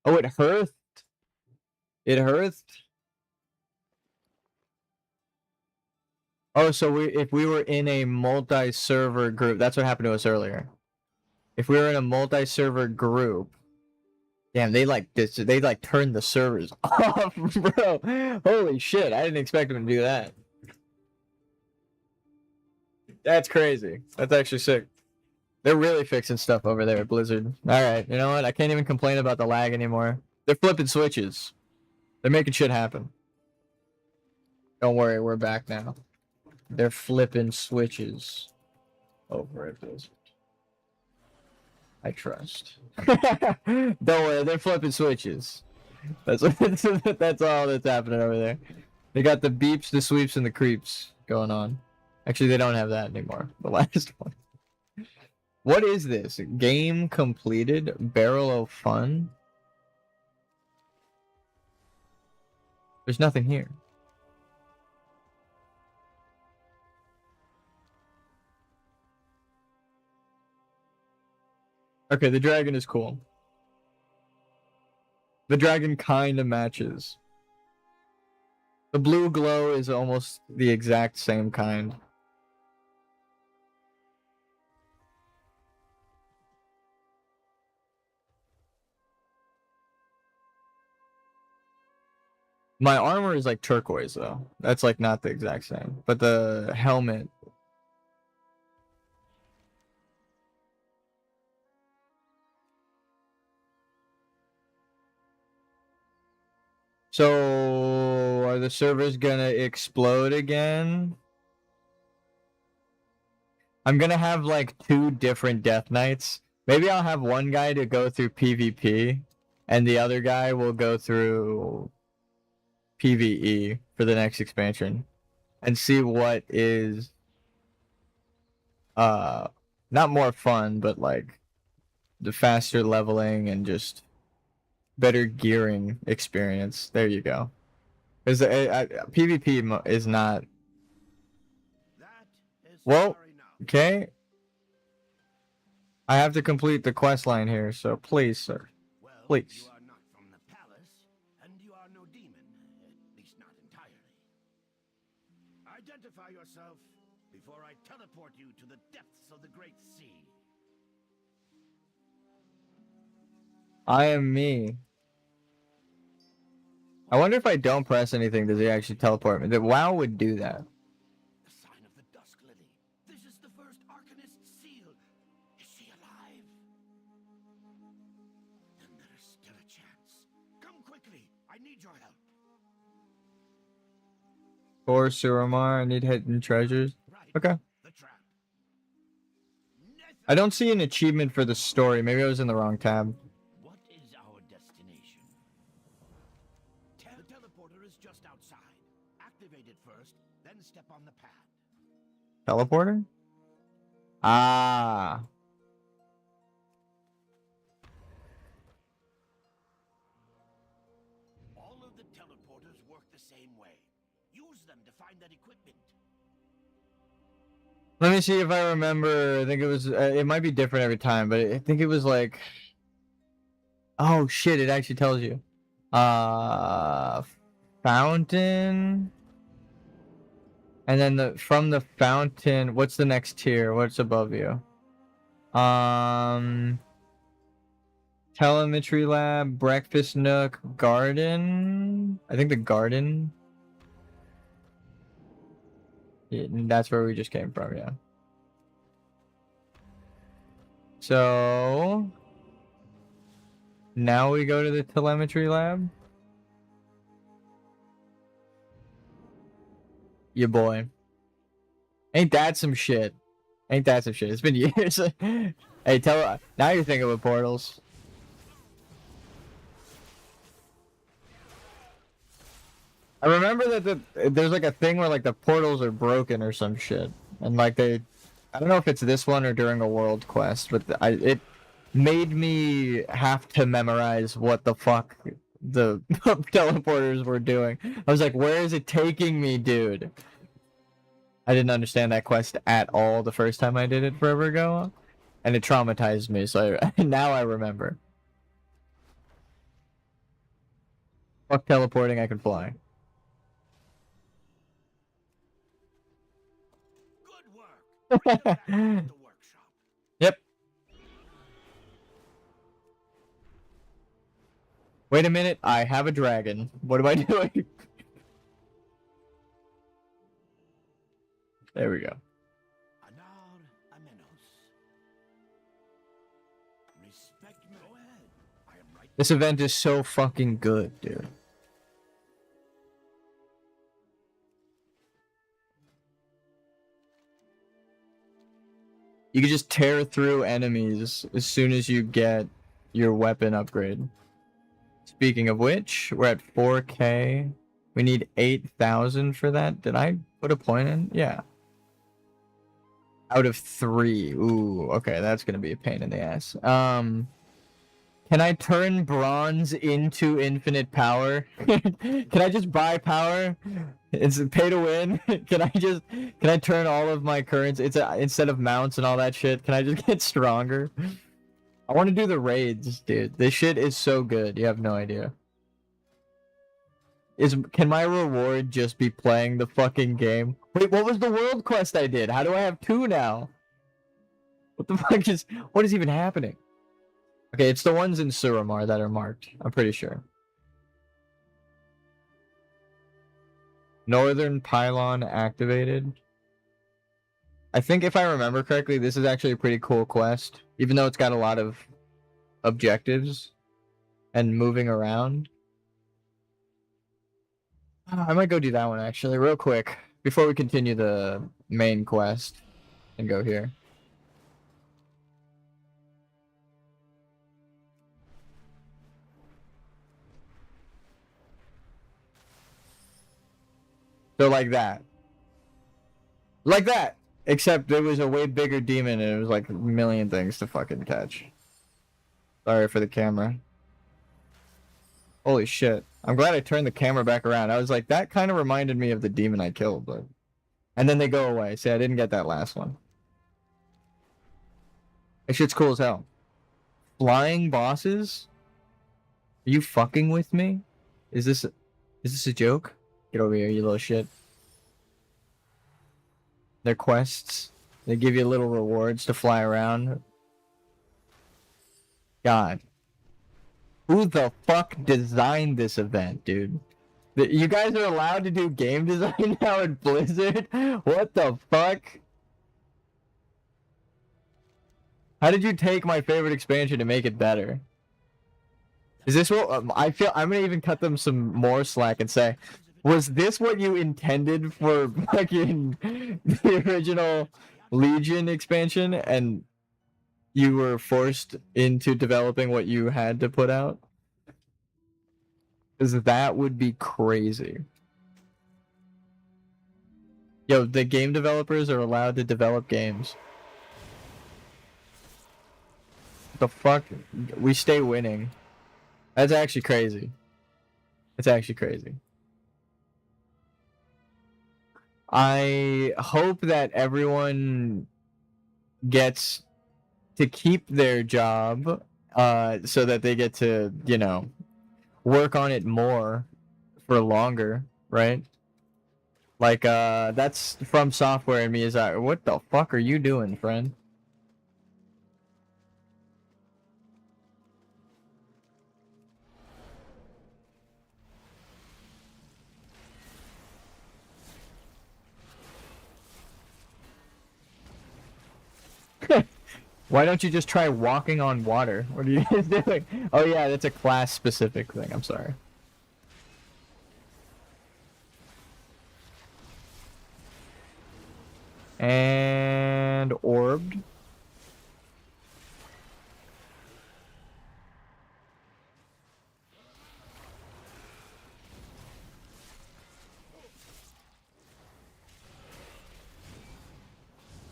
Oh, it hearthed. It hearthed. Oh, so if we were in a multi-server group, that's what happened to us earlier. If we were in a multi-server group, damn, they like this. They like turned the servers off, bro. Holy shit! I didn't expect them to do that. That's crazy. That's actually sick. They're really fixing stuff over there at Blizzard. All right, you know what? I can't even complain about the lag anymore. They're flipping switches. They're making shit happen. Don't worry, we're back now. They're flipping switches over at Blizzard. I trust. Don't worry, they're flipping switches. That's that's all that's happening over there. They got the beeps, the sweeps, and the creeps going on. Actually, they don't have that anymore. The last one. What is this? Game completed? Barrel of Fun? There's nothing here. Okay, the dragon is cool. The dragon kind of matches. The blue glow is almost the exact same kind. My armor is like turquoise though. That's like not the exact same. But the helmet. So are the servers gonna explode again? I'm gonna have like 2 different death knights. Maybe I'll have one guy to go through PvP and the other guy will go through PvE for the next expansion and see what is not more fun, but like the faster leveling and just better gearing experience. There you go. Because PvP is not. Well, okay. I have to complete the quest line here, so please, sir. Please.
You are not from the palace, and you are no demon, at least not entirely. Identify yourself before I teleport you to the depths of the Great Sea.
I am me. I wonder if I don't press anything, does he actually teleport me? The WoW would do that.
The sign of the Dusk Lily. This is the first Arcanist's seal. Is she alive? Then there is still a chance. Come quickly. I need your help.
Or Suramar, I need hidden treasures.
Right.
Okay.
The trap.
I don't see an achievement for the story. Maybe I was in the wrong tab.
What is our destination? The teleporter is just outside. Activate it first, then step on the pad.
Teleporter? Ah.
All of the teleporters work the same way. Use them to find that equipment.
Let me see if I remember. I think it was. It might be different every time, but I think it was like. Oh shit! It actually tells you. Fountain. And then from the fountain, what's the next tier? What's above you? Telemetry lab, breakfast nook, garden. I think the garden. Yeah, that's where we just came from, yeah. So now we go to the telemetry lab. Yeah, boy. Ain't that some shit? Ain't that some shit? It's been years. Hey, now you're thinking with portals. I remember that there's like a thing where like the portals are broken or some shit, and like I don't know if it's this one or during a world quest, but it made me have to memorize what the fuck the teleporters were doing. I was like, where is it taking me, dude? I didn't understand that quest at all the first time I did it forever ago, and it traumatized me, so now I remember. Fuck teleporting, I can fly.
Good work. Bring them back to the workshop.
Yep. Wait a minute, I have a dragon. What am I doing? There we go.
Anar Amenos. Respect me. Go ahead. I am right.
This event is so fucking good, dude. You can just tear through enemies as soon as you get your weapon upgrade. Speaking of which, we're at 4K. We need 8,000 for that. Did I put a point in? Yeah. Out of 3. Ooh, okay, that's gonna be a pain in the ass. Can I turn bronze into infinite power? Can I just buy power? It's pay to win. Can I turn all of my currency? Instead of mounts and all that shit, can I just get stronger? I want to do the raids, dude. This shit is so good. You have no idea. Can my reward just be playing the fucking game? Wait, what was the world quest I did? How do I have 2 now? What the fuck what is even happening? Okay, it's the ones in Suramar that are marked. I'm pretty sure. Northern Pylon activated. I think if I remember correctly, this is actually a pretty cool quest. Even though it's got a lot of objectives and moving around. I might go do that one actually, real quick. Before we continue the main quest. And go here. So like that. Like that! Except it was a way bigger demon and it was like a million things to fucking catch. Sorry for the camera. Holy shit. I'm glad I turned the camera back around. I was like, that kind of reminded me of the demon I killed, but... And then they go away. See, I didn't get that last one. That shit's cool as hell. Flying bosses? Are you fucking with me? Is this a joke? Get over here, you little shit. Their quests. They give you little rewards to fly around. God. Who the fuck designed this event, dude? You guys are allowed to do game design now at Blizzard? What the fuck? How did you take my favorite expansion and make it better? Is this what I feel? I'm gonna even cut them some more slack and say, was this what you intended for fucking the original Legion expansion and you were forced into developing what you had to put out? Because that would be crazy. Yo, the game developers are allowed to develop games. The fuck? We stay winning. That's actually crazy. It's actually crazy. I hope that everyone gets to keep their job so that they get to, you know, work on it more for longer, right? Like, that's From Software and Miyazaki. What the fuck are you doing, friend? Why don't you just try walking on water? What are you guys doing? Oh yeah, that's a class-specific thing. I'm sorry. And orbed.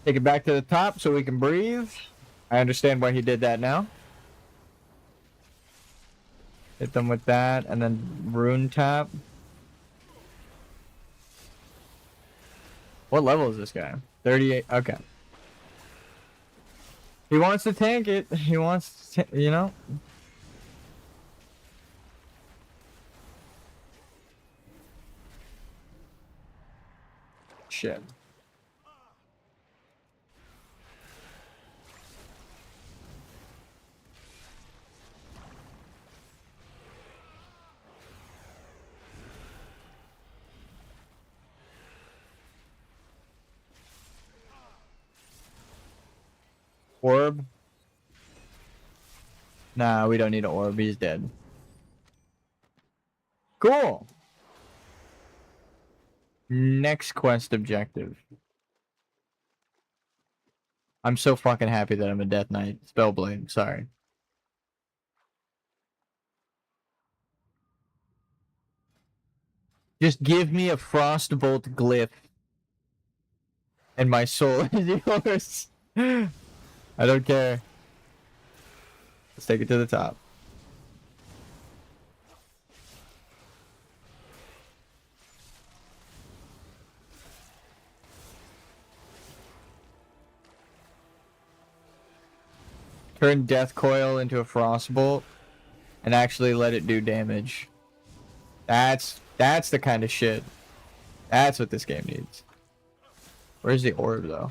Take it back to the top so we can breathe. I understand why he did that now. Hit them with that, and then rune tap. What level is this guy? 38. Okay. He wants to tank it. He wants to, you know. Shit. Orb? Nah, we don't need an orb. He's dead. Cool. Next quest objective. I'm so fucking happy that I'm a Death Knight. Spellblade, sorry. Just give me a Frostbolt glyph. And my soul is yours. I don't care. Let's take it to the top. Turn Death Coil into a Frostbolt and actually let it do damage. That's the kind of shit. That's what this game needs. Where's the orb though?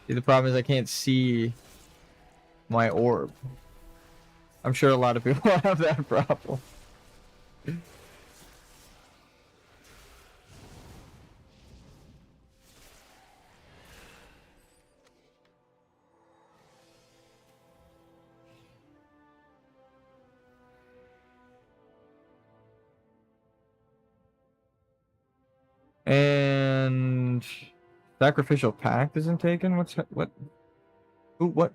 See, the problem is I can't see my orb. I'm sure a lot of people have that problem. And Sacrificial Pact isn't taken? What? Ooh,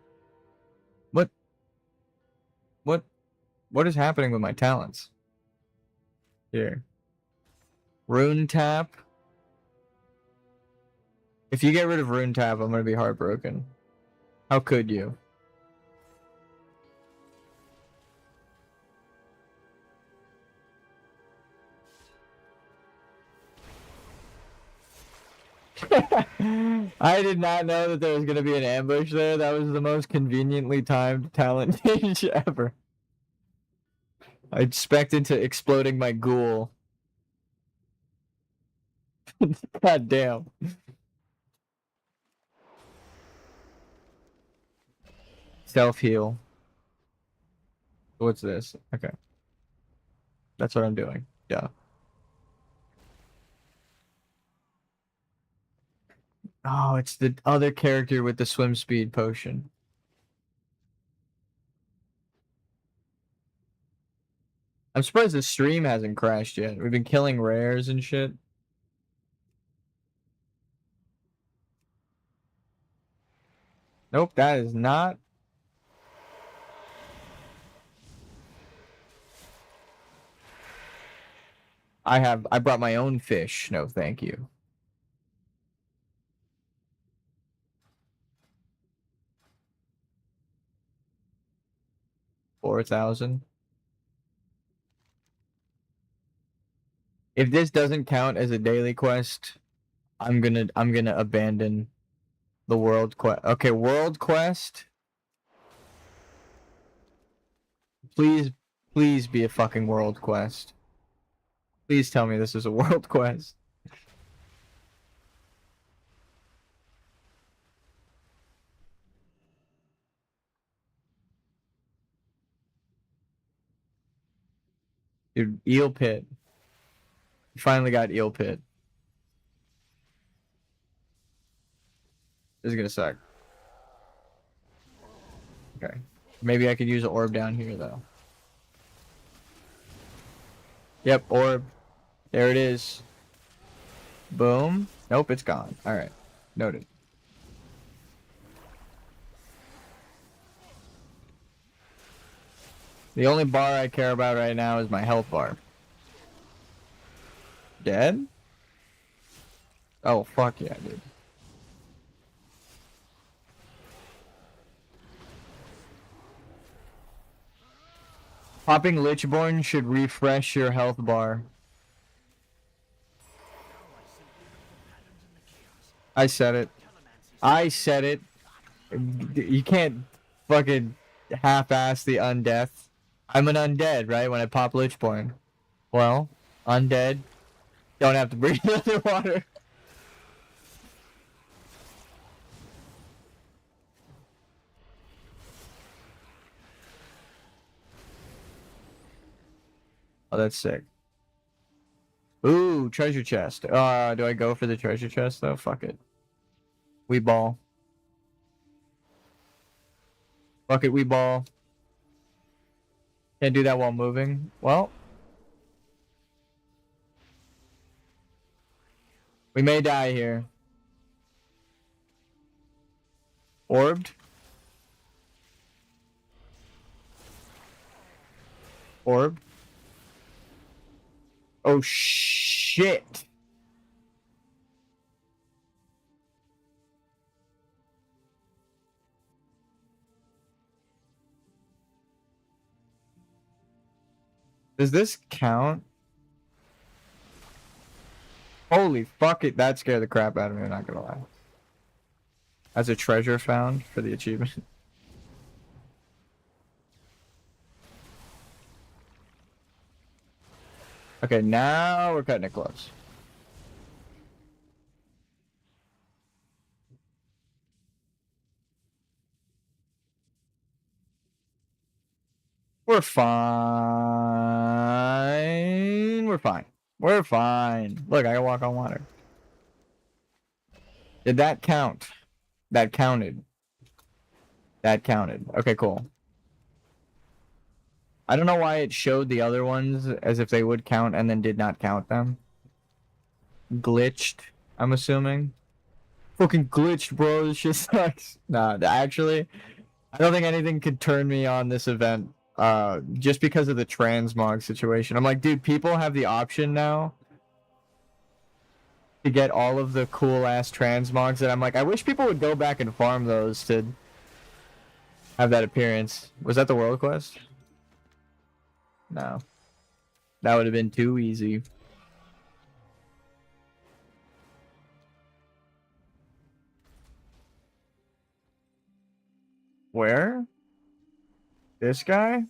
what is happening with my talents? Here. Rune Tap. If you get rid of Rune Tap, I'm gonna be heartbroken. How could you? I did not know that there was going to be an ambush there. That was the most conveniently timed talent change ever. I expected to exploding my ghoul. God damn. Self-heal. What's this? Okay. That's what I'm doing. Yeah. Oh, it's the other character with the swim speed potion. I'm surprised the stream hasn't crashed yet. We've been killing rares and shit. Nope, that is not. I brought my own fish. No, thank you. $4,000. If this doesn't count as a daily quest, I'm gonna abandon the world quest. Okay, world quest. Please be a fucking world quest. Please tell me this is a world quest. Dude, Eel Pit. Finally got Eel Pit. This is gonna suck. Okay. Maybe I could use an orb down here, though. Yep, orb. There it is. Boom. Nope, it's gone. Alright. Noted. The only bar I care about right now is my health bar. Dead? Oh, fuck yeah, dude. Popping Lichborn should refresh your health bar. I said it. I said it. You can't fucking half-ass the undeath. I'm an undead, right? When I pop Lichborn. Well, undead. Don't have to breathe underwater. Oh, that's sick. Ooh, treasure chest. Do I go for the treasure chest though? Fuck it. We ball. Fuck it, we ball. Can't do that while moving. Well. We may die here. Orbed? Orb? Oh shit! Does this count? Holy fuck it, that scared the crap out of me, I'm not gonna lie. As a treasure found for the achievement. Okay, now we're cutting it close. We're fine. We're fine. We're fine. Look, I can walk on water. Did that count? That counted. That counted. Okay, cool. I don't know why it showed the other ones as if they would count and then did not count them. Glitched, I'm assuming. Fucking glitched, bro. This shit sucks. Nah, actually, I don't think anything could turn me on this event. Just because of the transmog situation. I'm like, dude, people have the option now to get all of the cool ass transmogs that I'm like, I wish people would go back and farm those to have that appearance. Was that the world quest? No. That would have been too easy. Where? This guy?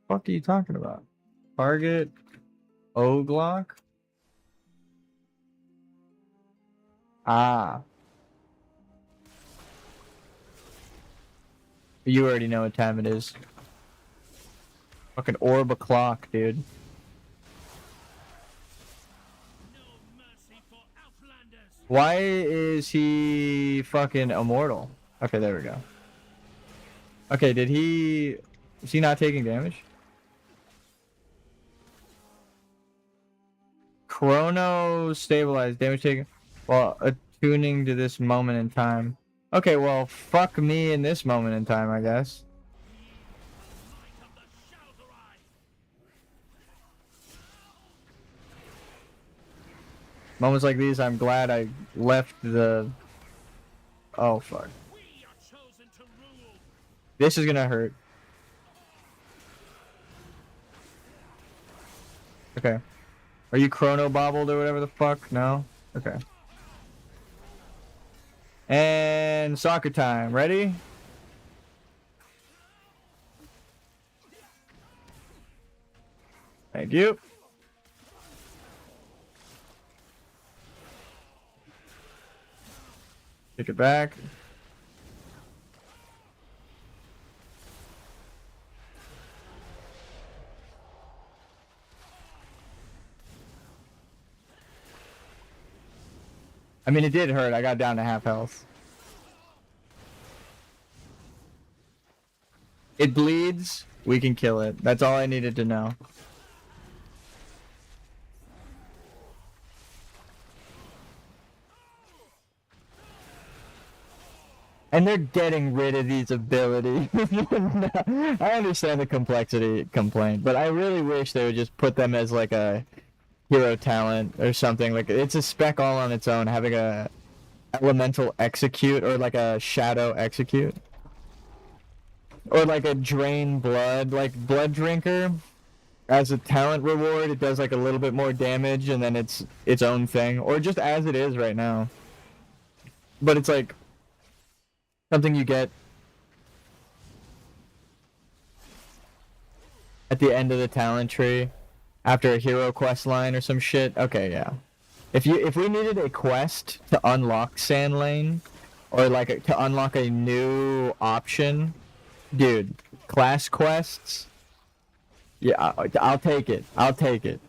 What are you talking about? Target Oglock? Ah. You already know what time it is. Fucking orb o'clock, dude.
No mercy for Outlanders.
Why is he fucking immortal? Okay, there we go. Okay, did he... Is he not taking damage? Chrono stabilized, damage taken while attuning to this moment in time. Okay, well, fuck me in this moment in time, I guess.
Might of the Shal'dorei.
Moments like these, I'm glad I left the... Oh, fuck.
We are chosen to rule.
This is gonna hurt. Okay. Are you chrono bobbled or whatever the fuck? No? Okay. And soccer time. Ready? Thank you. Take it back. I mean, it did hurt. I got down to half health. It bleeds. We can kill it. That's all I needed to know. And they're getting rid of these abilities. I understand the complexity complaint, but I really wish they would just put them as like a hero talent or something. Like it's a spec all on its own, having a elemental execute or like a shadow execute. Or like a drain blood, like blood drinker. As a talent reward, it does like a little bit more damage and then it's its own thing. Or just as it is right now. But it's like something you get at the end of the talent tree after a hero quest line or some shit. Okay, yeah. If we needed a quest to unlock Sand Lane or like to unlock a new option, dude, class quests. Yeah, I'll take it. I'll take it.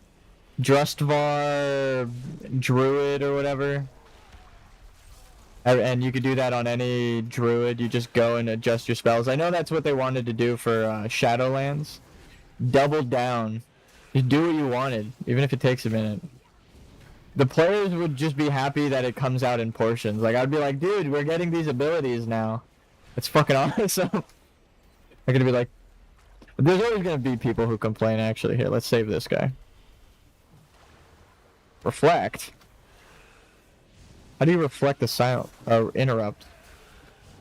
Drustvar Druid or whatever. And you could do that on any druid. You just go and adjust your spells. I know that's what they wanted to do for Shadowlands. Double down. Just do what you wanted, even if it takes a minute. The players would just be happy that it comes out in portions. Like, I'd be like, dude, we're getting these abilities now. It's fucking awesome. They're gonna be like... There's always gonna be people who complain, actually. Here, let's save this guy. Reflect? How do you reflect the silent interrupt?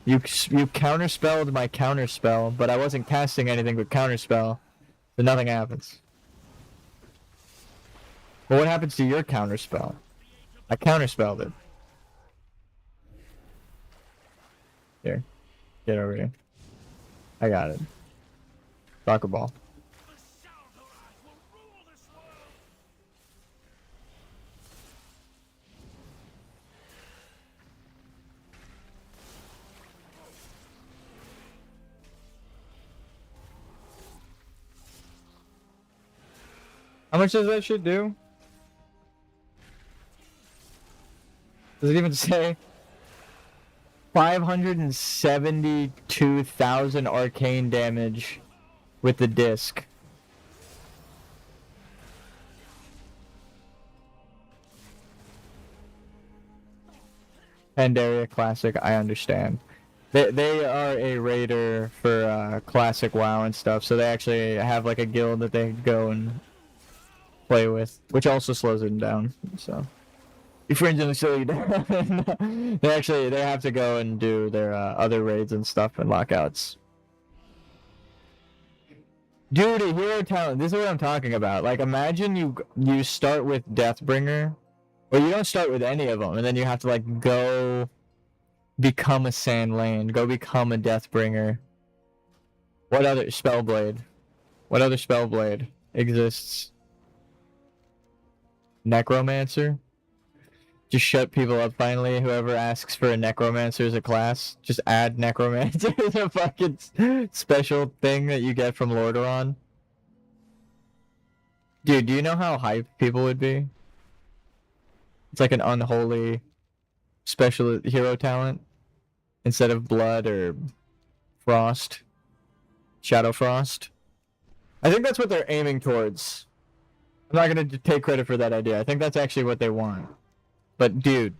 You counterspelled my counterspell, but I wasn't casting anything but counterspell, so nothing happens. Well, what happens to your counterspell? I counterspelled it. Here, get over here. I got it. Soccer ball. How much does that shit do? Does it even say? 572,000 arcane damage with the disc. Pandaria Classic, I understand. They are a raider for Classic WoW and stuff, so they actually have like a guild that they go and play with, which also slows them down. So your friends don't slow you down. they have to go and do their other raids and stuff and lockouts. Dude, a hero talent. This is what I'm talking about. Like, imagine you start with Deathbringer, or you don't start with any of them, and then you have to like go become a Sand Lane, go become a Deathbringer. What other Spellblade? What other Spellblade exists? Necromancer? Just shut people up finally. Whoever asks for a Necromancer as a class, just add Necromancer as a fucking special thing that you get from Lordaeron. Dude, do you know how hyped people would be? It's like an unholy special hero talent instead of Blood or Frost. Shadow Frost. I think that's what they're aiming towards. I'm not gonna take credit for that idea. I think that's actually what they want. But dude,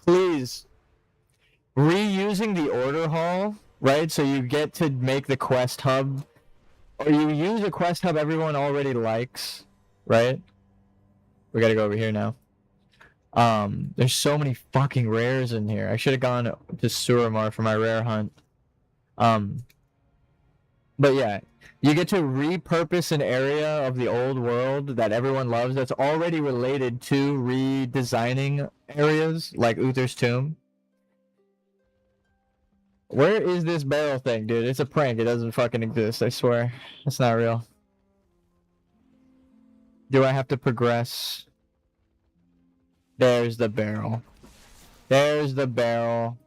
please, reusing the order hall, right? So you get to make the quest hub, or you use a quest hub everyone already likes, right? We gotta go over here now. There's so many fucking rares in here. I should have gone to Suramar for my rare hunt. But yeah, you get to repurpose an area of the old world that everyone loves that's already related to redesigning areas like Uther's Tomb. Where is this barrel thing, dude? It's a prank. It doesn't fucking exist, I swear. It's not real. Do I have to progress? There's the barrel. There's the barrel.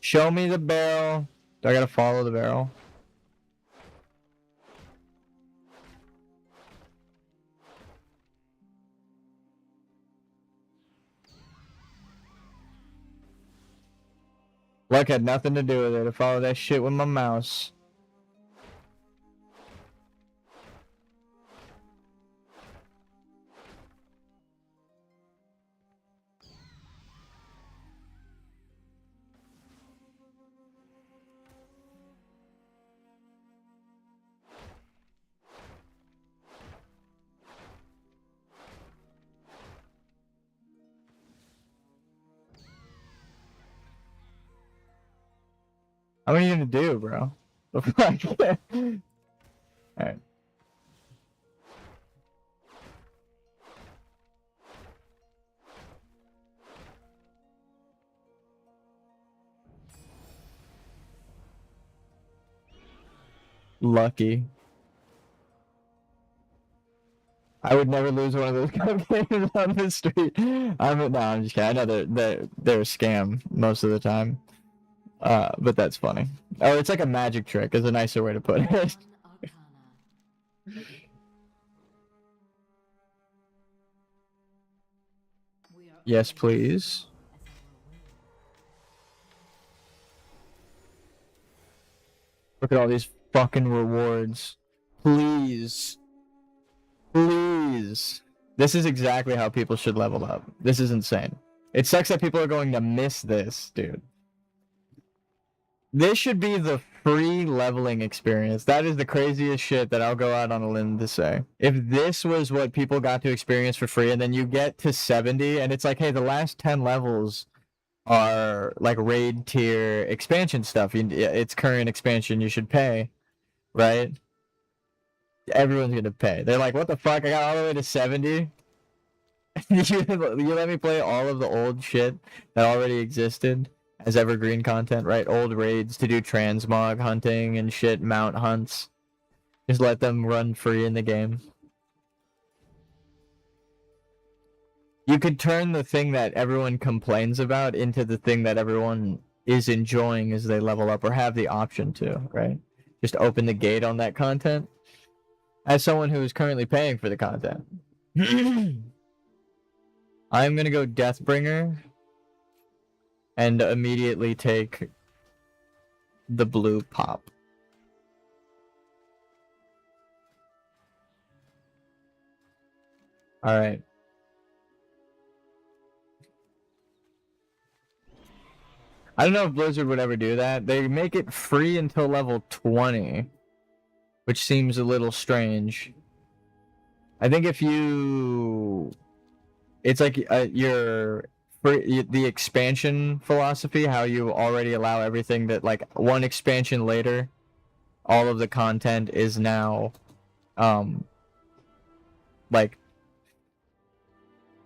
Show me the barrel. Do I gotta follow the barrel? Luck had nothing to do with it. I follow that shit with my mouse. How many are you gonna do, bro? The fuck? Alright. Lucky. I would never lose one of those cup games on the street. I'm just kidding. I know they're a scam most of the time. But that's funny. Oh, it's like a magic trick is a nicer way to put it.
One Arcana. We are
Yes,
only
please.
as our will.
Look at all these fucking rewards. Please. Please. This is exactly how people should level up. This is insane. It sucks that people are going to miss this, dude. This should be the free leveling experience. That is the craziest shit that I'll go out on a limb to say. If this was what people got to experience for free, and then you get to 70, and it's like, hey, the last 10 levels are like raid tier expansion stuff. It's current expansion, you should pay, right? Everyone's gonna pay. They're like, what the fuck? I got all the way to 70? You let me play all of the old shit that already existed as evergreen content, right? Old raids to do transmog hunting and shit, mount hunts. Just let them run free in the game. You could turn the thing that everyone complains about into the thing that everyone is enjoying as they level up, or have the option to, right? Just open the gate on that content. As someone who is currently paying for the content, I'm gonna go Deathbringer and immediately take the blue pop. Alright. I don't know if Blizzard would ever do that. They make it free until level 20, which seems a little strange. I think if you... It's like your the expansion philosophy, how you already allow everything that, like, one expansion later, all of the content is now, like,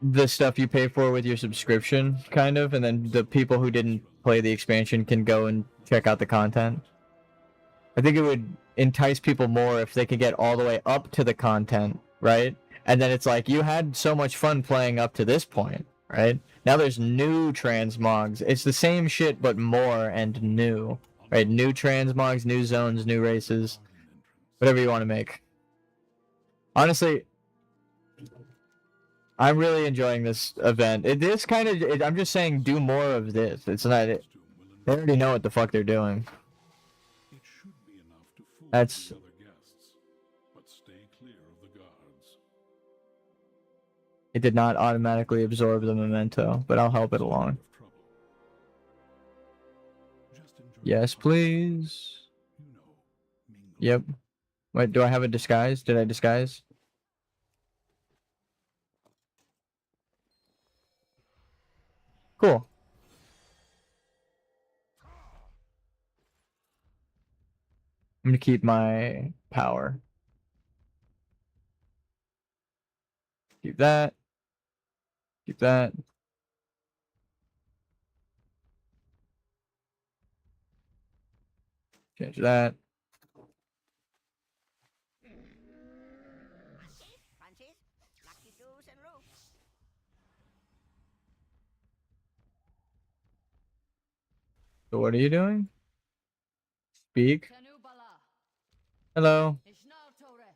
the stuff you pay for with your subscription, kind of, and then the people who didn't play the expansion can go and check out the content. I think it would entice people more if they could get all the way up to the content, right? And then it's like, you had so much fun playing up to this point, right? Now there's new transmogs. It's the same shit, but more and new, right? New transmogs, new zones, new races, whatever you want to make. Honestly, I'm really enjoying this event. I'm just saying, do more of this. It's not, they already know what the fuck they're doing.
It should be enough to fool
That's-
the other guests, but stay clear of the guards.
It did not automatically absorb the memento, but I'll help it along.
Trouble. Just enjoy
Yes,
the
please.
You know, mingle.
Yep. Wait, do I have a disguise? Did I disguise? Cool. I'm gonna keep my power. Keep that. Keep that. Change that.
Francis, lucky do's and roofs.
So what are you doing? Speak.
Tanubala,
Hello.
Ishnaltore.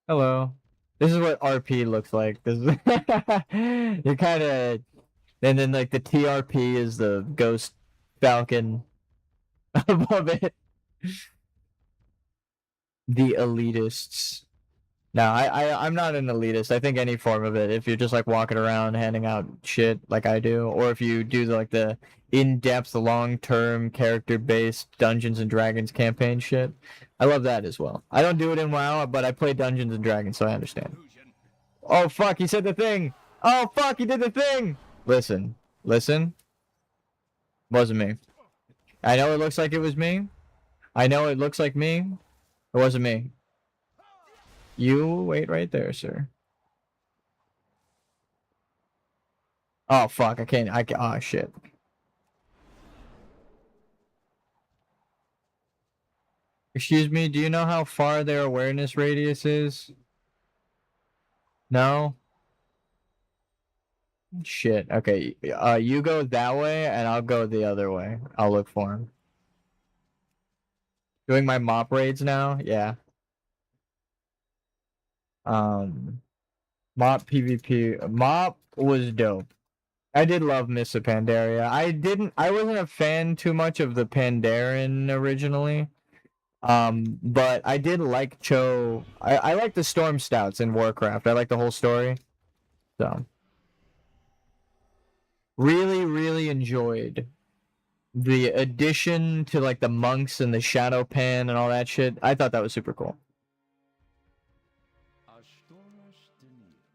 Hello. This is what RP looks like. This is you're kind of, and then like the TRP is the ghost falcon above it. The elitists. No, I'm not an elitist. I think any form of it, if you're just like walking around handing out shit like I do, or if you do like the in-depth, long-term, character-based Dungeons and Dragons campaign shit, I love that as well. I don't do it in WoW, but I play Dungeons and Dragons, so I understand. Oh fuck, he said the thing! Oh fuck, he did the thing! Listen. Wasn't me. I know it looks like it was me, I know it looks like me. It wasn't me. You wait right there, sir. Oh fuck! I can't. Oh shit. Excuse me. Do you know how far their awareness radius is? No. Shit. Okay. You go that way, and I'll go the other way. I'll look for him. Doing my mop raids now. Yeah. Mop PvP. Mop was dope. I did love Miss of Pandaria. I wasn't a fan too much of the Pandaren originally. But I did like Cho. I like the Storm Stouts in Warcraft. I like the whole story. So really enjoyed the addition to like the monks and the shadow pan and all that shit. I thought that was super cool.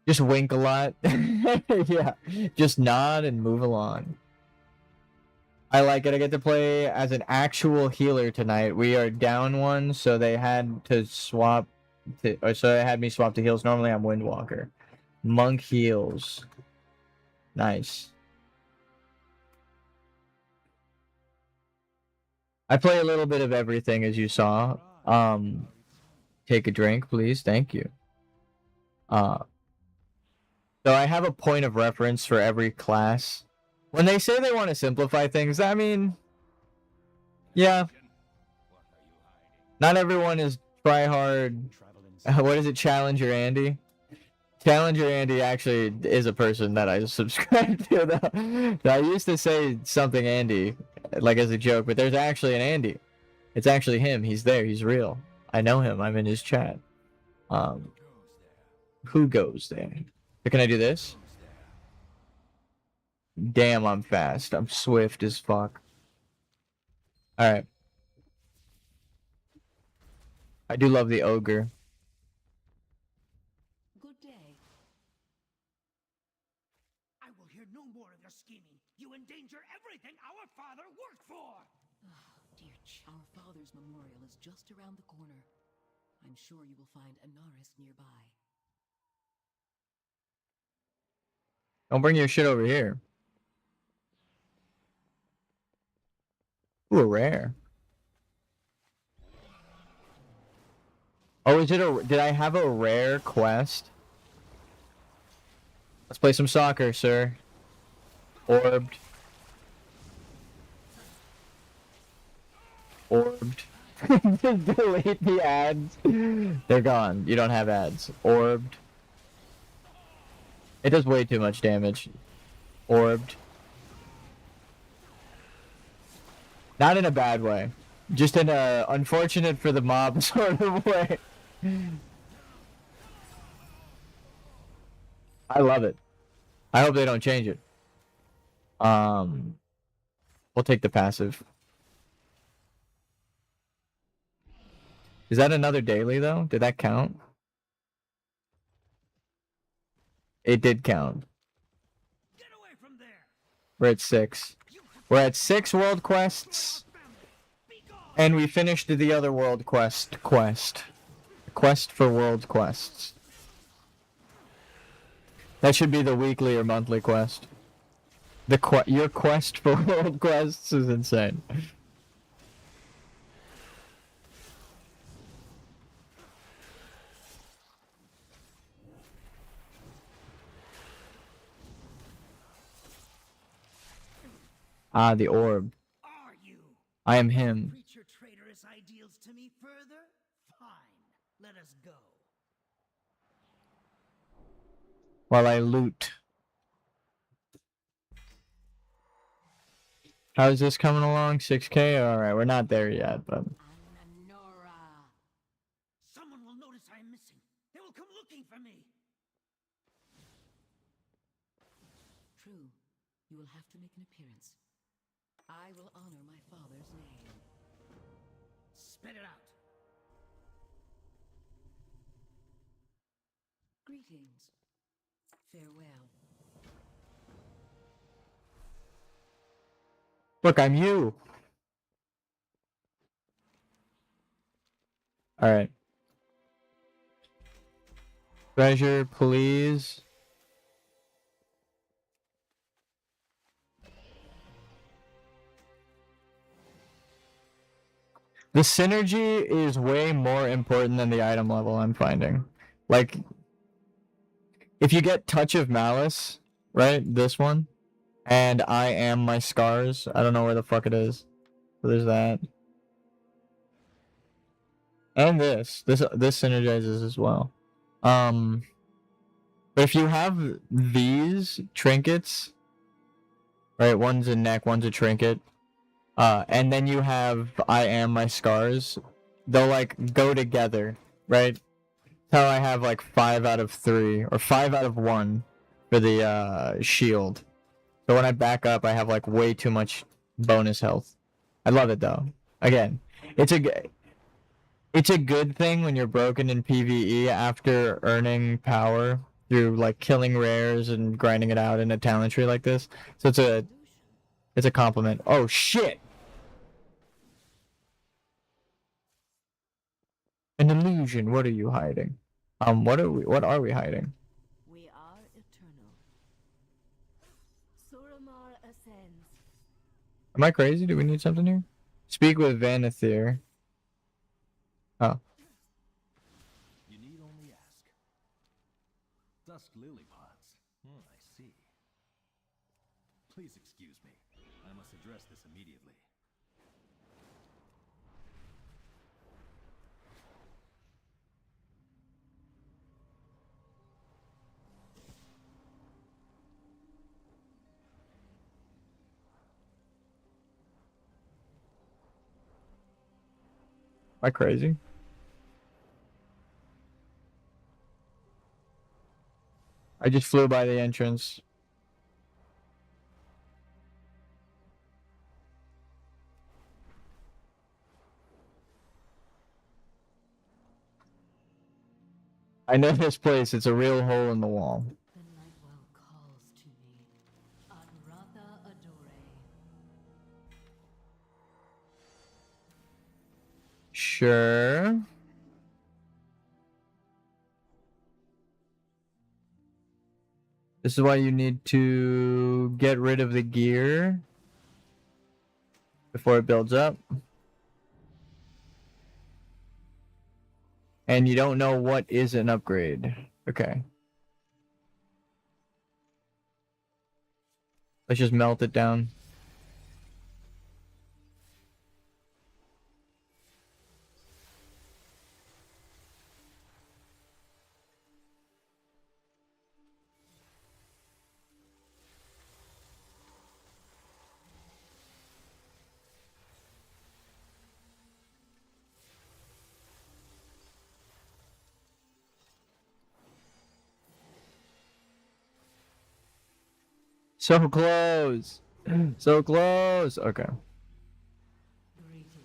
Just wink a lot. Yeah. Just nod and move along. I like it. I get to play as an actual healer tonight. We are down one, so they had to swap so they had me swap to heals. Normally I'm Windwalker. Monk heals. Nice. I play a little bit of everything, as you saw. Take a drink, please. Thank you. So I have a point of reference for every class. When they say they want to simplify things, I mean, yeah. Not everyone is try hard. What is it, Challenger Andy? Challenger Andy actually is a person that I subscribe to, though. I used to say something Andy, like as a joke, but there's actually an Andy. It's actually him. He's there. He's real. I know him. I'm in his chat. Who goes there? Can I do this? Damn, I'm fast. I'm swift as fuck. Alright. I do love the ogre.
Good day.
I will hear no more of your scheming. You endanger everything our father worked for.
Dear Our father's memorial is just around the corner. I'm sure you will find Anaris nearby.
Don't bring your shit over here. Ooh, a rare. Oh, is it a... Did I have a rare quest? Let's play some soccer, sir. Orbed. Orbed. Just delete the ads. They're gone. You don't have ads. Orbed. It does way too much damage. Orbed. Not in a bad way. Just in a unfortunate for the mob sort of way. I love it. I hope they don't change it. We'll take the passive. Is that another daily though? Did that count? It did count.
Get away from there.
We're at 6. We're at 6 world quests. And we finished the other world quest. Quest for world quests. That should be the weekly or monthly quest. Your quest for world quests is insane. Ah, the orb.
Are you?
I am him.
Preach your traitorous ideals to me further? Fine. Let us go.
While I loot. How's this coming along? 6K? Alright, we're not there yet, but...
Anora.
Someone will notice I am missing. They will come looking for me.
True. You will have to make an appearance. I will honor my father's name.
Spit it out.
Greetings. Farewell.
Look, I'm you! Alright. Treasure, please. The synergy is way more important than the item level, I'm finding. Like, if you get Touch of Malice, right? This one. And I Am My Scars. I don't know where the fuck it is. So there's that. And this synergizes as well. But if you have these trinkets, right? One's a neck, one's a trinket. And then you have I Am My Scars. They'll like go together, right? That's how I have like 5 out of 3 or 5 out of 1 for the shield. So when I back up, I have like way too much bonus health. I love it though. Again, it's a good thing when you're broken in PvE after earning power through like killing rares and grinding it out in a talent tree like this. So it's a compliment. Oh shit! An illusion. What are you hiding? What are we hiding?
We are eternal. Suramar ascends.
Am I crazy? Do we need something here? Speak with Vanathir. Oh.
You need only ask. Dusk lily pods. I see. Please excuse me. I must address this immediately.
Am I crazy? I just flew by the entrance. I know this place. It's a real hole in the wall.
The Nightwell calls to me. Adratha Adore.
Sure. This is why you need to get rid of the gear before it builds up. And you don't know what is an upgrade. Okay. Let's just melt it down. So close. So close. Okay.
Greetings.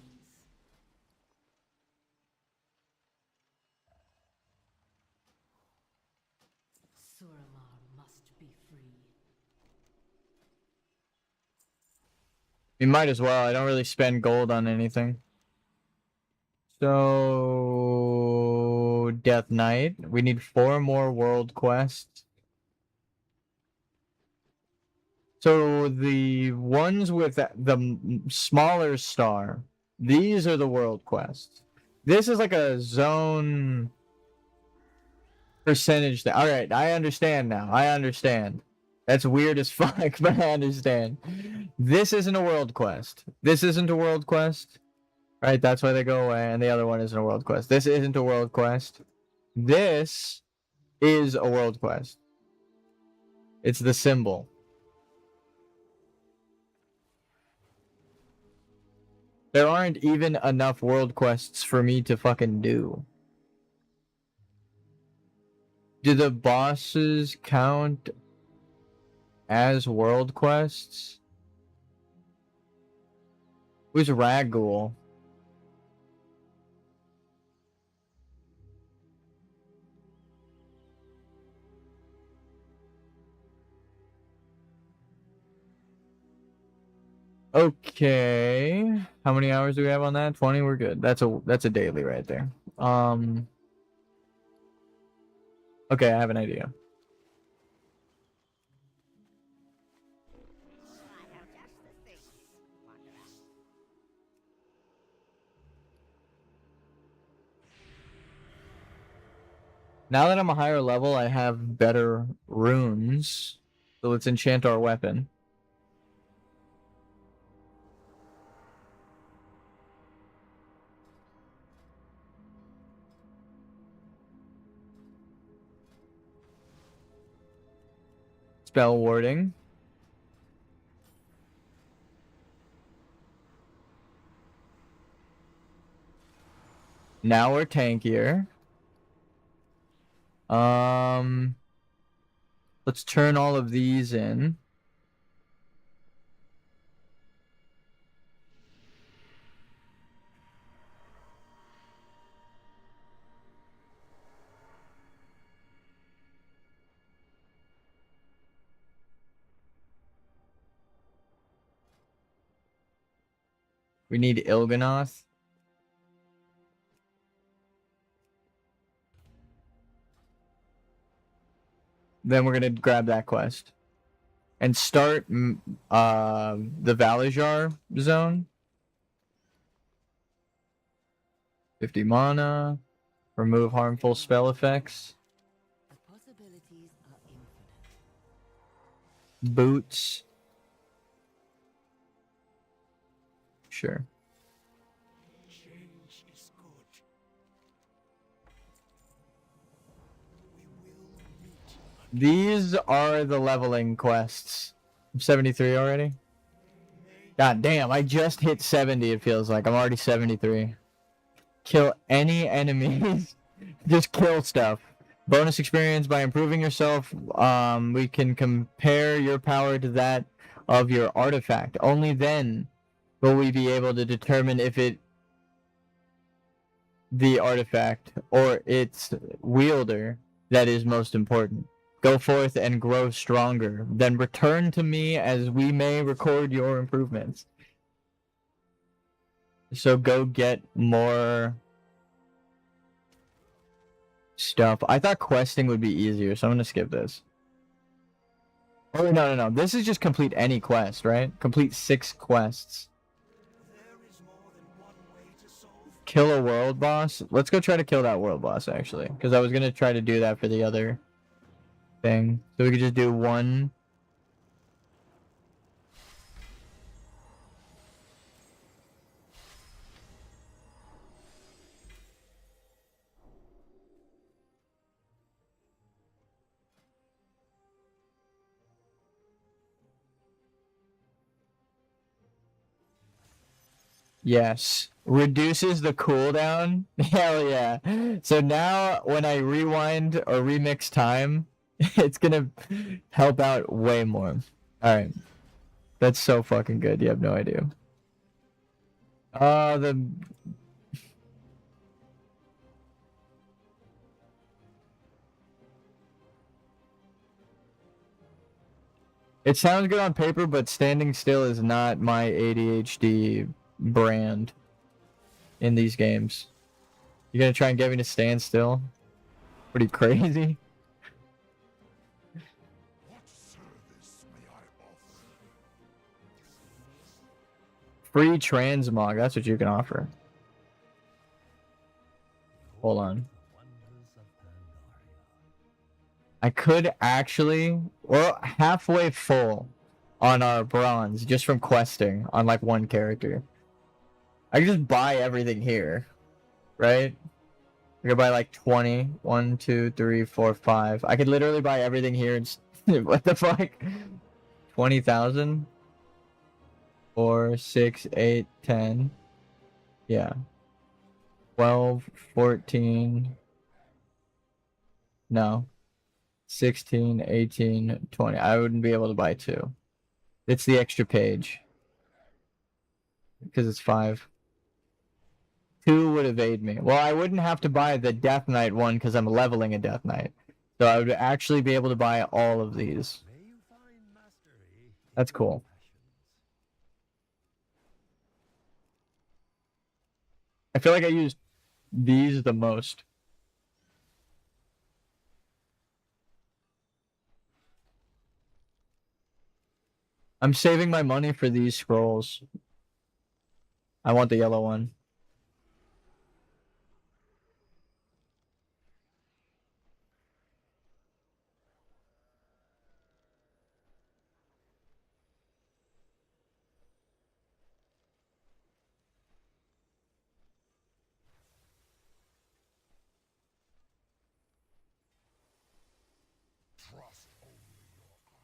Suramar must be free.
You might as well. I don't really spend gold on anything. So Death Knight. We need 4 more world quests. So the ones with the smaller star, these are the world quests. This is like a zone percentage thing. All right, I understand now. I understand. That's weird as fuck, but I understand. This isn't a world quest. This isn't a world quest. Right, that's why they go away, and the other one isn't a world quest. This isn't a world quest. This is a world quest. It's the symbol. There aren't even enough world quests for me to fucking do. Do the bosses count as world quests? Who's Ragul? Okay. How many hours do we have on that? 20. We're good. That's a daily right there. Okay, I have an idea.
I have just the thing. Wanderer.
Now that I'm a higher level, I have better runes. So let's enchant our weapon. Spell warding. Now we're tankier. Let's turn all of these in. We need Il'gynoth. Then we're gonna grab that quest. And start the Valajar zone. 50 mana. Remove harmful spell effects.
The possibilities are infinite.
Boots. Sure.
Change is good. We will meet.
These are the leveling quests. I'm 73 already. God damn, I just hit 70, it feels like. I'm already 73. Kill any enemies. Just kill stuff. Bonus experience by improving yourself. We can compare your power to that of your artifact. Only then will we be able to determine if the artifact or its wielder that is most important. Go forth and grow stronger. Then return to me as we may record your improvements. So go get more stuff. I thought questing would be easier, so I'm gonna skip this. Oh, no. This is just complete any quest, right? Complete 6 quests. Kill a world boss. Let's go try to kill that world boss, actually. Because I was gonna try to do that for the other thing. So we could just do one. Yes. Reduces the cooldown. Hell yeah. So now when I rewind or remix time, it's gonna help out way more. Alright. That's so fucking good. You have no idea. It sounds good on paper, but standing still is not my ADHD brand in these games. You're gonna try and get me to stand still? Pretty crazy.
What service may I offer?
Free transmog, that's what you can offer. Hold on. I could actually, we're halfway full on our bronze just from questing on like one character. I could just buy everything here, right? I could buy like 20. 1, 2, 3, 4, 5. I could literally buy everything here and what the fuck? 20,000? 4, 6, 8, 10. Yeah. 12, 14. No. 16, 18, 20. I wouldn't be able to buy 2. It's the extra page. Because it's 5. 2 would evade me. Well, I wouldn't have to buy the Death Knight one because I'm leveling a Death Knight. So I would actually be able to buy all of these. That's cool. I feel like I used these the most. I'm saving my money for these scrolls. I want the yellow one.
Trust only your eyes.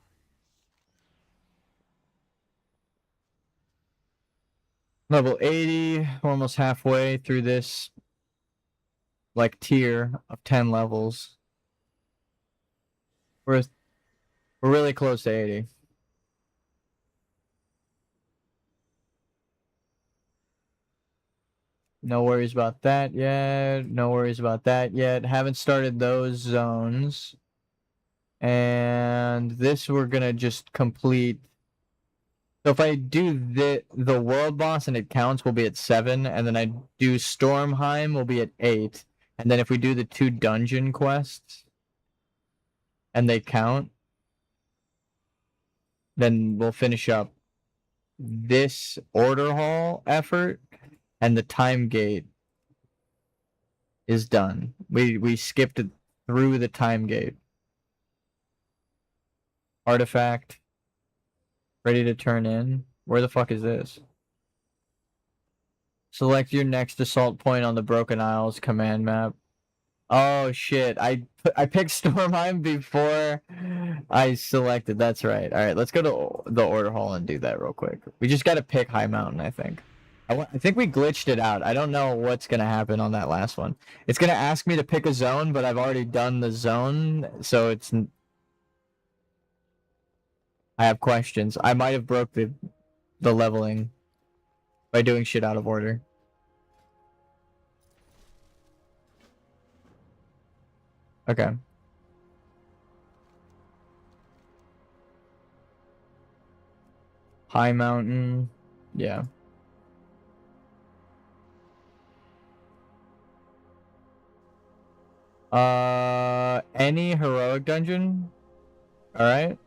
Level 80, we're almost halfway through this like tier of 10 levels. We're really close to 80. No worries about that yet. No worries about that yet. Haven't started those zones. And this we're gonna just complete. So if I do the world boss and it counts, we'll be at 7, and then I do Stormheim, we'll be at 8, and then if we do the 2 dungeon quests and they count, then we'll finish up this order hall effort, and the time gate is done. We skipped it through the time gate. Artifact. Ready to turn in. Where the fuck is this? Select your next assault point on the Broken Isles command map. Oh shit, I picked Stormheim before I selected. That's right. All right, let's go to the order hall and do that real quick. We just got to pick High Mountain, I think. I think we glitched it out. I don't know what's gonna happen on that last one. It's gonna ask me to pick a zone, but I've already done the zone, so it's. I have questions. I might have broke the leveling by doing shit out of order. Okay. High Mountain. Yeah. Any heroic dungeon? Alright.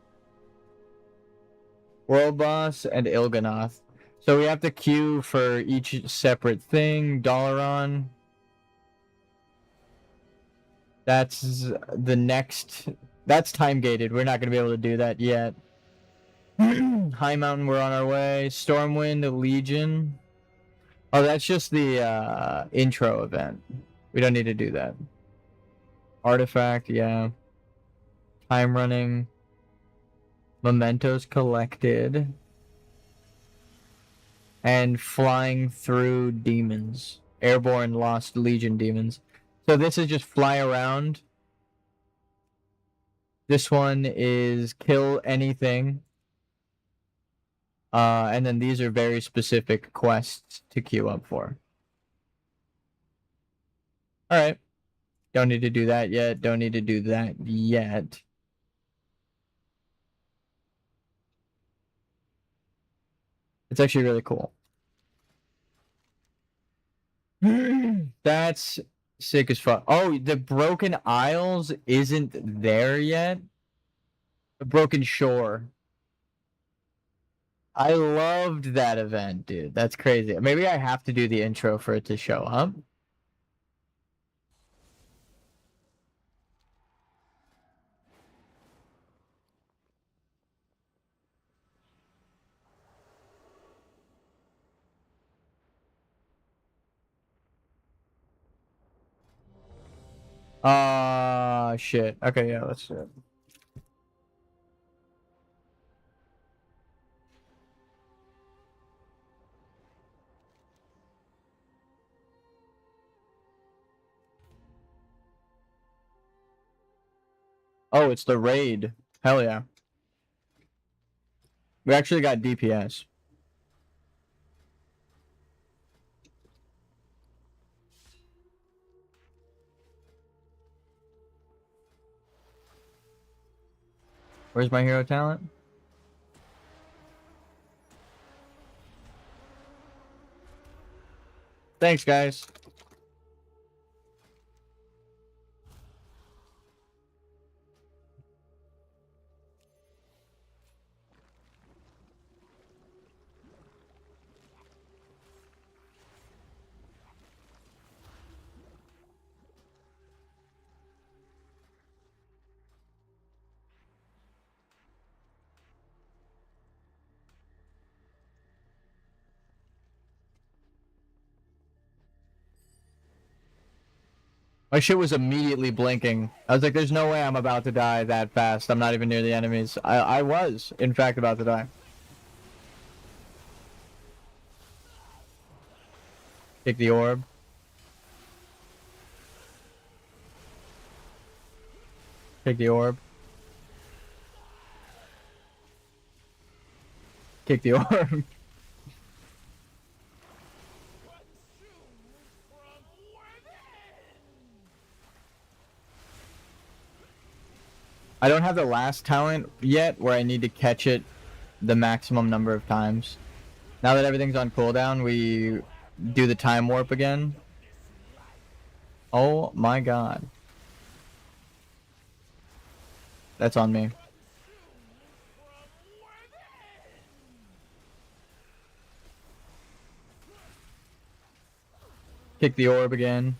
World boss and Il'gynoth. So we have to queue for each separate thing. Dalaran. That's the next. That's time gated. We're not going to be able to do that yet. High Mountain, we're on our way. Stormwind, Legion. Oh, that's just the intro event. We don't need to do that. Artifact, yeah. Time running. Mementos collected. And flying through demons. Airborne Lost Legion demons. So this is just fly around. This one is kill anything. And then these are very specific quests to queue up for. Alright. Don't need to do that yet. Don't need to do that yet. It's actually really cool. That's sick as fuck. Oh, the Broken Isles isn't there yet? The Broken Shore. I loved that event, dude. That's crazy. Maybe I have to do the intro for it to show up. Shit. Okay, yeah, let's do it. Oh, it's the raid. Hell yeah. We actually got DPS. Where's my hero talent? Thanks, guys. My shit was immediately blinking. I was like, there's no way I'm about to die that fast. I'm not even near the enemies. I was, in fact, about to die. Take the orb. Take the orb. Kick the orb. I don't have the last talent yet where I need to catch it the maximum number of times. Now that everything's on cooldown, we do the time warp again. Oh my god. That's on me. Kick the orb again.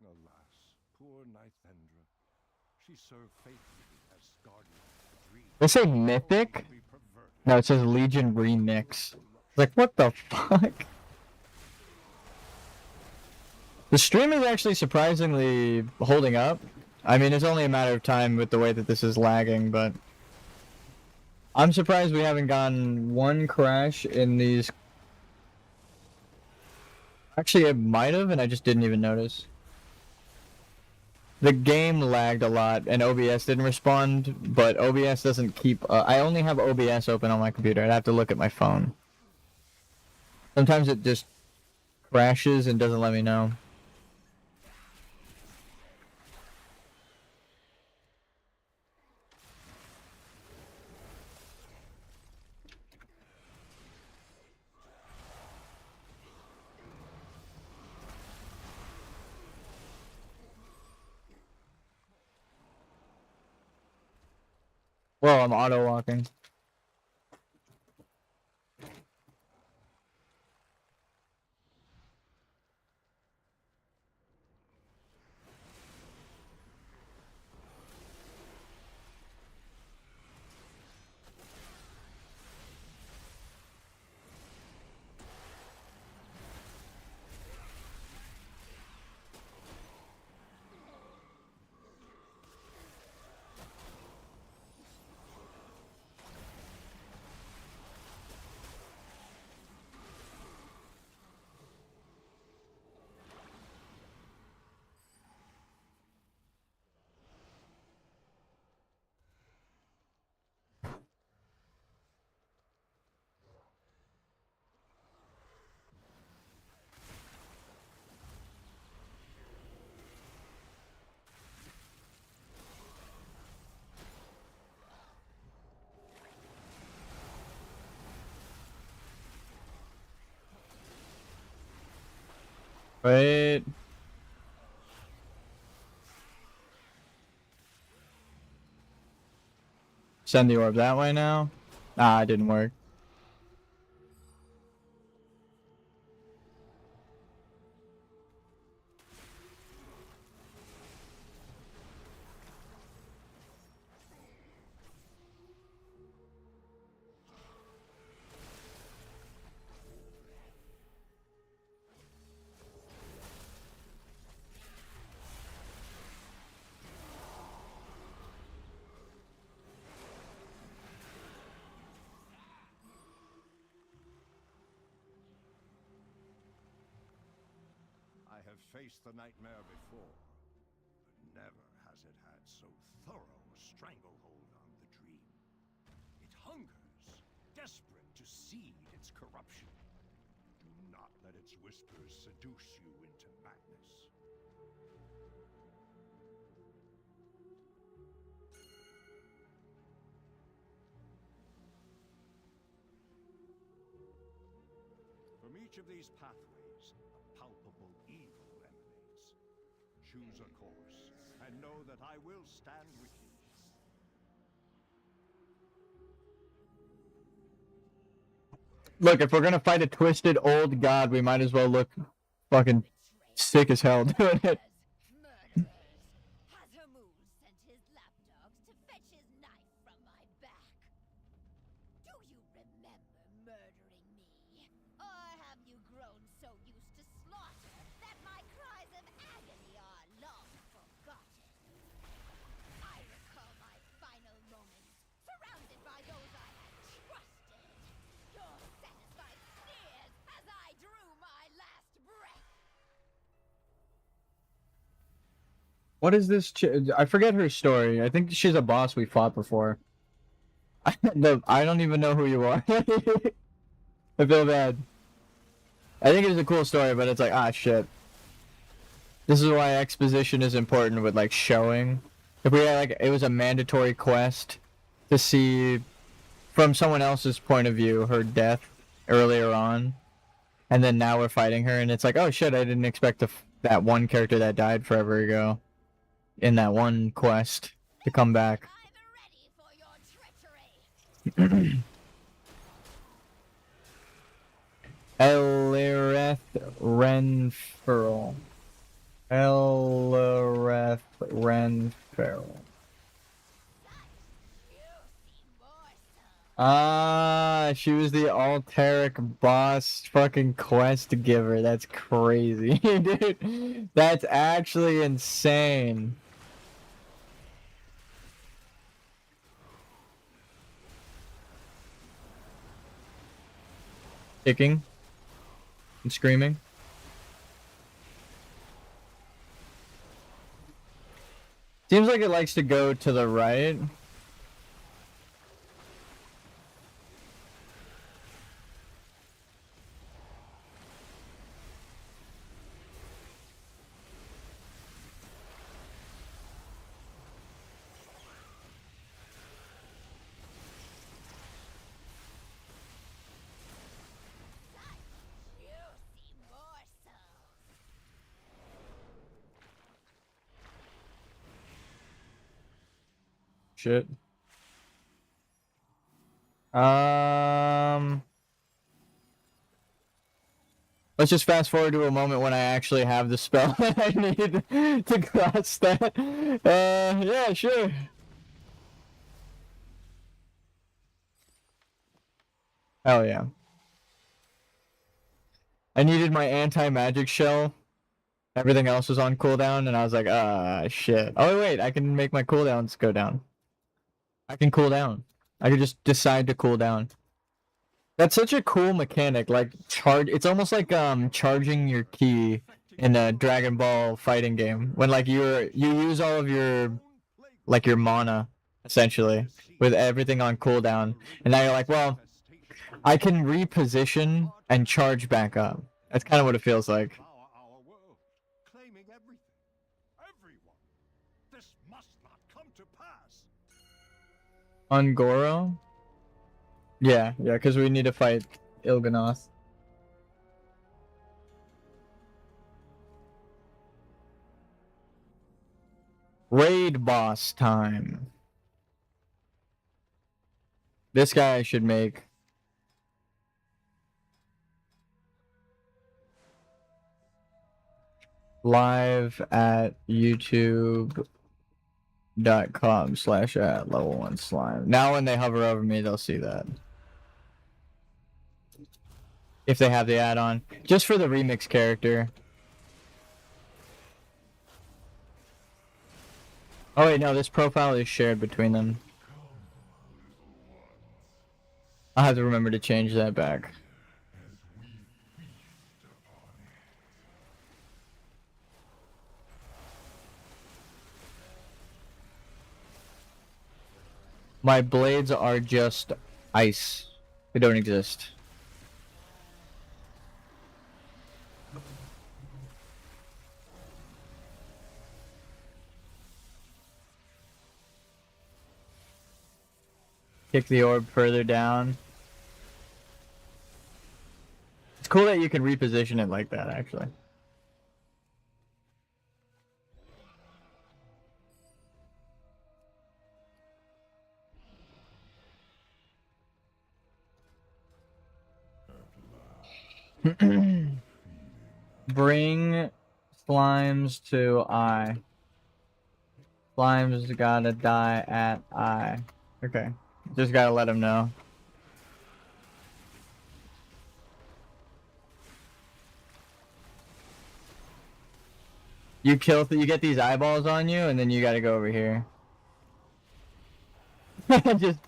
Alas, poor Nithendra. She served faithfully as guardian of the dream.
They say mythic?
Be perverted.
No, it says Legion Remix. Like, what the fuck? The stream is actually surprisingly holding up. I mean, it's only a matter of time with the way that this is lagging, but I'm surprised we haven't gotten one crash in these. Actually, it might have, and I just didn't even notice. The game lagged a lot, and OBS didn't respond, but OBS doesn't keep... I only have OBS open on my computer. I'd have to look at my phone. Sometimes it just crashes and doesn't let me know. Well, I'm auto-walking. Wait. Send the orb that way now? Ah, it didn't work.
I have faced the nightmare before, but never has it had so thorough a stranglehold on the dream. It hungers, desperate to seed its corruption. Do not let its whispers seduce you into madness. From each of these pathways, a palpable evil emanates. Choose a course, and know that I will stand with you.
Look, if we're gonna fight a twisted old god, we might as well look fucking sick as hell doing it.
Murderers! Hazamul sent his lapdogs to fetch his knife from my back. Do you remember murdering me? Or have you grown so used to slaughter that my cries of agony are long forgotten? I recall my final moments, surrounded by those I had trusted. Your satisfied sneers as I drew my last breath.
What is this? I forget her story. I think she's a boss we fought before. I don't even know who you are. I feel bad. I think it's a cool story, but it's like, ah, shit. This is why exposition is important with, like, showing. If we had, like, it was a mandatory quest to see, from someone else's point of view, her death earlier on. And then now we're fighting her, and it's like, oh shit, I didn't expect that one character that died forever ago in that one quest to come back.
I'm ready for your treachery.
Elireth Renferal. Elireth Renferal. Ah, she was the Alteric boss fucking quest giver. That's crazy, dude. That's actually insane. Kicking and screaming. Seems like it likes to go to the right. Shit. Let's just fast forward to a moment when I actually have the spell that I need to cross that. Yeah, sure. Hell yeah. I needed my anti-magic shell. Everything else was on cooldown, and I was like, shit. Oh, wait, I can make my cooldowns go down. I can cool down. I can just decide to cool down. That's such a cool mechanic, like, it's almost like, charging your key in a Dragon Ball fighting game. When, like, you use all of your, like, your mana, essentially, with everything on cooldown. And now you're like, well, I can reposition and charge back up. That's kind of what it feels like.
Our world, claiming everything, everyone. This must not come to pass.
Ungoro? Yeah, because we need to fight Il'gynoth. Raid boss time. This guy I should make. Live at youtube.com/@level1slime. Now when they hover over me, they'll see that. If they have the add-on. Just for the remix character. Oh wait, no, this profile is shared between them. I'll have to remember to change that back. My blades are just ice. They don't exist. Kick the orb further down. It's cool that you can reposition it like that, actually. Bring slimes to I. Slimes gotta die at I. Okay. Just gotta let him know. You get these eyeballs on you, and then you gotta go over here. Just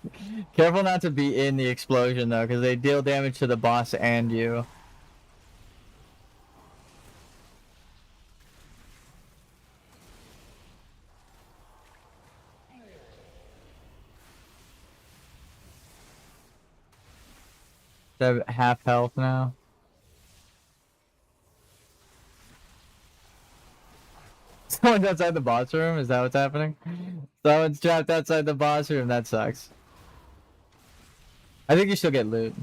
careful not to be in the explosion though, because they deal damage to the boss and you. They have half health now. Someone's outside the boss room? Is that what's happening? Someone's trapped outside the boss room. That sucks. I think you still get loot.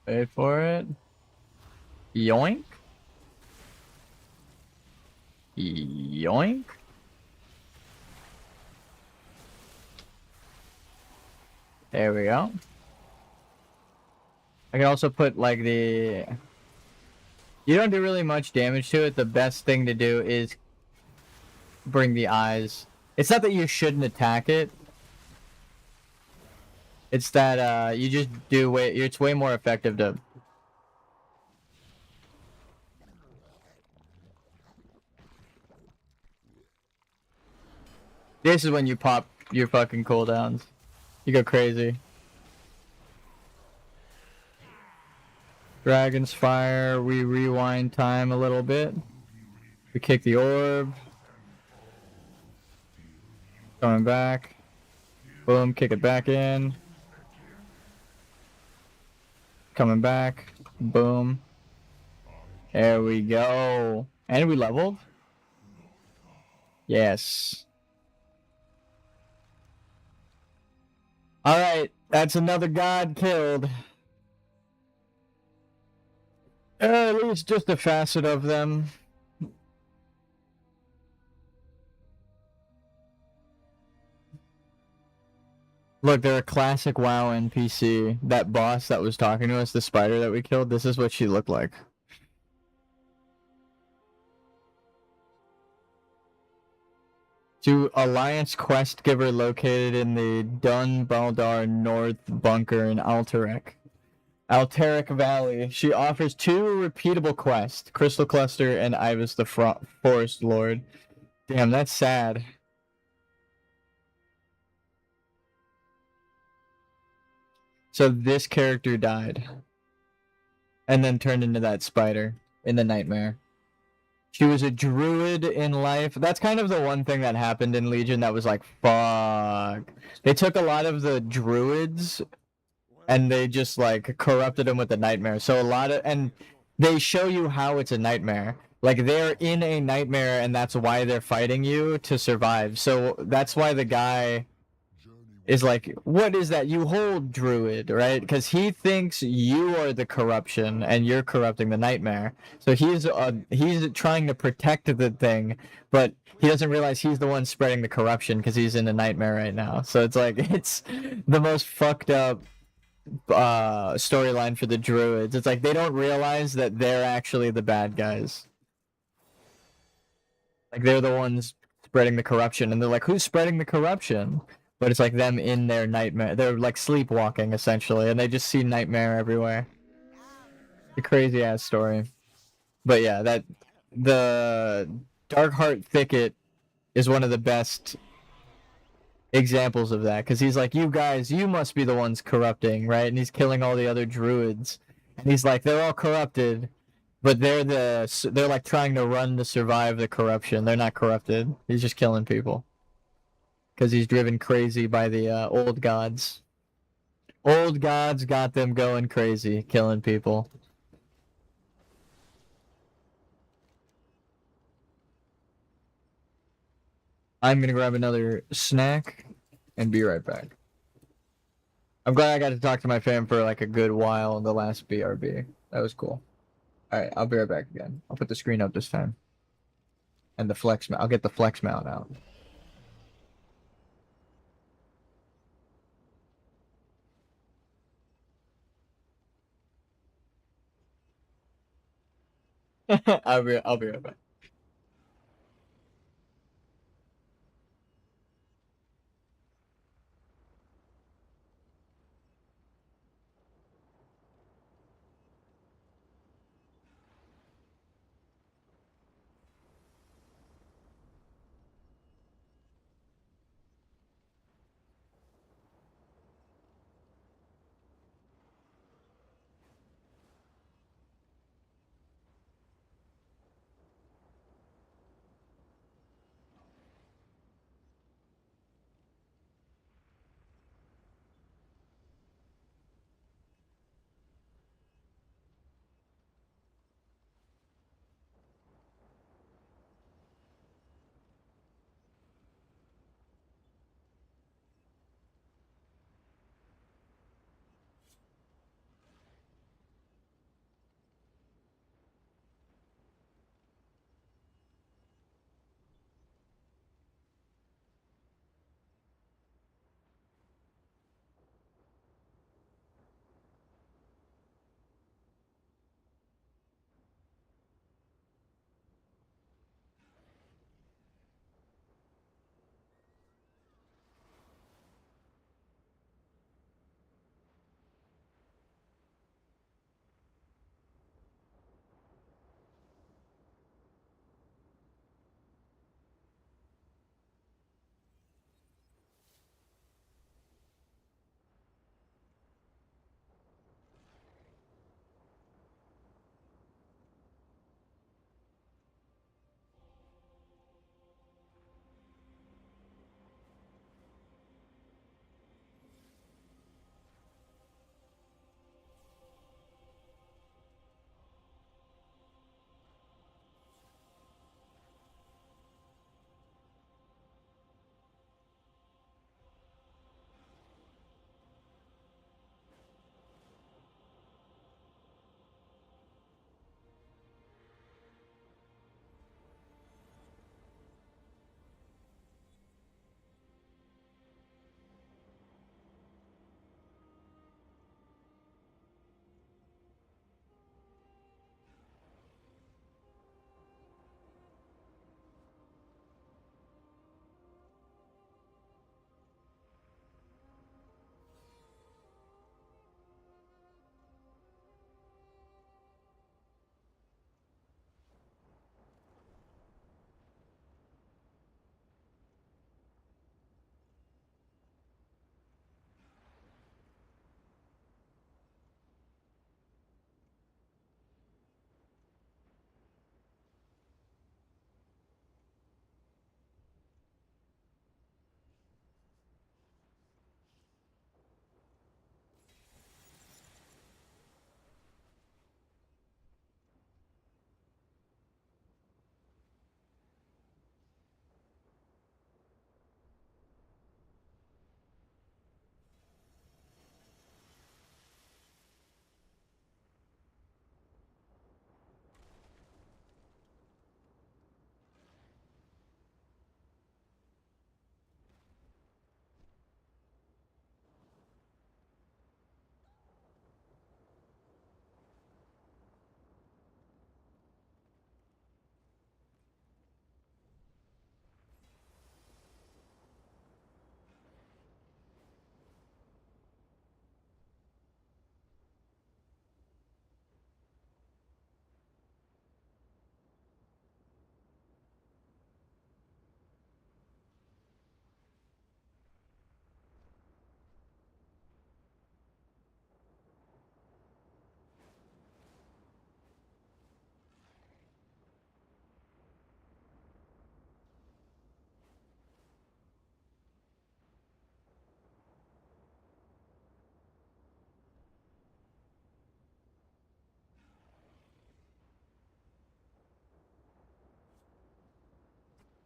Wait for it. Yoink. Yoink. There we go. I can also put like the... You don't do really much damage to it. The best thing to do is bring the eyes. It's not that you shouldn't attack it. It's that you just do it's way more effective to... This is when you pop your fucking cooldowns. You go crazy. Dragon's Fire, we rewind time a little bit. We kick the orb. Coming back. Boom, kick it back in. Coming back. Boom. There we go. And we leveled? Yes. Alright, that's another god killed. At least just a facet of them. Look, they're a classic WoW NPC. That boss that was talking to us, the spider that we killed, this is what she looked like. To Alliance quest giver located in the Dun Baldar North Bunker in Alterac Valley. She offers 2 repeatable quests, Crystal Cluster and Ibis the Forest Lord. Damn, that's sad. So this character died. And then turned into that spider in the nightmare. She was a druid in life. That's kind of the one thing that happened in Legion that was like, fuck. They took a lot of the druids and they just like corrupted them with the nightmare. So and they show you how it's a nightmare. Like they're in a nightmare and that's why they're fighting you to survive. So that's why the guy is like, what is that you hold, druid, right? Because he thinks you are the corruption and you're corrupting the nightmare. So he's trying to protect the thing, but he doesn't realize he's the one spreading the corruption because he's in a nightmare right now. So it's like, it's the most fucked up storyline for the druids. It's like they don't realize that they're actually the bad guys. Like they're the ones spreading the corruption, and they're like, who's spreading the corruption? But it's like them in their nightmare. They're like sleepwalking, essentially, and they just see nightmare everywhere. A crazy ass story. But yeah, the Darkheart Thicket is one of the best examples of that, because he's like, you guys, you must be the ones corrupting, right? And he's killing all the other druids. And he's like, they're all corrupted, but they're like trying to run to survive the corruption. They're not corrupted. He's just killing people. Because he's driven crazy by the old gods. Old gods got them going crazy, killing people. I'm gonna grab another snack and be right back. I'm glad I got to talk to my fam for like a good while in the last BRB. That was cool. All right, I'll be right back again. I'll put the screen up this time. And the flex mount. I'll get the flex mount out. I'll be right back.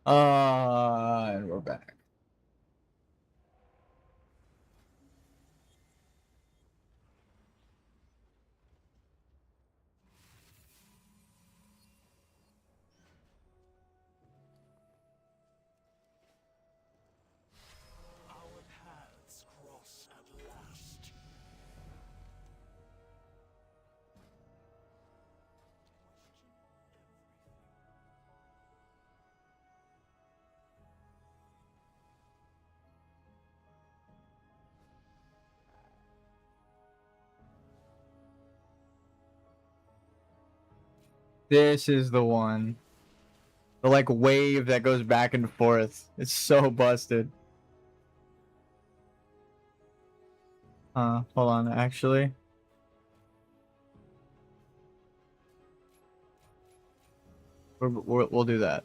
And we're we're back.
Our paths cross at last.
This is the one. The like wave that goes back and forth. It's so busted. Hold on, actually. We'll do that.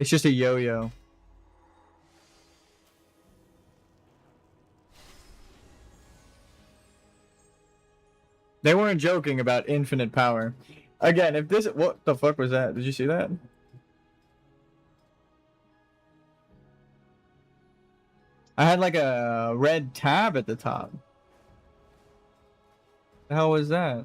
It's just a yo-yo. They weren't joking about infinite power. Again, if this... What the fuck was that? Did you see that? I had like a red tab at the top. The hell was that?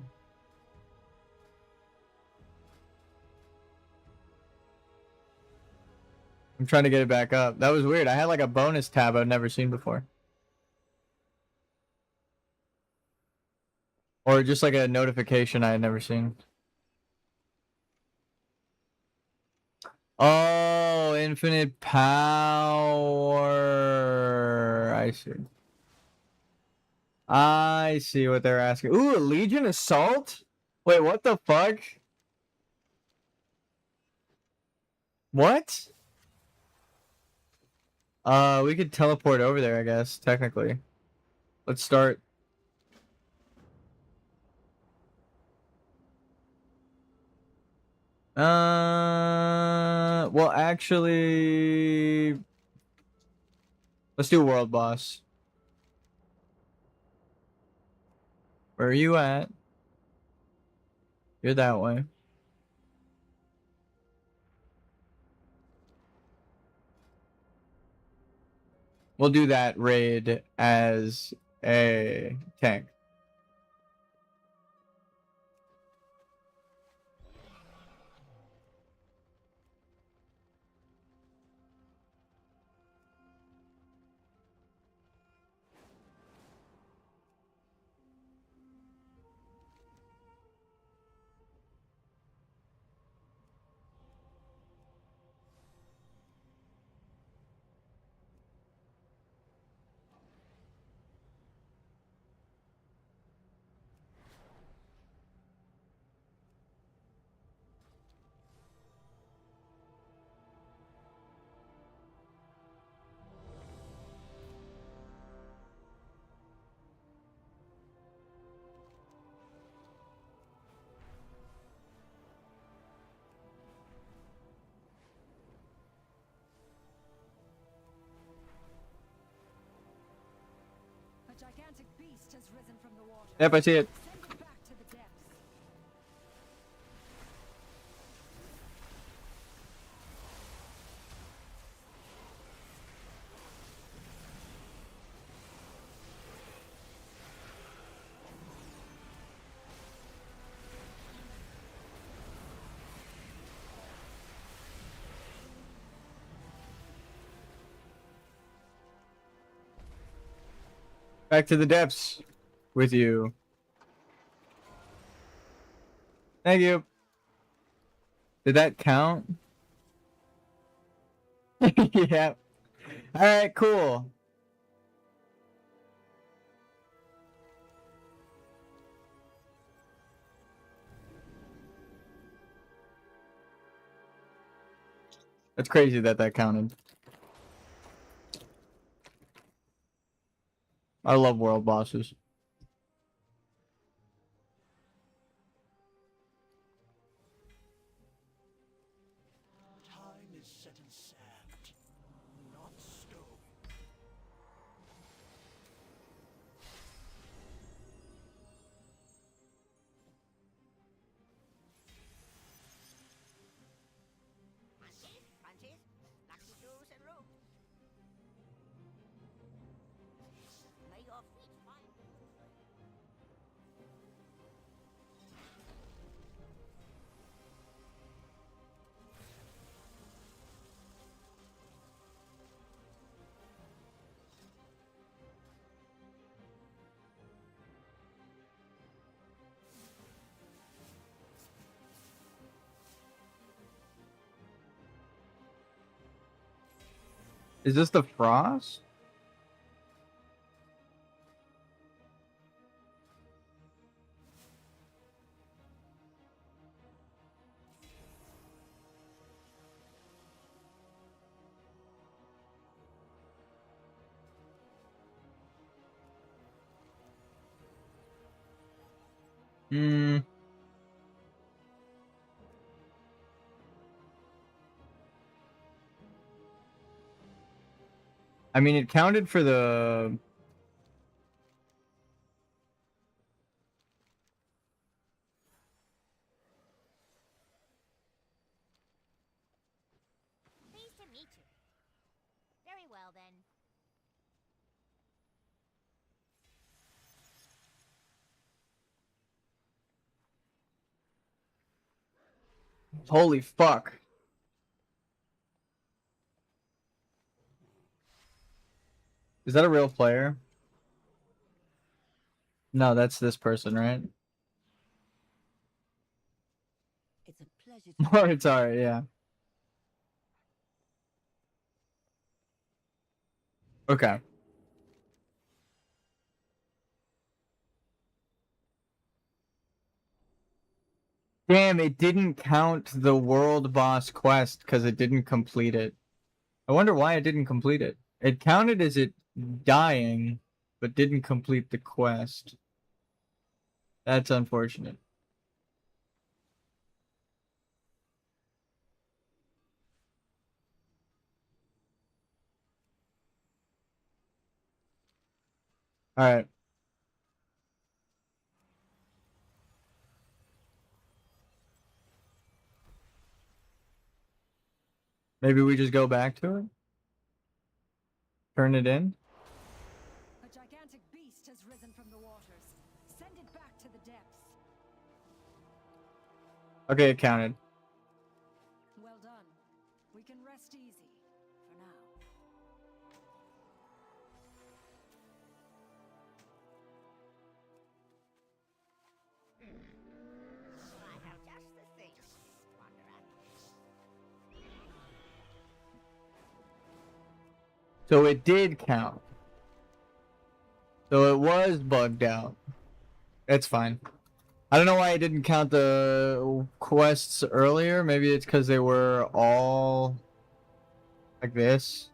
I'm trying to get it back up. That was weird. I had like a bonus tab I've never seen before. Or just like a notification I had never seen. Oh, infinite power. I see. I see what they're asking. Ooh, a Legion Assault? Wait, what the fuck? What? We could teleport over there, I guess, technically. Let's start. Well, actually, let's do World Boss. Where are you at? You're that way. We'll do that raid as a tank.
A gigantic beast has risen from the water.
Yep, I see it.
Send it back to the depths.
Back to the depths with you. Thank you. Did that count? Yeah. All right, cool. That's crazy that that counted. I love world bosses.
Time is set in sand, not stone.
Is this the Frost? Hmm. I mean, it counted for the...
Pleased to meet you. Very well, then.
Holy fuck. Is that a real player? No, that's this person, right?
It's a pleasure to
It's alright, yeah. Okay. Damn, it didn't count the world boss quest because it didn't complete it. I wonder why it didn't complete it. It counted as it dying, but didn't complete the quest. That's unfortunate. Alright. Maybe we just go back to it? Turn it in?
A gigantic beast has risen from the waters. Send it back to the depths.
Okay, it counted.
Well done. We can rest easy for now.
I have just the thing, Wanderer.
So it did count. So it was bugged out. It's fine. I don't know why I didn't count the quests earlier. Maybe it's because they were all like this.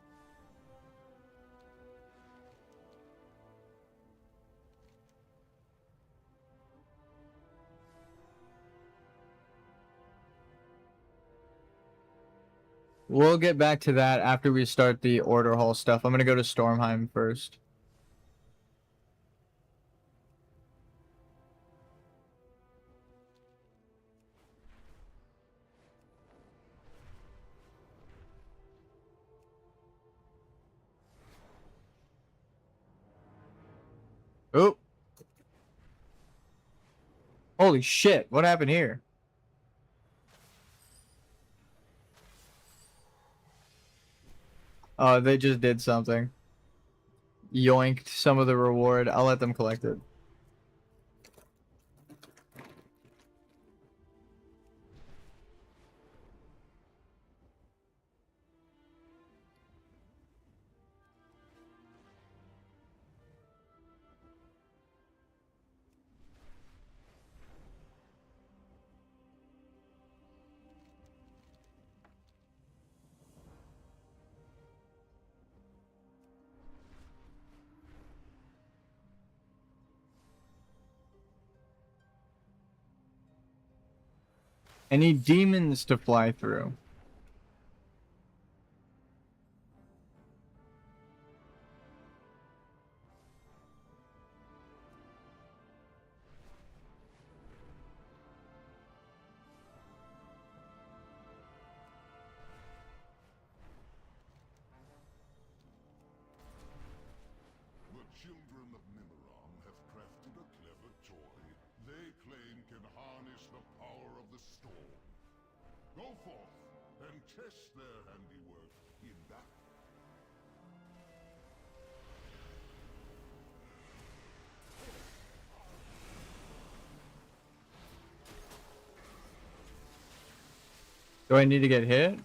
We'll get back to that after we start the order hall stuff. I'm gonna go to Stormheim first. Oh. Holy shit, what happened here? Oh, they just did something. Yoinked some of the reward. I'll let them collect it. Any demons to fly through?
The children of Mimiram have crafted a clever toy they claim can harness the power of the storm. Go forth and test their handiwork in battle.
Do I need to get hit?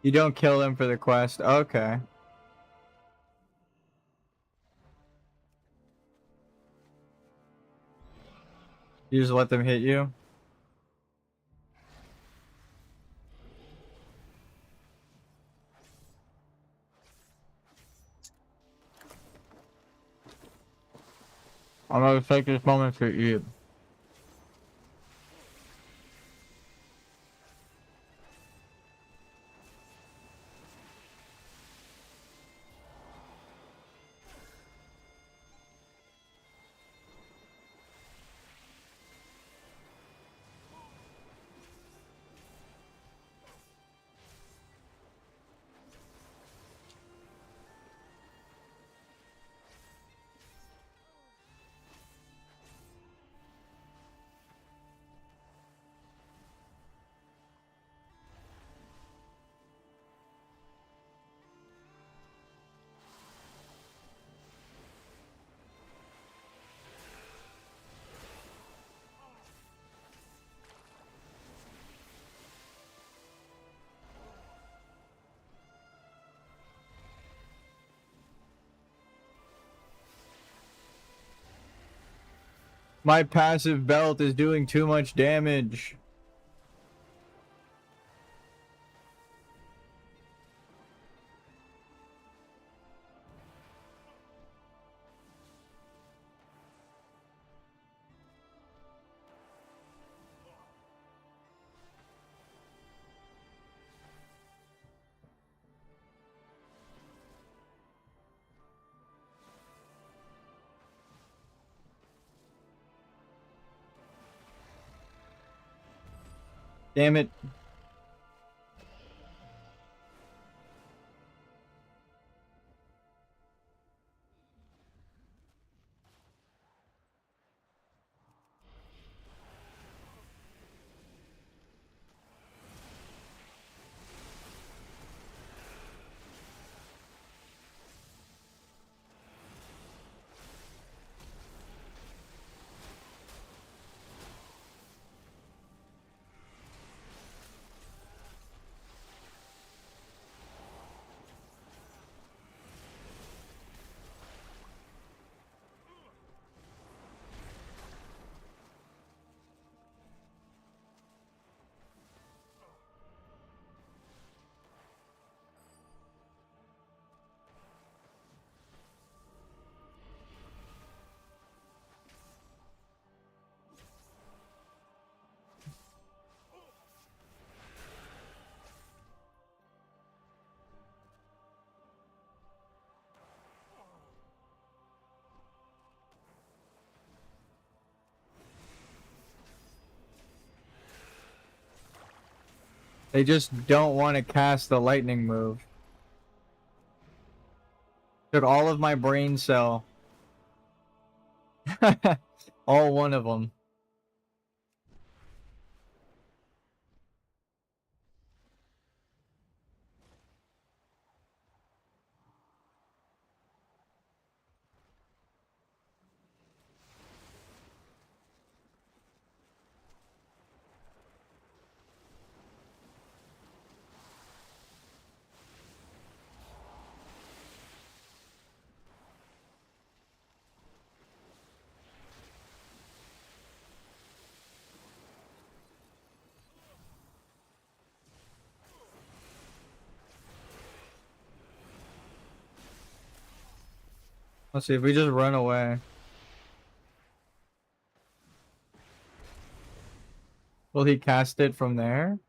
You don't kill them for the quest. Okay. You just let them hit you? I'm gonna take this moment to eat. My passive belt is doing too much damage. Damn it. They just don't want to cast the lightning move. Took all of my brain cell. All one of them. Let's see if we just run away. Will he cast it from there?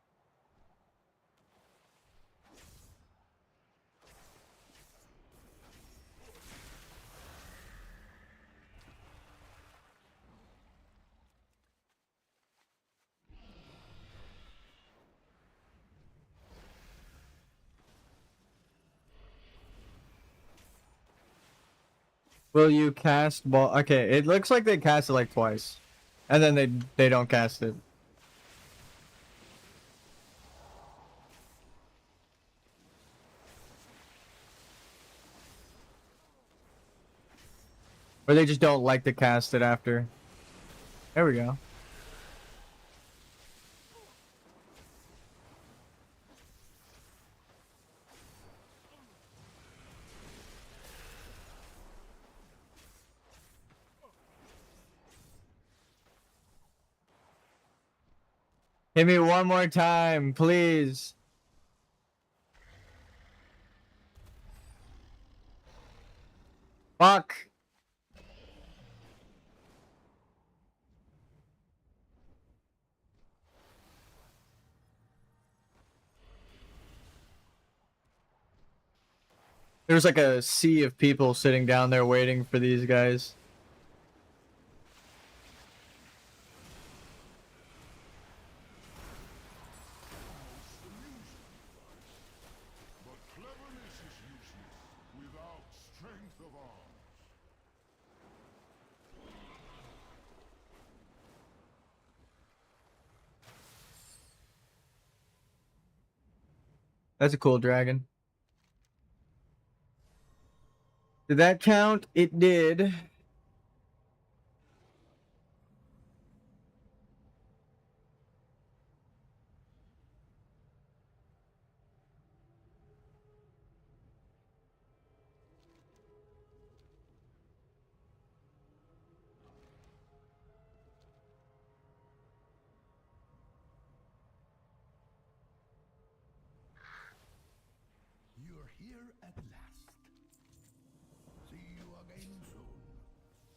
Will you cast ball? Okay, it looks like they cast it like twice. And then they don't cast it. Or they just don't like to cast it after. There we go. Hit me one more time, please. Fuck. There's like a sea of people sitting down there waiting for these guys.
But cleverness is useless without strength of arms.
That's a cool dragon. Did that count? It did.
You're here at last. See you again soon.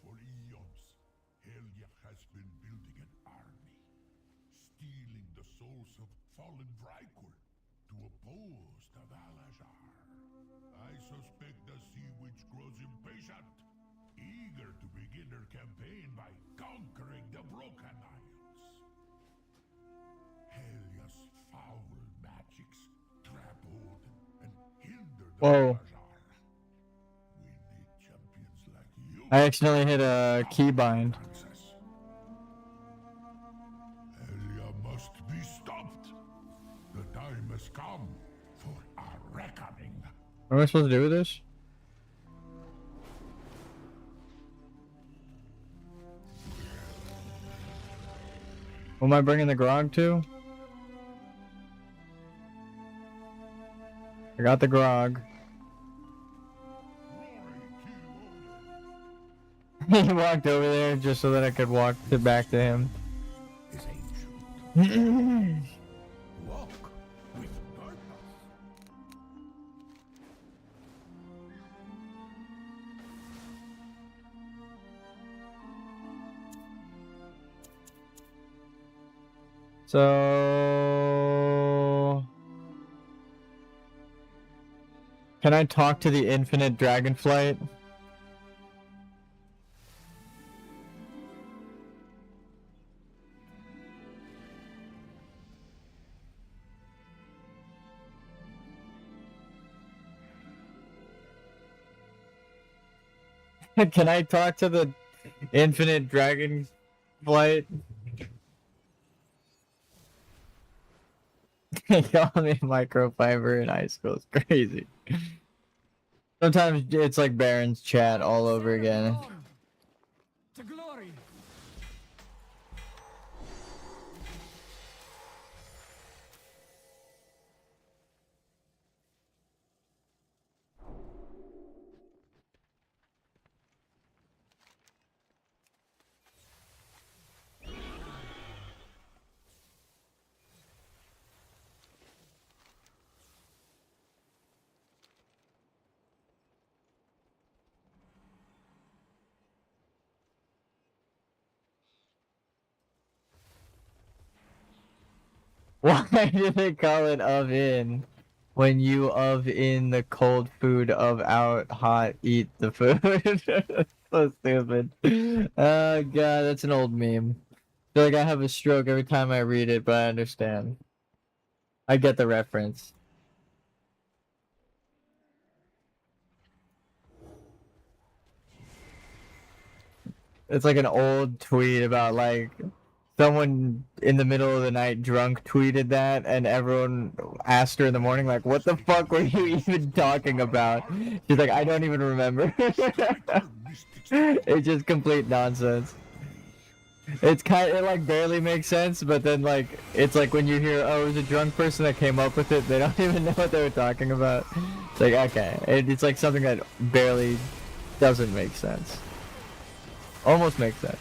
For eons, Helya has been building an army, stealing the souls of fallen Vrykul to oppose the Valazar. I suspect the Sea Witch grows impatient, eager to begin her campaign by conquering the Broken Isles. Helya's foul magics trap Odin and hinder the
Whoa.
Valazar. We need champions like you.
I accidentally hit a keybind.
Princess. Helya must be stopped. The time has come for a reckoning.
What am I supposed to do with this? Who am I bringing the grog to? I got the grog.
Glory to Odin.
He walked over there just so that I could walk back to him.
Is ancient. Walk with purpose.
So... Can I talk to the infinite dragonflight? Can I talk to the infinite dragonflight? They call me microfiber in high school. It's crazy. Sometimes it's like Baron's chat all over again.
To glory.
Why do they call it of-in when you of-in the cold food of out hot eat the food? So stupid. Oh god, that's an old meme. I feel like I have a stroke every time I read it, but I understand. I get the reference. It's like an old tweet about like someone in the middle of the night drunk tweeted that, and everyone asked her in the morning like, what the fuck were you even talking about? She's like, I don't even remember. It's just complete nonsense. It's it like barely makes sense, but then like it's like when you hear, oh, it was a drunk person that came up with it, they don't even know what they were talking about. It's like, okay, it's like something that barely doesn't make sense. Almost makes sense.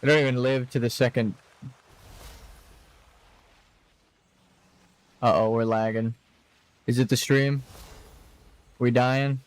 I don't even live to the second. Uh-oh, we're lagging. Is it the stream? We dying?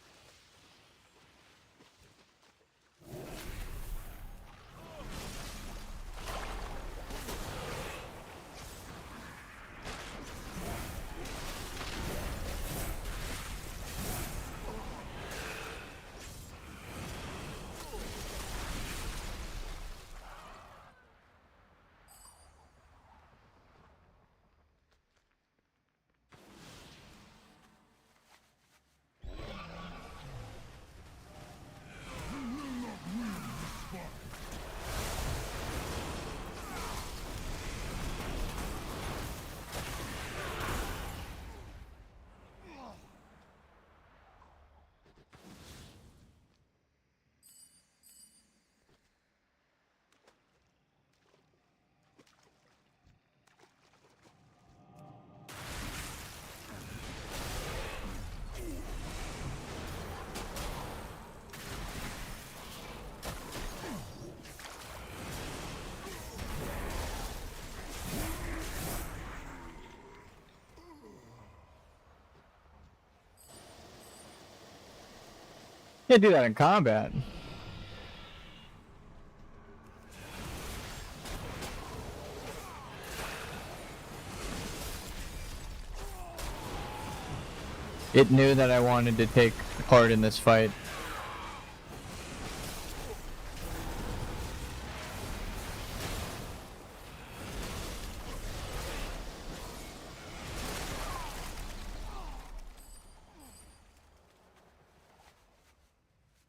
Can't do that in combat. It knew that I wanted to take part in this fight.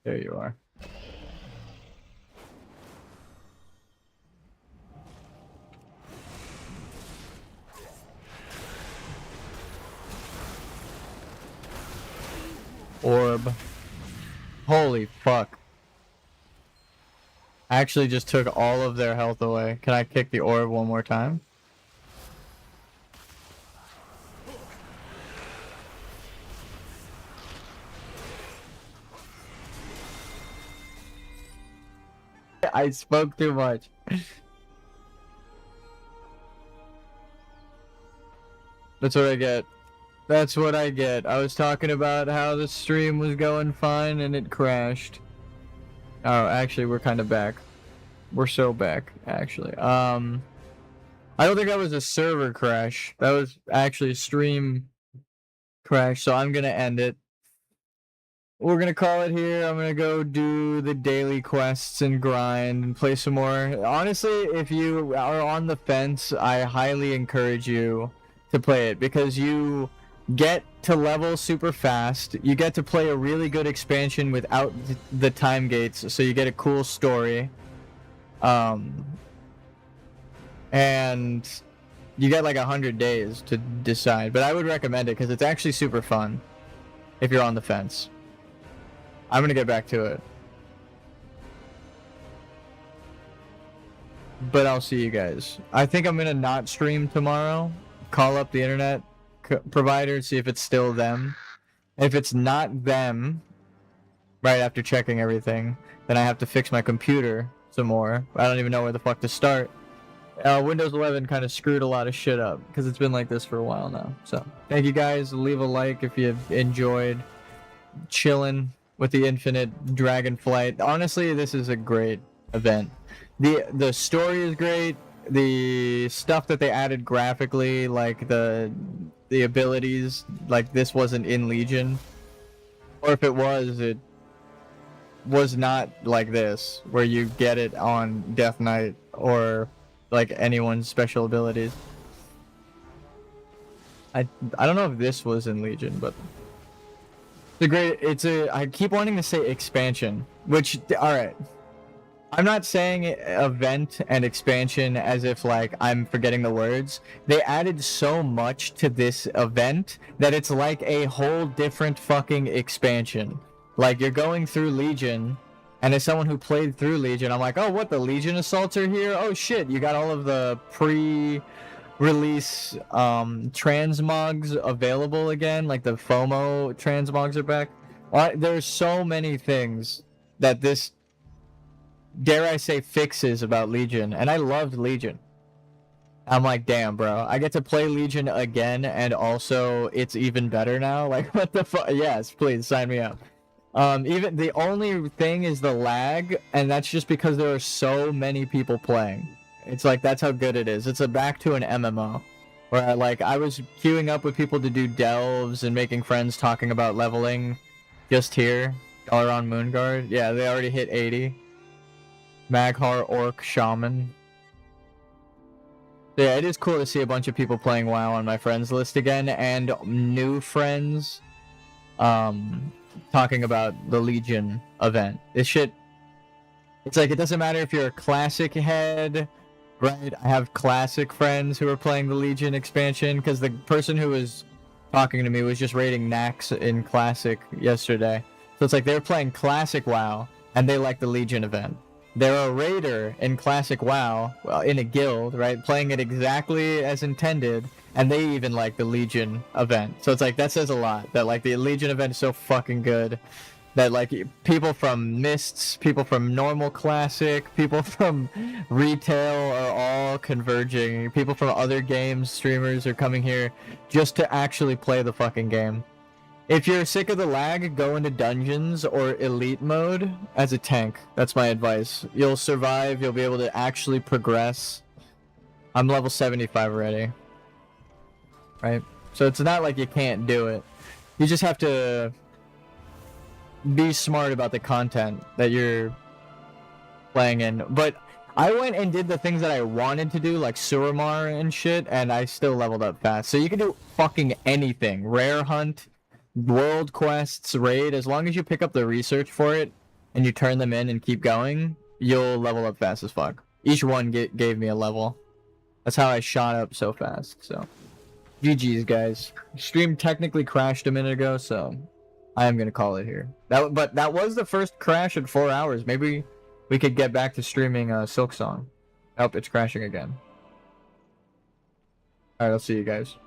There you are. Orb. Holy fuck. I actually just took all of their health away. Can I kick the orb one more time? I spoke too much. That's what I get. That's what I get. I was talking about how the stream was going fine and it crashed. Oh, actually, we're kind of back. We're so back, actually. I don't think that was a server crash. That was actually a stream crash, so I'm gonna end it. We're gonna call it here. I'm gonna go do the daily quests and grind and play some more. Honestly, if you are on the fence, I highly encourage you to play it because you get to level super fast. You get to play a really good expansion without the time gates, so you get a cool story. And you get like 100 days to decide, but I would recommend it because it's actually super fun if you're on the fence. I'm gonna get back to it. But I'll see you guys. I think I'm gonna not stream tomorrow. Call up the internet provider, see if it's still them. If it's not them, right after checking everything, then I have to fix my computer some more. I don't even know where the fuck to start. Windows 11 kind of screwed a lot of shit up because it's been like this for a while now. So thank you guys. Leave a like if you've enjoyed chilling with the Infinite Dragonflight. Honestly, this is a great event. The story is great. The stuff that they added graphically, like the abilities, like this wasn't in Legion. Or if it was not like this, where you get it on Death Knight or like anyone's special abilities. I don't know if this was in Legion, but I keep wanting to say expansion, which, alright. I'm not saying event and expansion as if like I'm forgetting the words. They added so much to this event that it's like a whole different fucking expansion. Like you're going through Legion, and as someone who played through Legion, I'm like, oh, what, the Legion assaults are here? Oh shit, you got all of the pre-release transmogs available again, like the FOMO transmogs are back. There's so many things that this dare I say, fixes about Legion, and I loved Legion. I'm like, damn, bro, I get to play Legion again, and also it's even better now. Like, what the fuck? Yes, please sign me up. Even the only thing is the lag, and that's just because there are so many people playing. It's like that's how good it is. It's back to an MMO, where I was queuing up with people to do delves and making friends talking about leveling, just here. Dalaran Moonguard, yeah, they already hit 80. Maghar Orc Shaman. Yeah, it is cool to see a bunch of people playing WoW on my friends list again, and new friends talking about the Legion event. This shit, it's like, it doesn't matter if you're a classic head, right? I have classic friends who are playing the Legion expansion, because the person who was talking to me was just raiding Nax in classic yesterday. So it's like they're playing classic WoW, and they like the Legion event. They're a raider in classic WoW, well, in a guild, right? Playing it exactly as intended, and they even like the Legion event. So it's like, that says a lot, that like the Legion event is so fucking good, that like people from Mists, people from normal classic, people from retail are all converging. People from other games, streamers are coming here just to actually play the fucking game. If you're sick of the lag, go into dungeons or elite mode as a tank. That's my advice. You'll survive, you'll be able to actually progress. I'm level 75 already. Right? So it's not like you can't do it. You just have to be smart about the content that you're playing in. But I went and did the things that I wanted to do, like Suramar and shit, and I still leveled up fast. So you can do fucking anything. Rare hunt, world quests, raid, as long as you pick up the research for it and you turn them in and keep going, you'll level up fast as fuck. Each one gave me a level. That's how I shot up so fast. So GG's, guys. Stream technically crashed a minute ago, so I am gonna call it here. But that was the first crash in 4 hours. Maybe we could get back to streaming Silksong. Oh, it's crashing again. Alright, I'll see you guys.